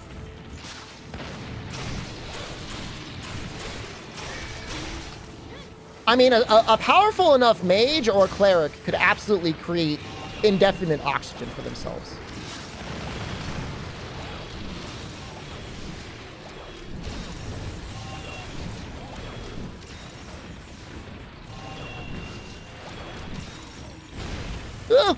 I mean, a powerful enough mage or cleric could absolutely create indefinite oxygen for themselves. Ugh.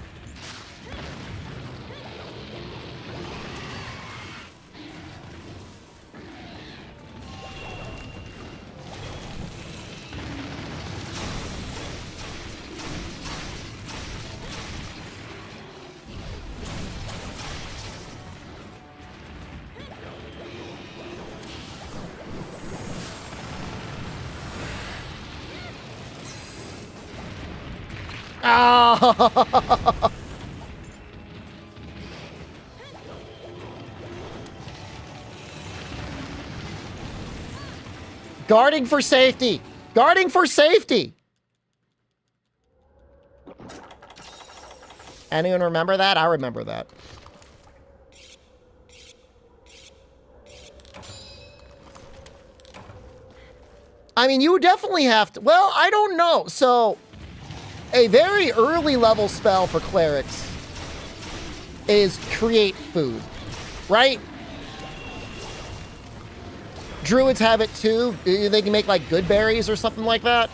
Oh. Guarding for safety. Guarding for safety. Anyone remember that? I remember that. I mean, you definitely have to... Well, I don't know. So, a very early level spell for clerics is create food, right? Druids have it too. They can make like good berries or something like that.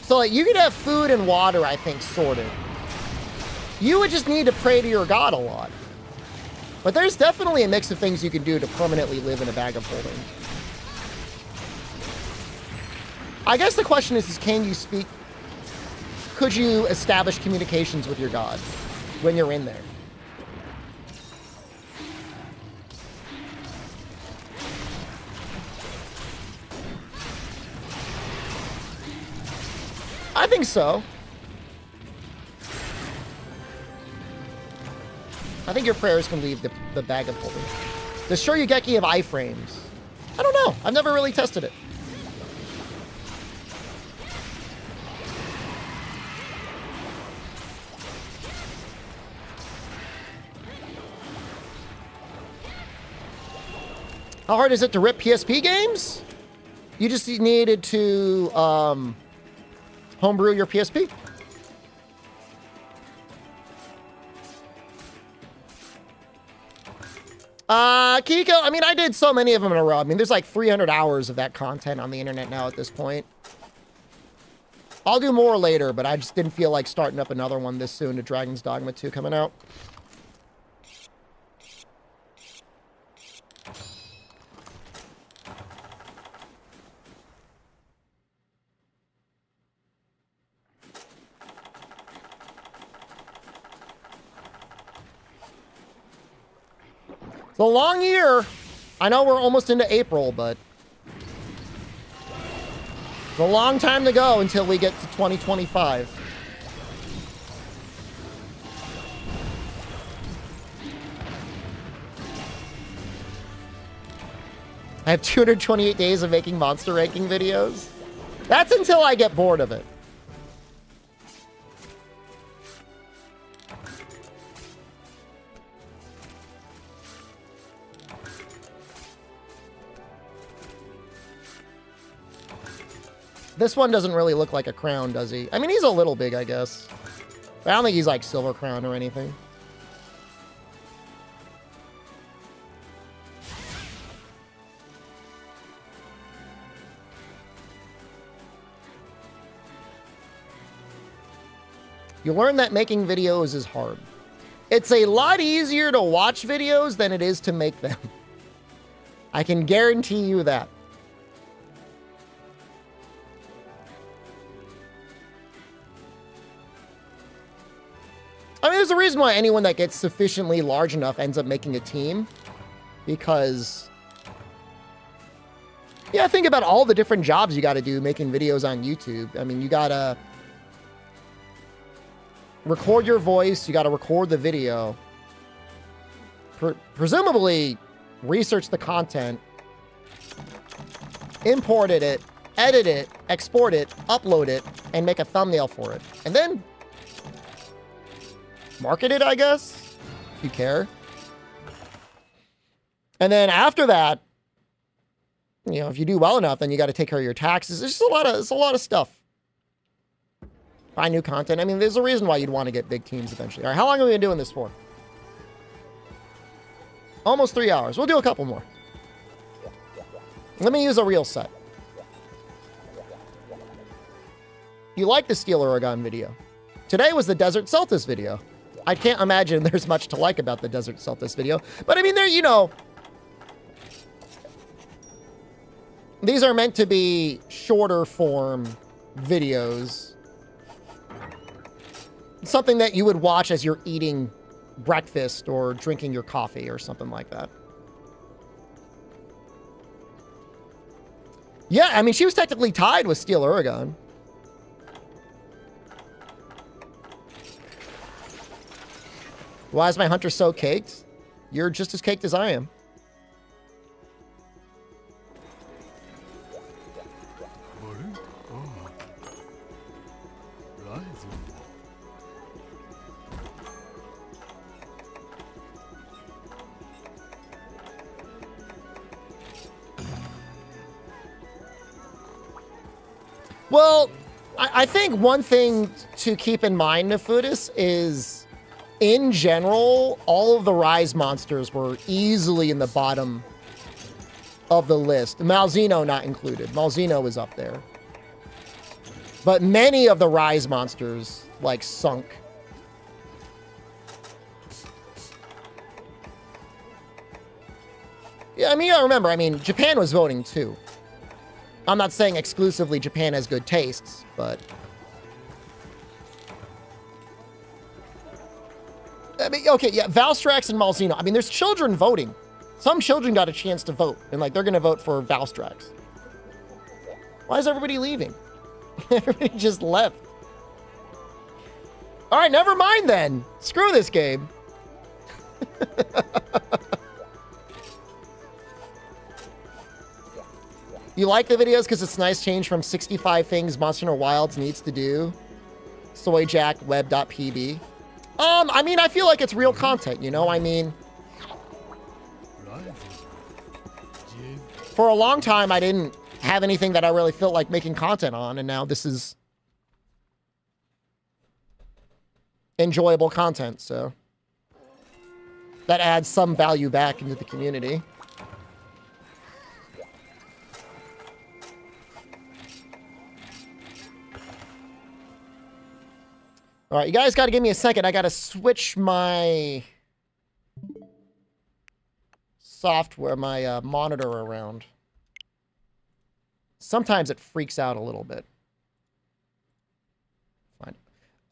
So like you could have food and water, I think, sorted. You would just need to pray to your god a lot. But there's definitely a mix of things you can do to permanently live in a bag of holding. I guess the question is can you speak? Could you establish communications with your god when you're in there? I think so. I think your prayers can leave the bag of holding. The Shoryugeki of iframes. I don't know. I've never really tested it. How hard is it to rip PSP games? You just needed to homebrew your PSP. Kiko, I mean, I did so many of them in a row. I mean, there's like 300 hours of that content on the internet now at this point. I'll do more later, but I just didn't feel like starting up another one this soon to Dragon's Dogma 2 coming out. It's a long year. I know we're almost into April, but it's a long time to go until we get to 2025. I have 228 days of making monster ranking videos. That's until I get bored of it. This one doesn't really look like a crown, does he? I mean, he's a little big, I guess. But I don't think he's like silver crown or anything. You learn that making videos is hard. It's a lot easier to watch videos than it is to make them. I can guarantee you that. I mean, there's a reason why anyone that gets sufficiently large enough ends up making a team. Because, yeah, think about all the different jobs you got to do making videos on YouTube. I mean, you got to record your voice. You got to record the video. Presumably, research the content. Import it, edit it, export it, upload it, and make a thumbnail for it. And then market it, I guess, if you care. And then after that, you know, if you do well enough, then you got to take care of your taxes. It's just a lot of stuff. Find new content. I mean, there's a reason why you'd want to get big teams eventually. All right, how long have we been doing this for? Almost 3 hours. We'll do a couple more. Let me use a real set. You like the Steel Oregon video. Today was the Desert Celtis video. I can't imagine there's much to like about the Desert Celtis video. But I mean, there, you know, these are meant to be shorter form videos. Something that you would watch as you're eating breakfast or drinking your coffee or something like that. Yeah, I mean, she was technically tied with Steel Oregon. Why is my hunter so caked? You're just as caked as I am. Well, I think one thing to keep in mind, Nefudis, is in general, all of the Rise monsters were easily in the bottom of the list. Malzeno not included. Malzeno is up there. But many of the Rise monsters, like, sunk. Yeah, I mean, you gotta remember, I mean, Japan was voting too. I'm not saying exclusively Japan has good tastes, but I mean, okay, yeah, Valstrax and Malzeno. I mean, there's children voting. Some children got a chance to vote, and like they're gonna vote for Valstrax. Why is everybody leaving? Everybody just left. All right, never mind then. Screw this game. You like the videos because it's nice change from 65 things Monster Hunter Wilds needs to do. Soyjackweb.pb. I mean, I feel like it's real content, you know? I mean, for a long time, I didn't have anything that I really felt like making content on, and now this is enjoyable content, so that adds some value back into the community. All right, you guys got to give me a second. I got to switch my software, my monitor around. Sometimes it freaks out a little bit. Fine.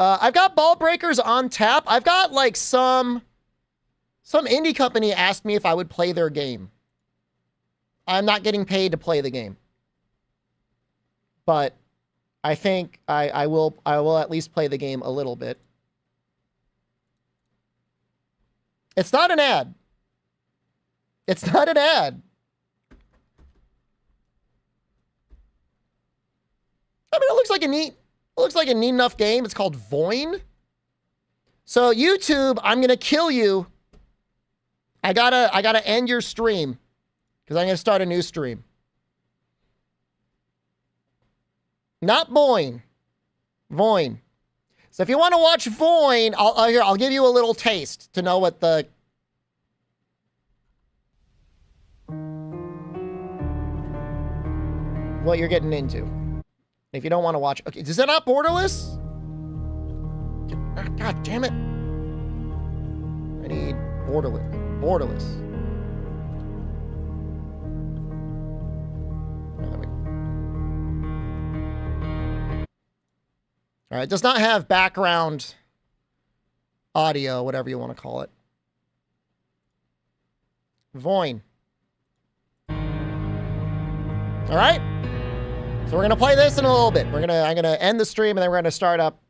I've got Ball Breakers on tap. I've got like some indie company asked me if I would play their game. I'm not getting paid to play the game, but I think I will at least play the game a little bit. It's not an ad. It's not an ad. I mean, it looks like a neat enough game. It's called Voin. So YouTube, I'm gonna kill you. I gotta end your stream because I'm gonna start a new stream. Not Boing. Voin. So if you want to watch Voin, I'll give you a little taste to know what you're getting into. If you don't want to watch, okay, is that not borderless? God damn it. I need borderless. Borderless. All right, it does not have background audio, whatever you want to call it. Voin. All right. So we're going to play this in a little bit. I'm going to end the stream and then we're going to start up